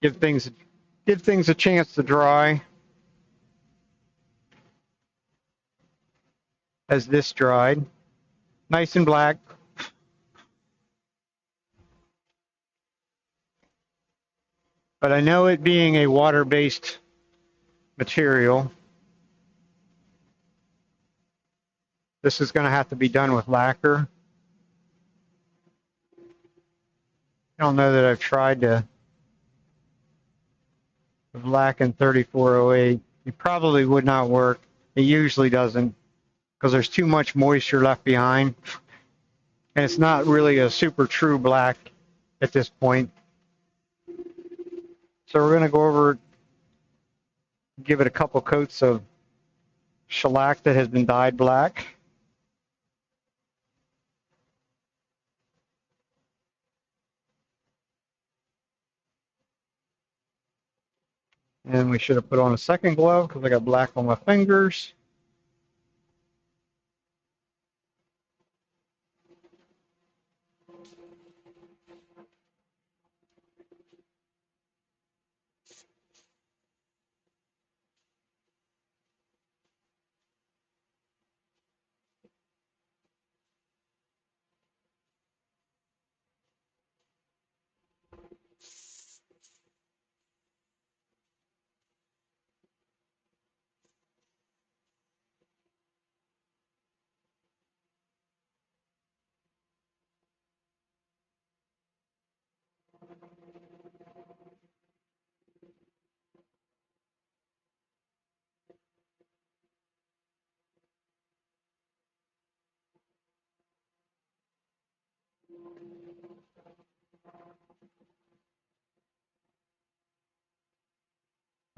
Give things a chance to dry. As this dried, nice and black. But I know it being a water-based material, this is going to have to be done with lacquer. I don't know that I've tried to blacken 3408. It probably would not work. It usually doesn't because there's too much moisture left behind. And it's not really a super true black at this point. So we're going to go over, give it a couple coats of shellac that has been dyed black. And we should have put on a second glove because I got black on my fingers.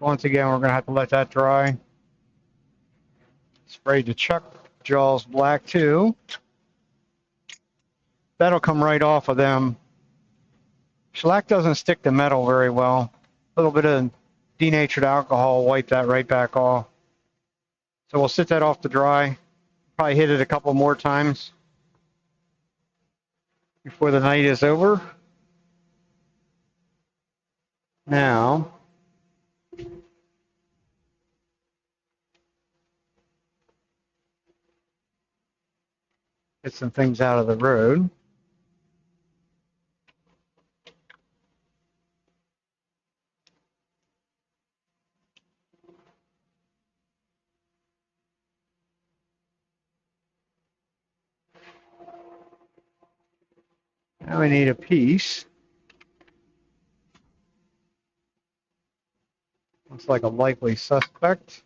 Once again, we're going to have to let that dry. Sprayed the chuck jaws black too. That'll come right off of them. Shellac doesn't stick to metal very well. A little bit of denatured alcohol will wipe that right back off. So we'll sit that off to dry. Probably hit it a couple more times before the night is over. Now, get some things out of the road. Now we need a piece. Looks like a likely suspect.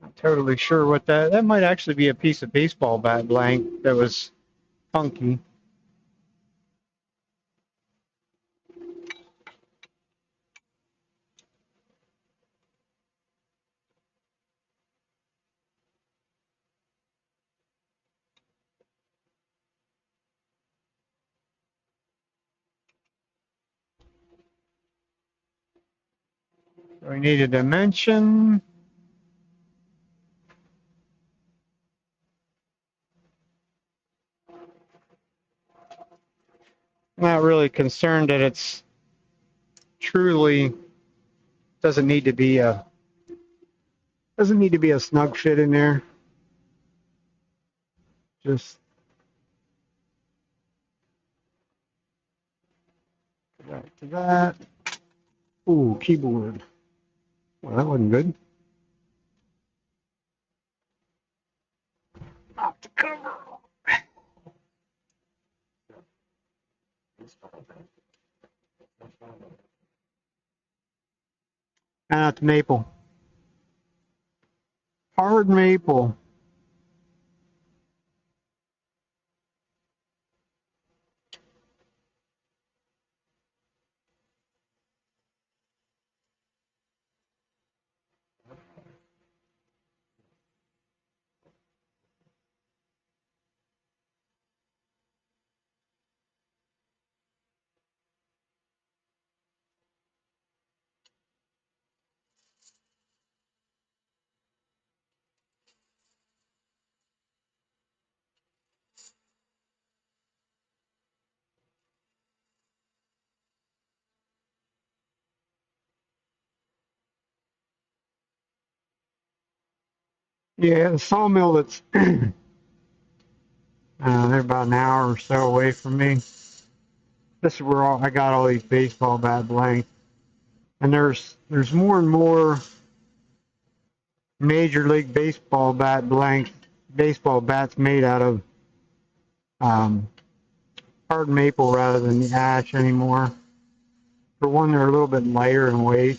Not totally sure what that might actually be a piece of baseball bat blank that was funky. We need a dimension. I'm not really concerned that it's truly doesn't need to be a snug fit in there. Just right to that. Ooh, keyboard. Well, that wasn't good. Off the cover. Out the maple. Hard maple. Yeah, the sawmill that's they're about an hour or so away from me. This is where I got all these baseball bat blanks. And there's more and more Major League Baseball baseball bats made out of um, hard maple rather than the ash anymore. For one, they're a little bit lighter in weight.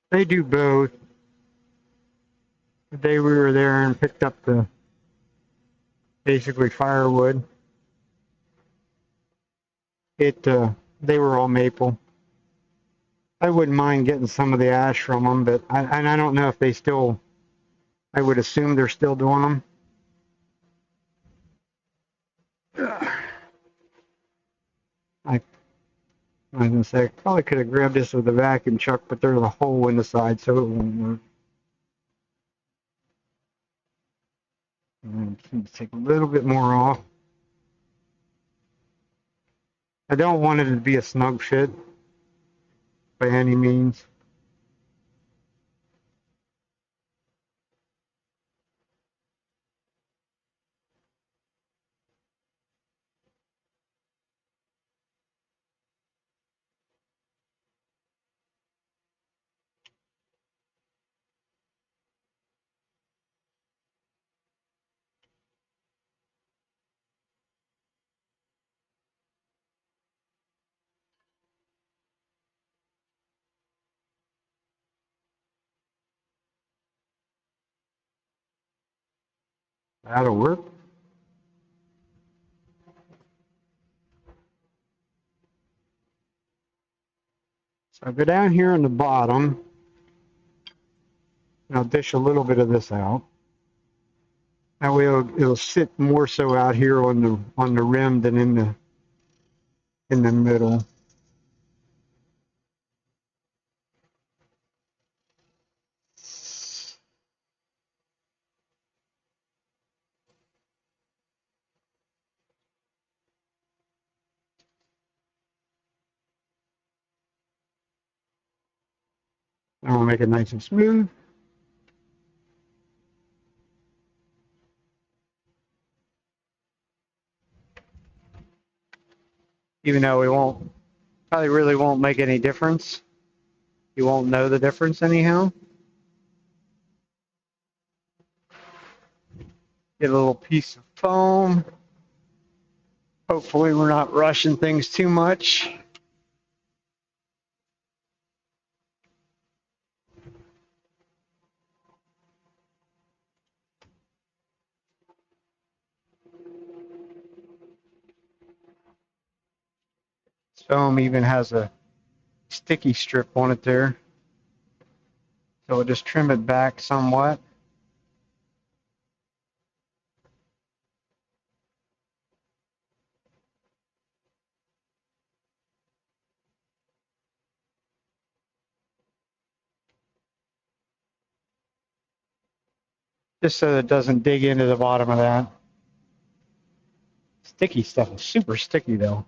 They do both. The day we were there and picked up the basically firewood, they were all maple. I wouldn't mind getting some of the ash from them, but I don't know if they still. I would assume they're still doing them. I was gonna say I probably could have grabbed this with a vacuum chuck, but there's a hole in the side, so it won't work. Take a little bit more off. I don't want it to be a snug fit by any means. That'll work. So I'll go down here on the bottom, and I'll dish a little bit of this out. That way it'll sit more so out here on the rim than in the middle. And we'll make it nice and smooth. Even though we probably really won't make any difference. You won't know the difference anyhow. Get a little piece of foam. Hopefully we're not rushing things too much. This foam even has a sticky strip on it there. So we'll just trim it back somewhat. just so it doesn't dig into the bottom of that. Sticky stuff is super sticky though.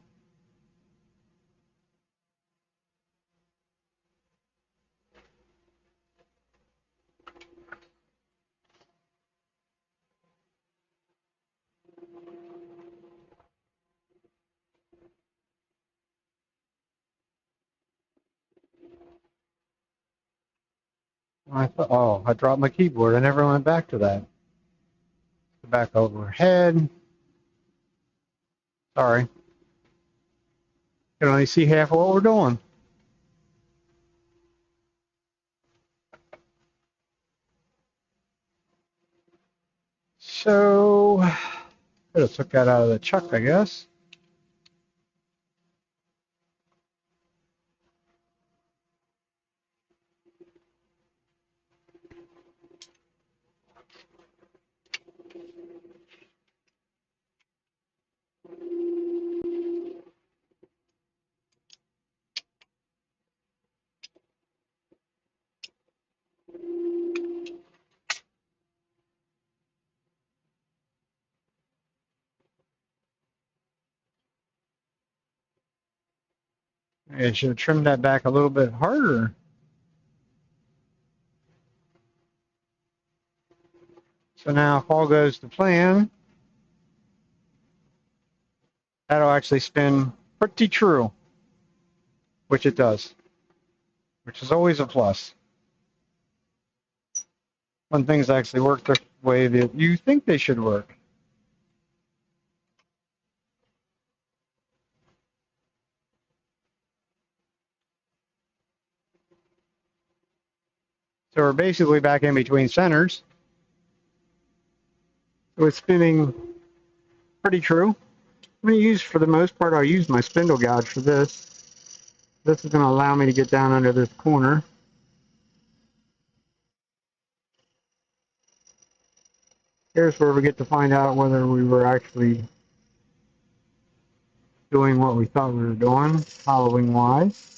I thought, oh, I dropped my keyboard. I never went back to that. Back overhead. Sorry. You can only see half of what we're doing. So, could have took that out of the chuck, I guess. I should have trimmed that back a little bit harder. So now if all goes to plan, that'll actually spin pretty true, which it does, which is always a plus. When things actually work the way that you think they should work. So we're basically back in between centers. So it's spinning pretty true. I'm going to use, for the most part, I'll use my spindle gouge for this. This is going to allow me to get down under this corner. Here's where we get to find out whether we were actually doing what we thought we were doing, following wise.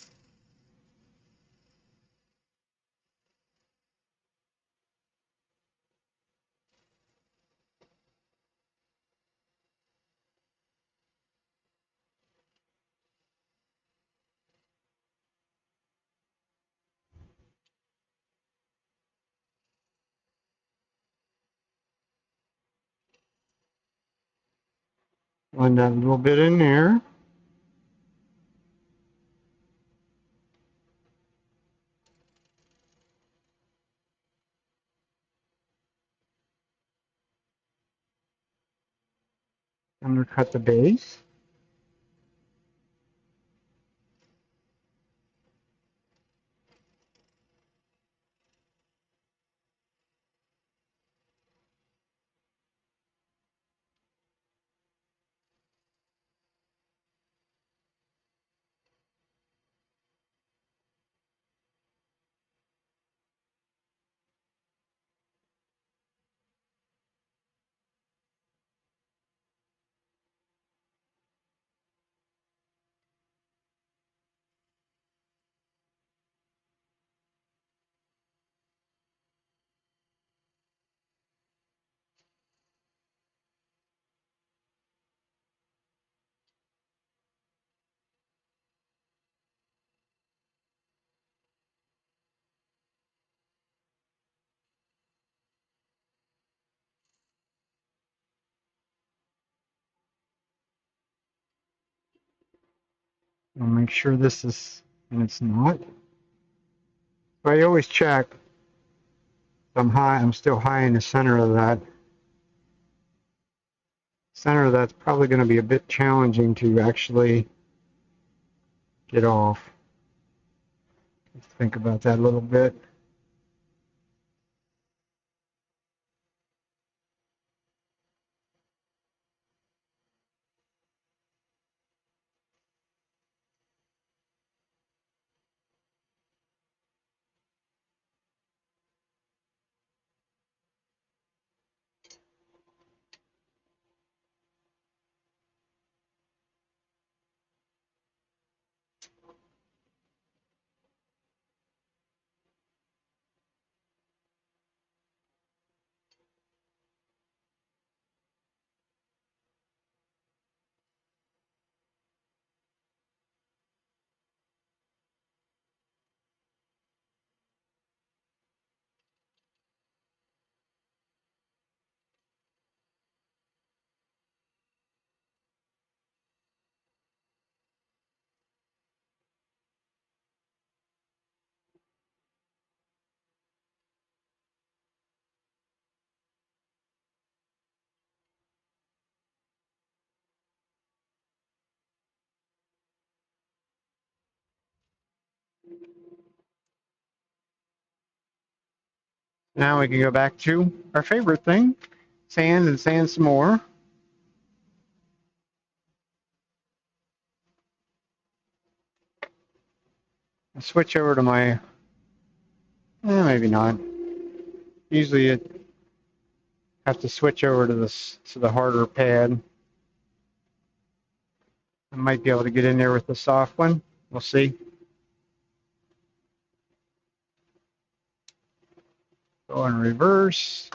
Blend that a little bit in there. Undercut the base. I'll make sure this is, and it's not. But I always check. I'm still high in the center of that. Center of that's probably going to be a bit challenging to actually get off. Let's think about that a little bit. Now we can go back to our favorite thing, sand, and sand some more. I'll switch over to my, maybe not. Usually I have to switch over to this to the harder pad. I might be able to get in there with the soft one. We'll see. Go in reverse.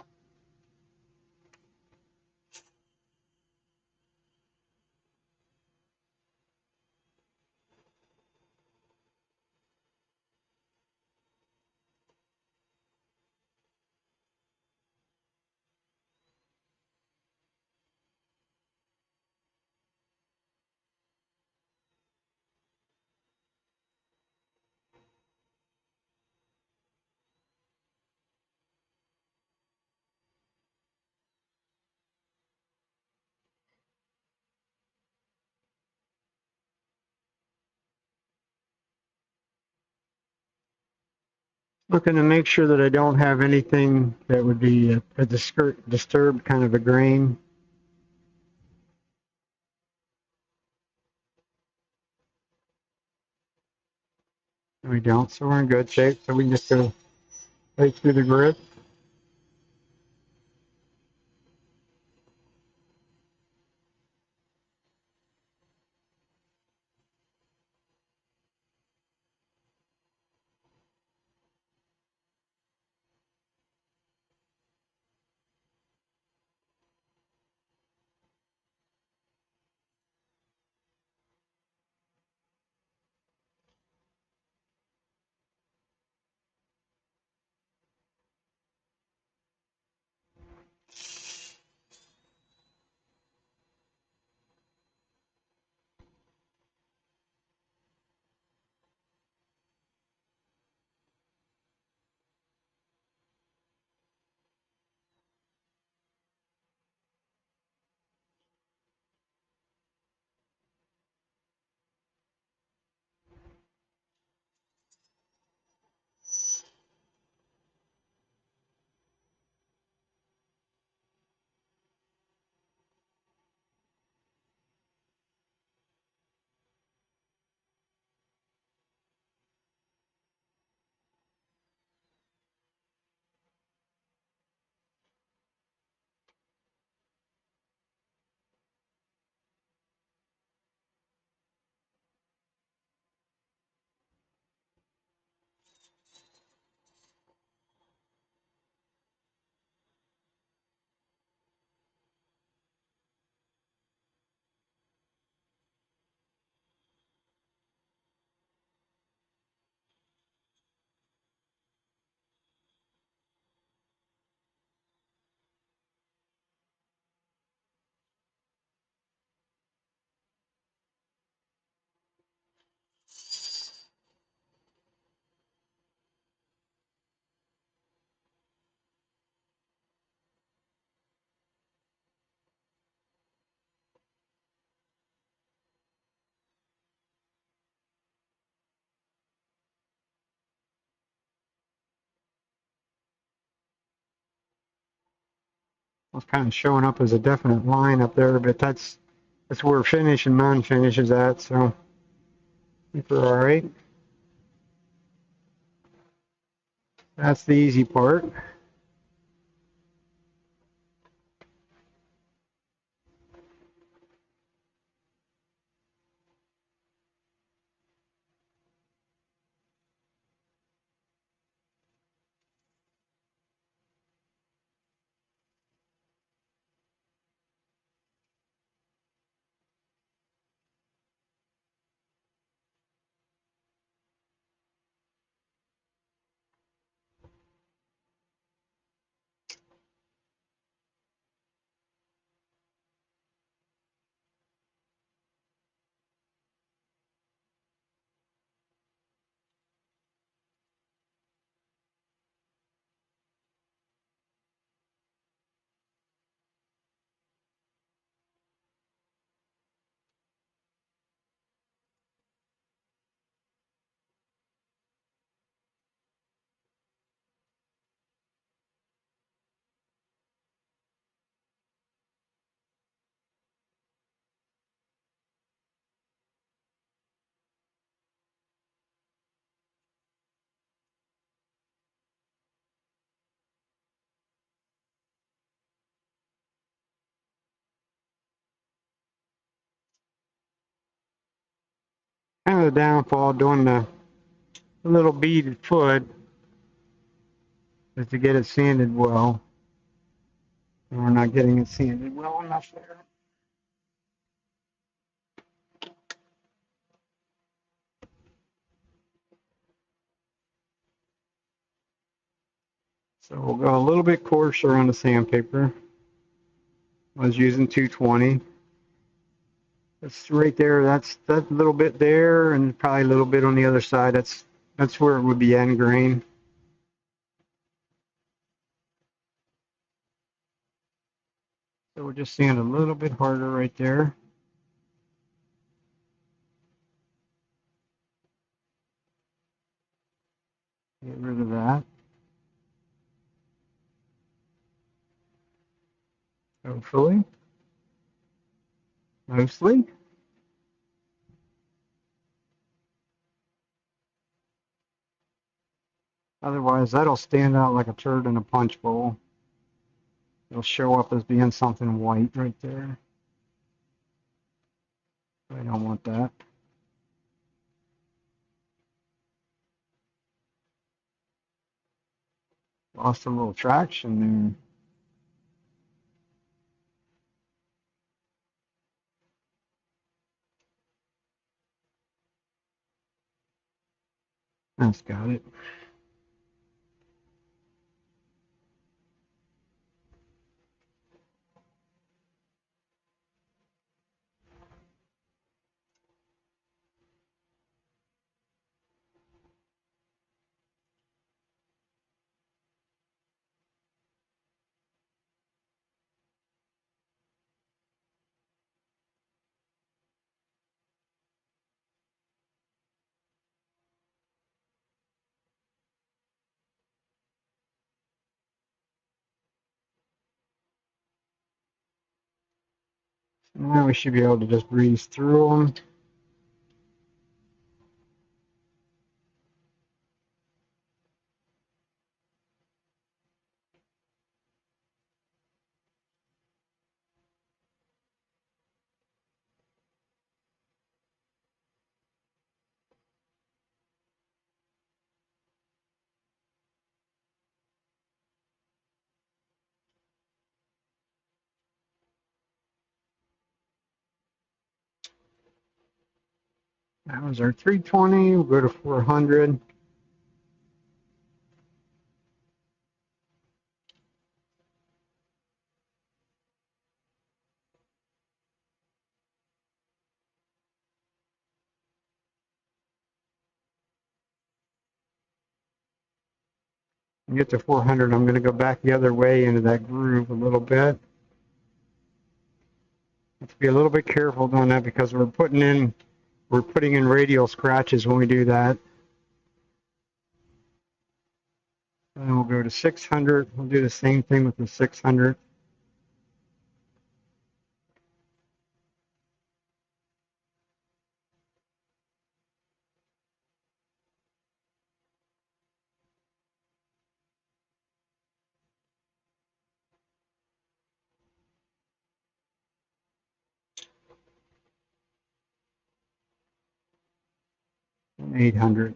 Looking to make sure that I don't have anything that would be a disturbed kind of a grain. And we don't, so we're in good shape. So we can just go right through the grid. It's kind of showing up as a definite line up there, but that's where finish and non-finish is at. So I think we're all right. That's the easy part. Kind of the downfall doing the little beaded foot is to get it sanded well. And we're not getting it sanded well enough there. So we'll go a little bit coarser on the sandpaper. I was using 220. That's right there. That's that little bit there, and probably a little bit on the other side. That's where it would be end grain. So we're just sand a little bit harder right there. Get rid of that. Hopefully. Mostly. Otherwise, that'll stand out like a turd in a punch bowl. It'll show up as being something white right there. I don't want that. Lost a little traction there. That's got it. So now we should be able to just breeze through them. That was our 320. We'll go to 400. When we get to 400, I'm going to go back the other way into that groove a little bit. Have to be a little bit careful doing that because we're putting in radial scratches when we do that. And we'll go to 600. We'll do the same thing with the 600. And 800.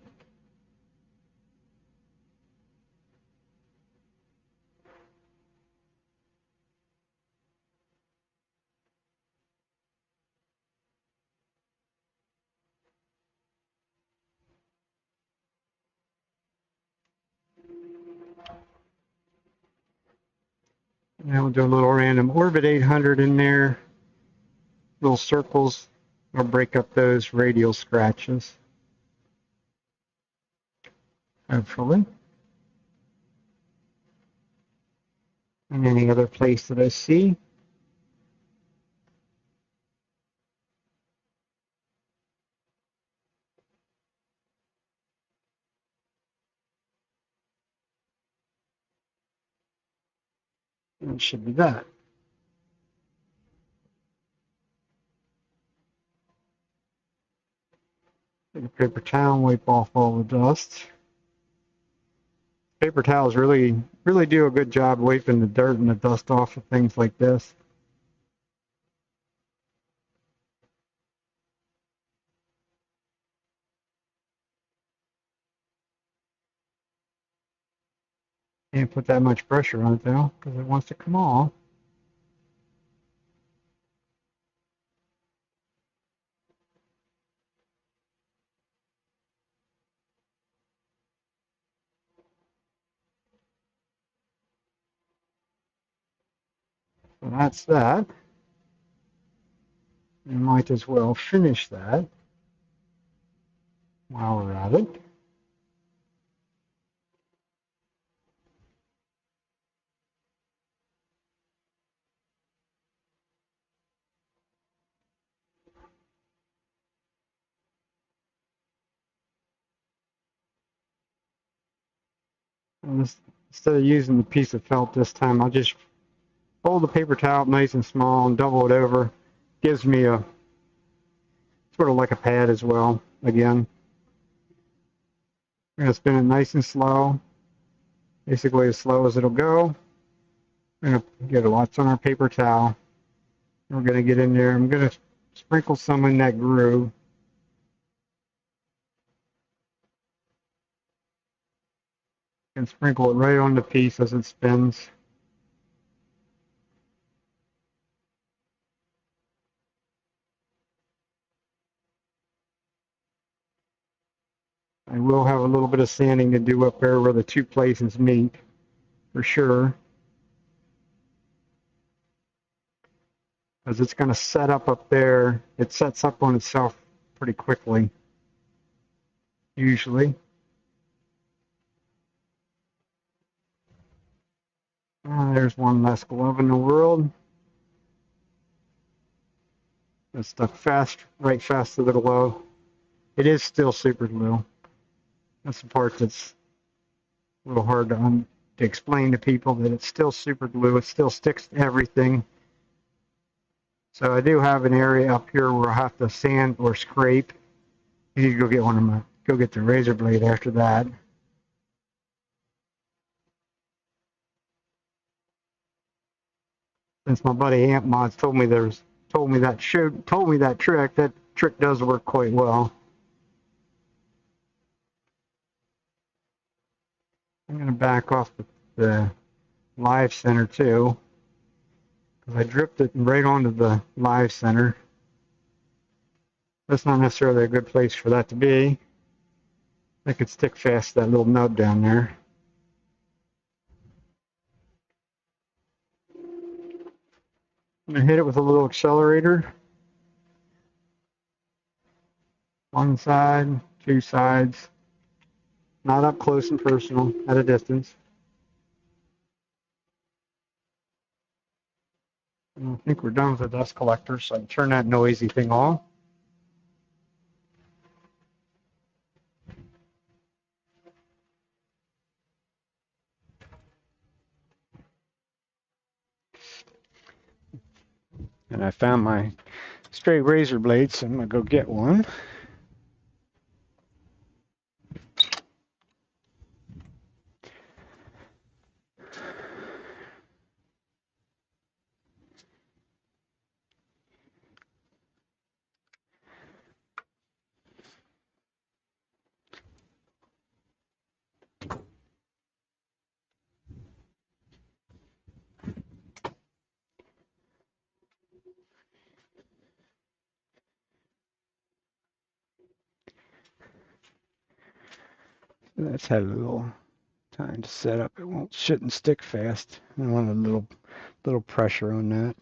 Now we'll do a little random orbit 800 in there. Little circles. I'll break up those radial scratches. Hopefully. And any other place that I see. And it should be that. Take a paper towel and wipe off all the dust. Paper towels really do a good job wiping the dirt and the dust off of things like this. Can't put that much pressure on it though, because it wants to come off. So that's that. We might as well finish that while we're at it. And instead of using the piece of felt this time, I'll just fold the paper towel up nice and small and double it over. Gives me a sort of like a pad as well. Again, we're going to spin it nice and slow, basically as slow as it'll go. We're going to get lots on our paper towel. We're going to get in there. I'm going to sprinkle some in that groove. And sprinkle it right on the piece as it spins. I will have a little bit of sanding to do up there where the two places meet, for sure. Because it's going to set up there. It sets up on itself pretty quickly, usually. There's one less glove in the world. It's stuck right fast to the glove. It is still super glue. That's the part that's a little hard to explain to people, that it's still super glue. It still sticks to everything. So I do have an area up here where I have to sand or scrape. I need to go get the razor blade after that. Since my buddy Amp Mods told me that trick does work quite well. I'm going to back off the live center too, because I dripped it right onto the live center. That's not necessarily a good place for that to be. I could stick fast to that little nub down there. I'm going to hit it with a little accelerator. One side, two sides. Not up close and personal, at a distance. And I think we're done with the dust collector, so I can turn that noisy thing off. And I found my straight razor blade, so I'm going to go get one. That's had a little time to set up. Shouldn't stick fast. I want a little pressure on that.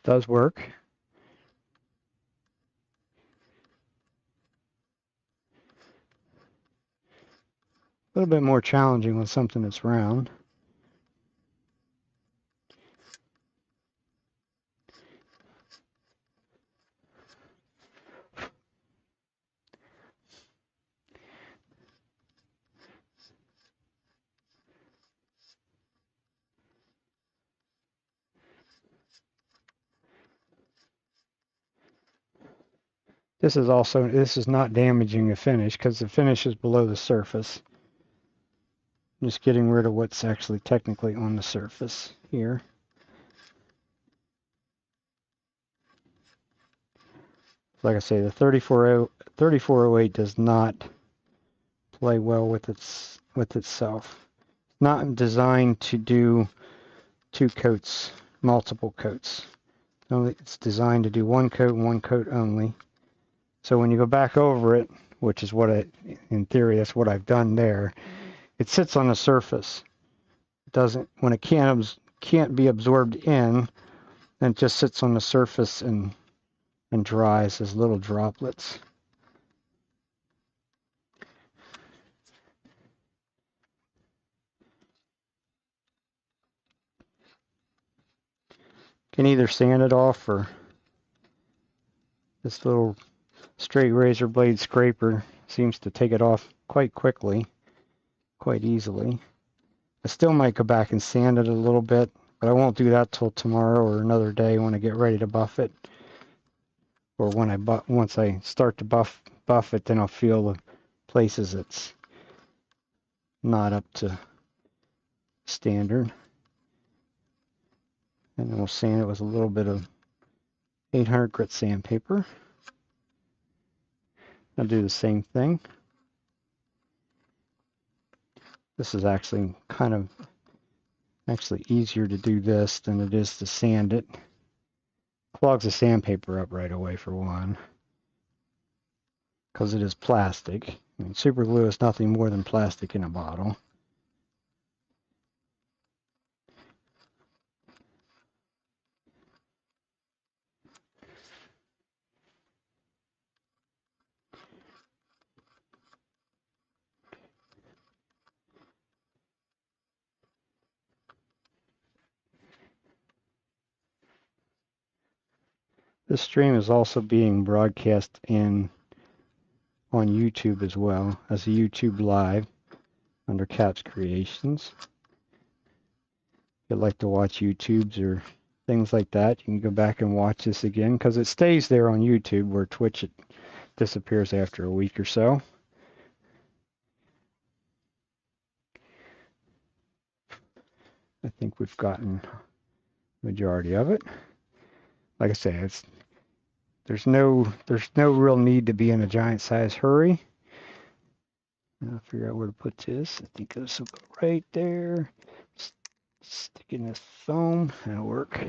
Does work. A little bit more challenging with something that's round. This is not damaging the finish, because the finish is below the surface. I'm just getting rid of what's actually technically on the surface here. Like I say, the 3408 does not play well with itself. It's not designed to do two coats, multiple coats. It's designed to do one coat only. So when you go back over it, which is what in theory, that's what I've done there, it sits on the surface. It doesn't, when it can't be absorbed in, then it just sits on the surface and dries as little droplets. Can either sand it off, or this little straight razor blade scraper seems to take it off quite quickly, quite easily. I still might go back and sand it a little bit, but I won't do that till tomorrow or another day when I get ready to buff it. Or when once I start to buff it, then I'll feel the places it's not up to standard. And then we'll sand it with a little bit of 800 grit sandpaper. I'll do the same thing. This is actually easier to do this than it is to sand it. Clogs the sandpaper up right away, for one, because it is plastic. I mean, super glue is nothing more than plastic in a bottle. This stream is also being broadcast on YouTube as well, as a YouTube Live under Kapps Kreations. If you'd like to watch YouTubes or things like that, you can go back and watch this again, because it stays there on YouTube, where Twitch it disappears after a week or so. I think we've gotten the majority of it. Like I say, there's no real need to be in a giant size hurry. I'll figure out where to put this. I think this will go right there. Stick in this foam. That'll work.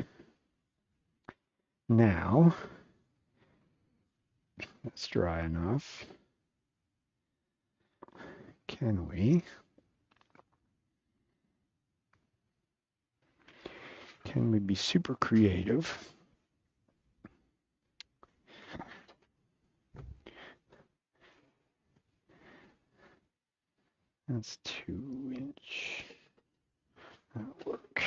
Now, that's dry enough. Can we be super creative? That's 2-inch. That'll work.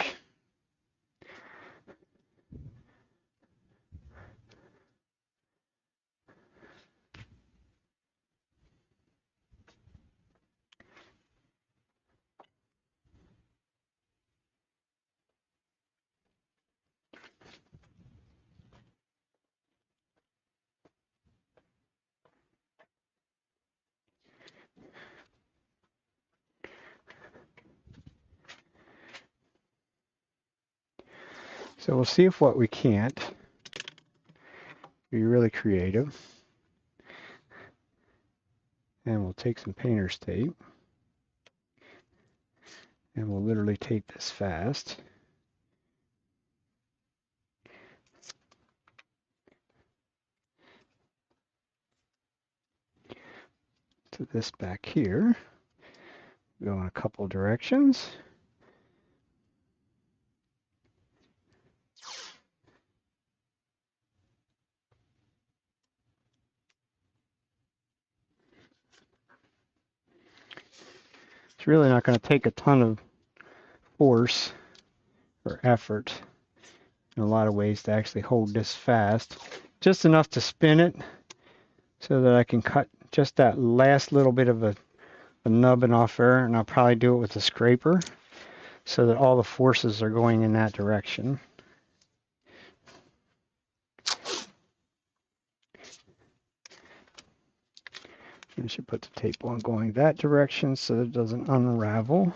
So we'll see if what we can't be really creative. And we'll take some painter's tape. And we'll literally tape this fast. To this back here. Go in a couple directions. It's really not going to take a ton of force or effort in a lot of ways to actually hold this fast. Just enough to spin it so that I can cut just that last little bit of a nubbin off there, and I'll probably do it with a scraper so that all the forces are going in that direction. I should put the tape on going that direction so that it doesn't unravel.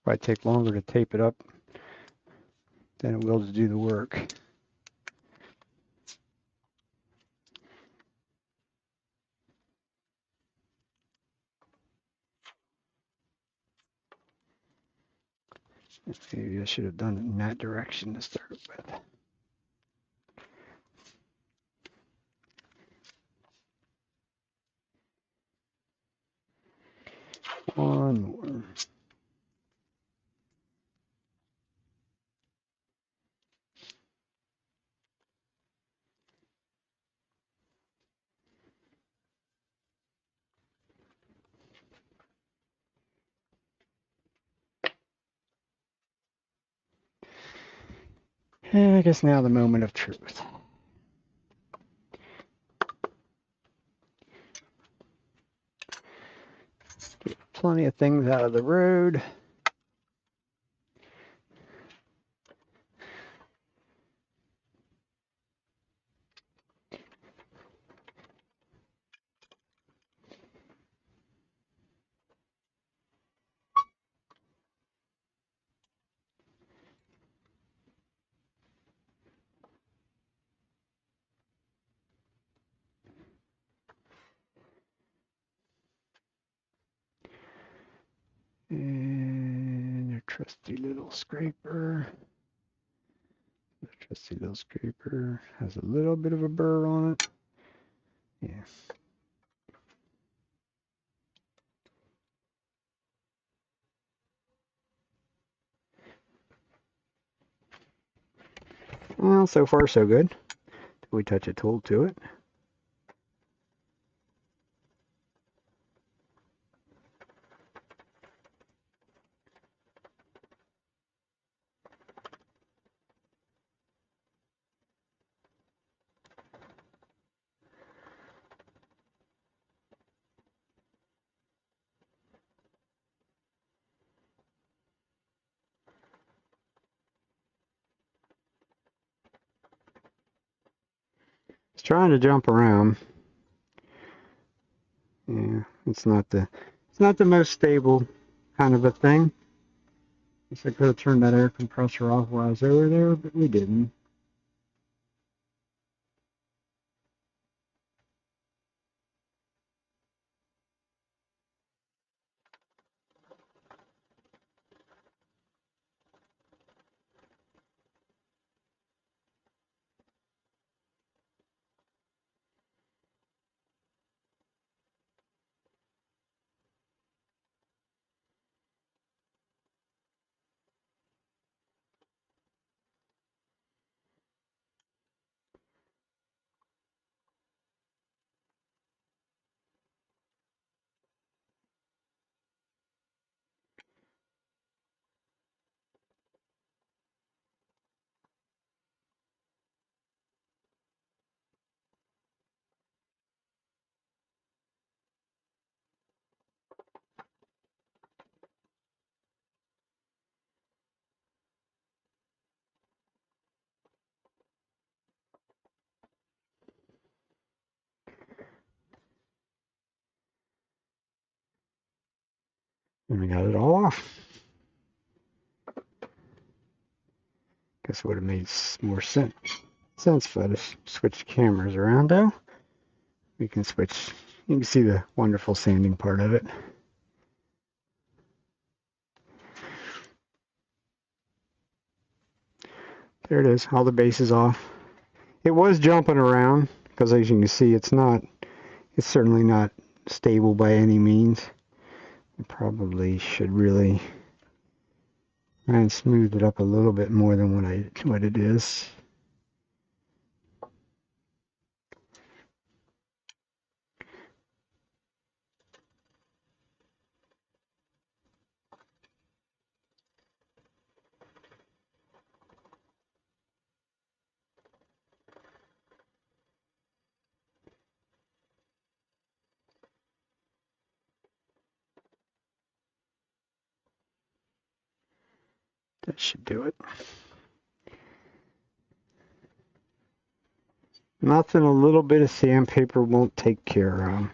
Probably take longer to tape it up than it will to do the work. Maybe I should have done it in that direction to start with. One more. And I guess now the moment of truth. Get plenty of things out of the road. And a trusty little scraper. The trusty little scraper has a little bit of a burr on it. Yeah. Well, so far so good. We touch a tool to it. It's trying to jump around. Yeah, it's not the most stable kind of a thing. Guess I could have turned that air compressor off while I was over there, but we didn't. And we got it all off. Guess it would have made more sense if I just switched cameras around though. We can switch. You can see the wonderful sanding part of it. There it is, all the bases off. It was jumping around because as you can see it's certainly not stable by any means. I probably should really try and smooth it up a little bit more than what it is. That should do it. Nothing a little bit of sandpaper won't take care of.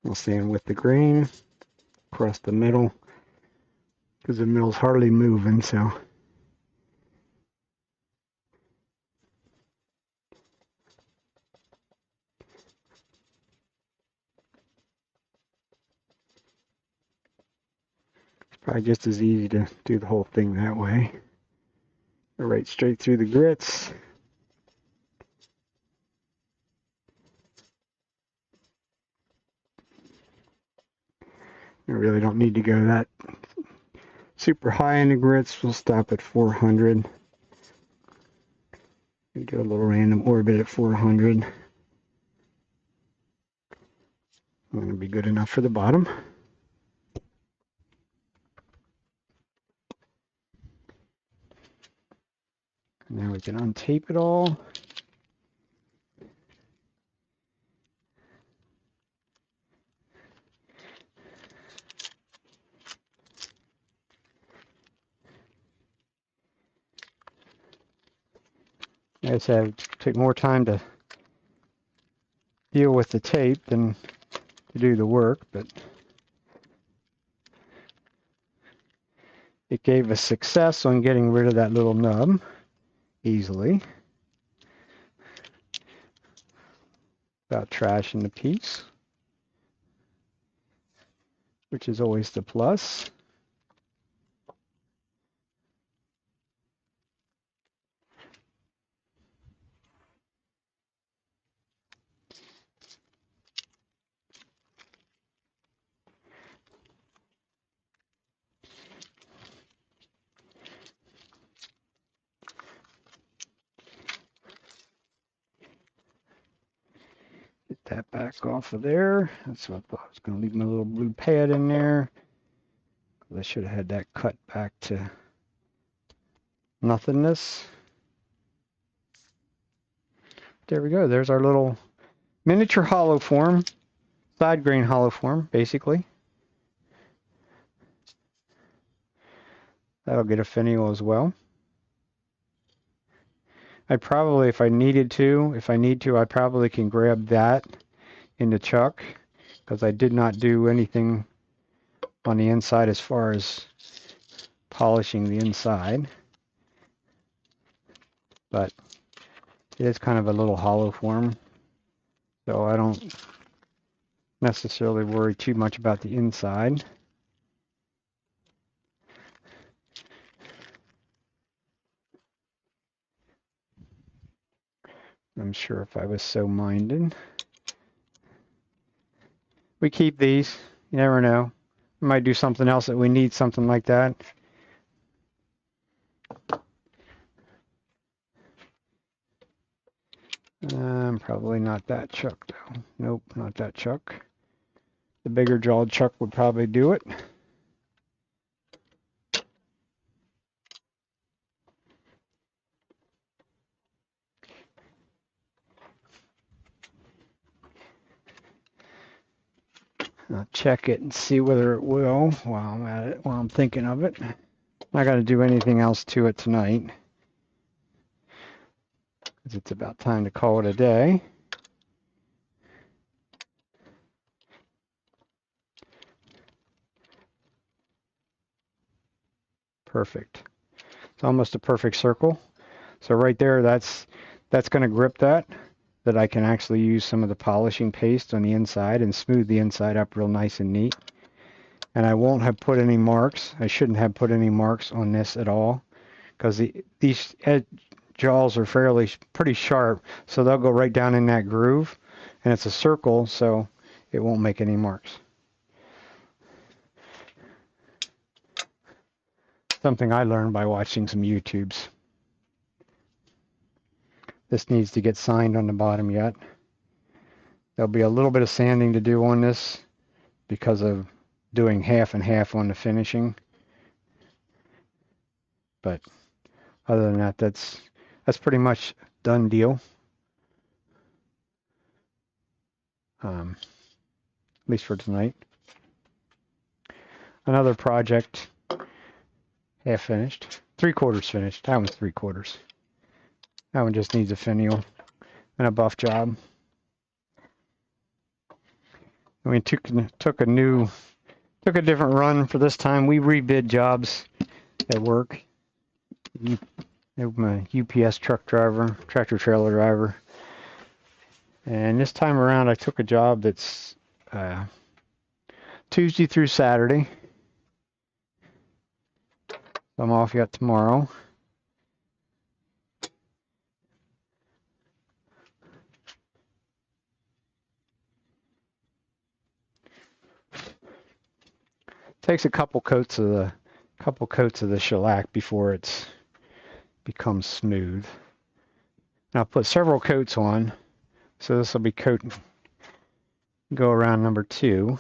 I'll sand with the grain across the middle because the mill's hardly moving, so. It's probably just as easy to do the whole thing that way. Go right straight through the grits. I really don't need to go that super high in the grits. We'll stop at 400. We do a little random orbit at 400. Going to be good enough for the bottom. Now we can untape it all. I just have to take more time to deal with the tape than to do the work, but it gave us success on getting rid of that little nub easily without trashing the piece, which is always the plus. Get that back off of there. That's what I thought. I was going to leave my little blue pad in there. I should have had that cut back to nothingness. There we go. There's our little miniature hollow form, side grain hollow form, basically. That'll get a finial as well. I probably, if I need to, I probably can grab that in the chuck, because I did not do anything on the inside as far as polishing the inside. But it is kind of a little hollow form, so I don't necessarily worry too much about the inside. I'm sure if I was so minded. We keep these. You never know. We might do something else that we need something like that. Probably not that chuck though. Nope, not that chuck. The bigger jawed chuck would probably do it. I'll check it and see whether it will while I'm at it, while I'm thinking of it. I'm not going to do anything else to it tonight, because it's about time to call it a day. Perfect. It's almost a perfect circle. So right there, that's going to grip that I can actually use some of the polishing paste on the inside and smooth the inside up real nice and neat. And I won't have put any marks. I shouldn't have put any marks on this at all, because these jaws are pretty sharp, so they'll go right down in that groove, and it's a circle, so it won't make any marks. Something I learned by watching some YouTubes. This needs to get signed on the bottom yet. There'll be a little bit of sanding to do on this because of doing half and half on the finishing. But other than that, that's pretty much done deal. At least for tonight. Another project, half finished, 3/4 finished. That one's 3/4. That one just needs a finial and a buff job. And we took a different run for this time. We rebid jobs at work. I'm a UPS truck driver, tractor trailer driver. And this time around I took a job that's Tuesday through Saturday. I'm off yet tomorrow. Takes a couple coats of the shellac before it becomes smooth. And I'll put several coats on, so this will be go around number 2.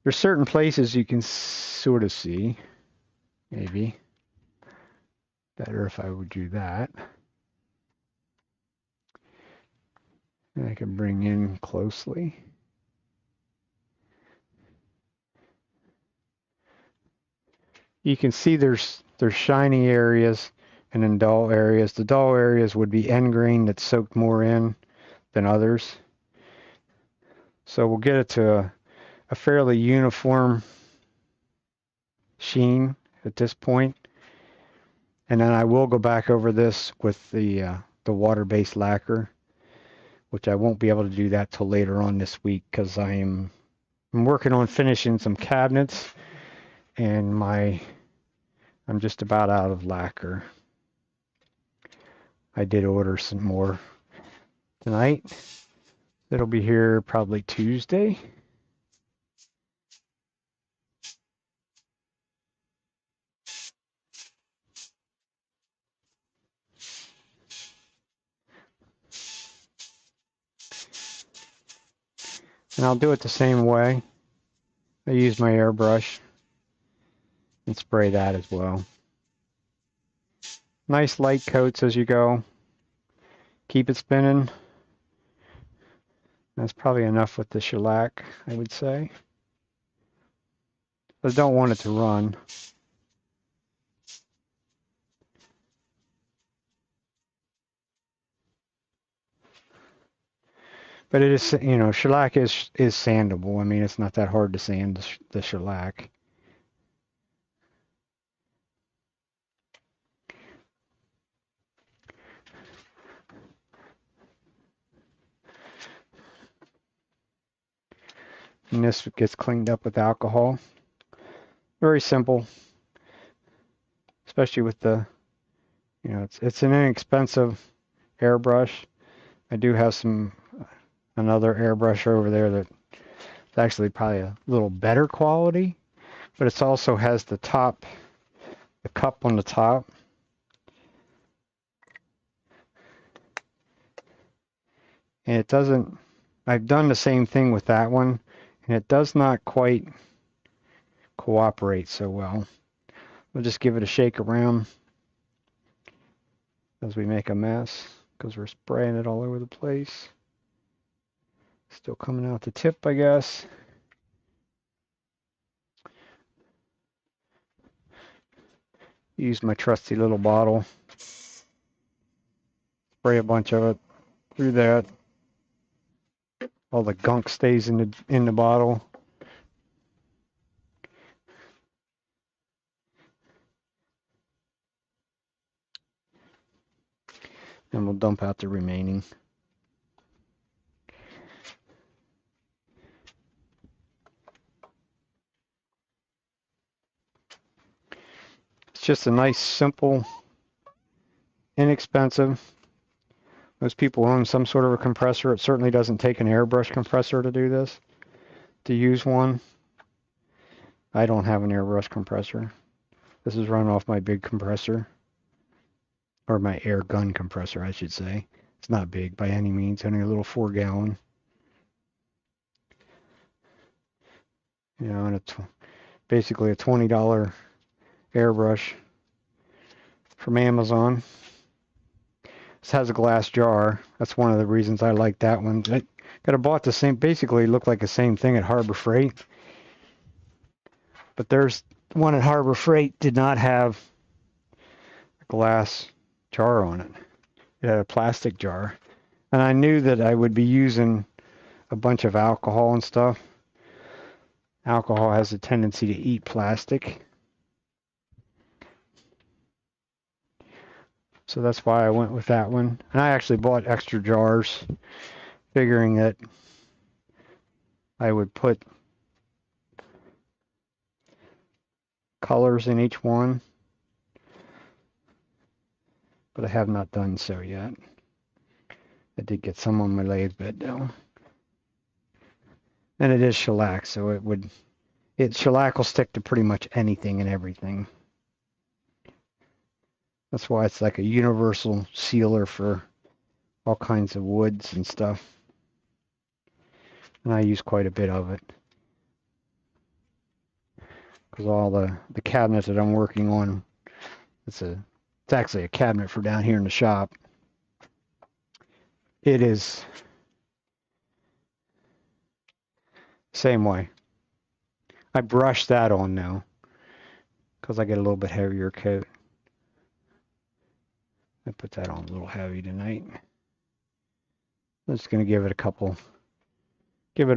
There's certain places you can sort of see, maybe better if I would do that. And I can bring in closely. You can see there's shiny areas and then dull areas. The dull areas would be end grain that's soaked more in than others. So we'll get it to a fairly uniform sheen at this point. And then I will go back over this with the water-based lacquer, which I won't be able to do that till later on this week because I'm working on finishing some cabinets, and I'm just about out of lacquer. I did order some more tonight. It'll be here probably Tuesday. And I'll do it the same way. I use my airbrush and spray that as well. Nice light coats as you go. Keep it spinning. That's probably enough with the shellac, I would say. But I don't want it to run. But it is, shellac is sandable. I mean, it's not that hard to sand the shellac. And this gets cleaned up with alcohol. Very simple, especially with the, it's an inexpensive airbrush. I do have another airbrush over there that's actually probably a little better quality, but it also has the cup on the top. And it doesn't, I've done the same thing with that one, and it does not quite cooperate so well. We'll just give it a shake around as we make a mess, because we're spraying it all over the place. Still coming out the tip, I guess. Use my trusty little bottle. Spray a bunch of it through that. All the gunk stays in the bottle. And we'll dump out the remaining. It's just a nice, simple, inexpensive. Most people own some sort of a compressor. It certainly doesn't take an airbrush compressor to do this, to use one. I don't have an airbrush compressor. This is run off my big compressor, or my air gun compressor, I should say. It's not big by any means, only a little 4-gallon. And it's basically a $20 airbrush from Amazon. This has a glass jar. That's one of the reasons I like that one. I could have bought the same, basically looked like the same thing at Harbor Freight. But there's one at Harbor Freight did not have a glass jar on it. It had a plastic jar. And I knew that I would be using a bunch of alcohol and stuff. Alcohol has a tendency to eat plastic. So that's why I went with that one. And I actually bought extra jars, figuring that I would put colors in each one. But I have not done so yet. I did get some on my lathe bed though. And it is shellac, so shellac will stick to pretty much anything and everything. That's why it's like a universal sealer for all kinds of woods and stuff. And I use quite a bit of it. Because all the cabinets that I'm working on, it's actually a cabinet for down here in the shop. It is same way. I brushed that on now because I get a little bit heavier coat. I put that on a little heavy tonight. I'm just going to give it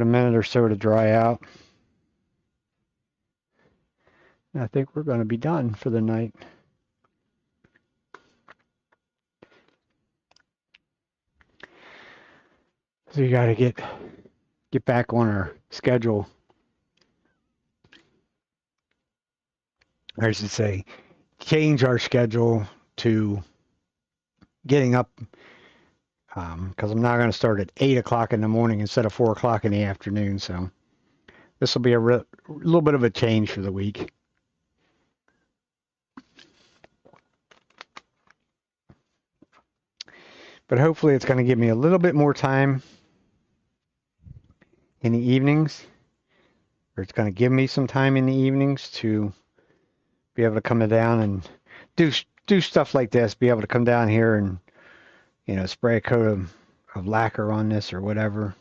a minute or so to dry out. And I think we're going to be done for the night. So you got to get back on our schedule. Or I should say, change our schedule to getting up, because I'm now going to start at 8 o'clock in the morning instead of 4 o'clock in the afternoon. So this will be a little bit of a change for the week. But hopefully it's going to give me a little bit more time in the evenings, or it's going to give me some time in the evenings to be able to come down and do stuff like this, be able to come down here and, spray a coat of lacquer on this or whatever.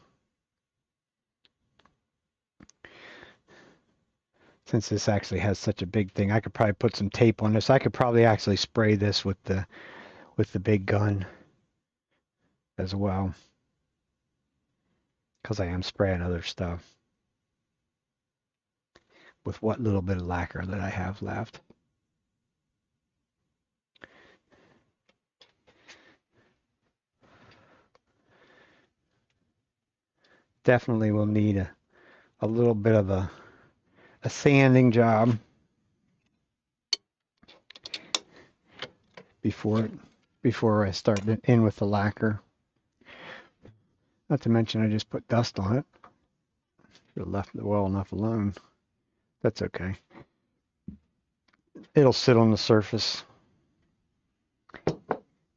Since this actually has such a big thing, I could probably put some tape on this. I could probably actually spray this with the big gun as well, because I am spraying other stuff with what little bit of lacquer that I have left. Definitely will need a little bit of a sanding job before I start in with the lacquer. Not to mention I just put dust on it. Should have left it well enough alone. That's okay. It'll sit on the surface,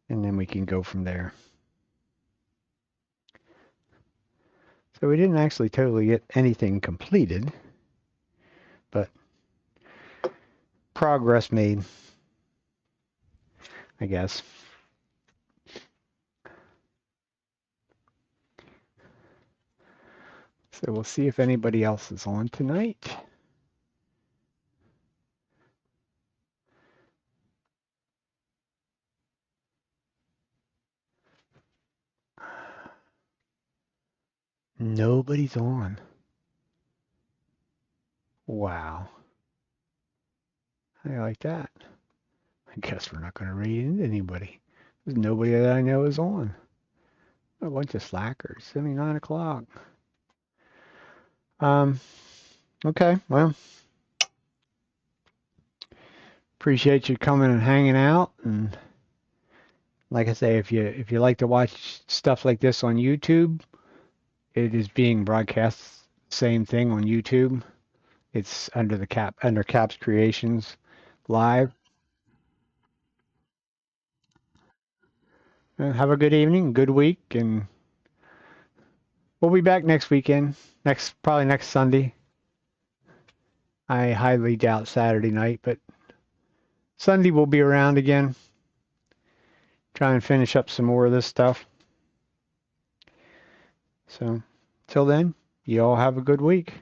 and then we can go from there. So we didn't actually totally get anything completed, but progress made, I guess. So we'll see if anybody else is on tonight. Nobody's on. Wow. I like that. I guess we're not going to read into anybody. There's nobody that I know is on. A bunch of slackers. It's only 9 o'clock. Okay, well, appreciate you coming and hanging out. And like I say, if you like to watch stuff like this on YouTube, it is being broadcast same thing on YouTube. It's under Kapps Kreations live. Have a good evening, good week, and we'll be back next weekend. Probably next Sunday. I highly doubt Saturday night, but Sunday we'll be around again. Try and finish up some more of this stuff. So, till then, you all have a good week.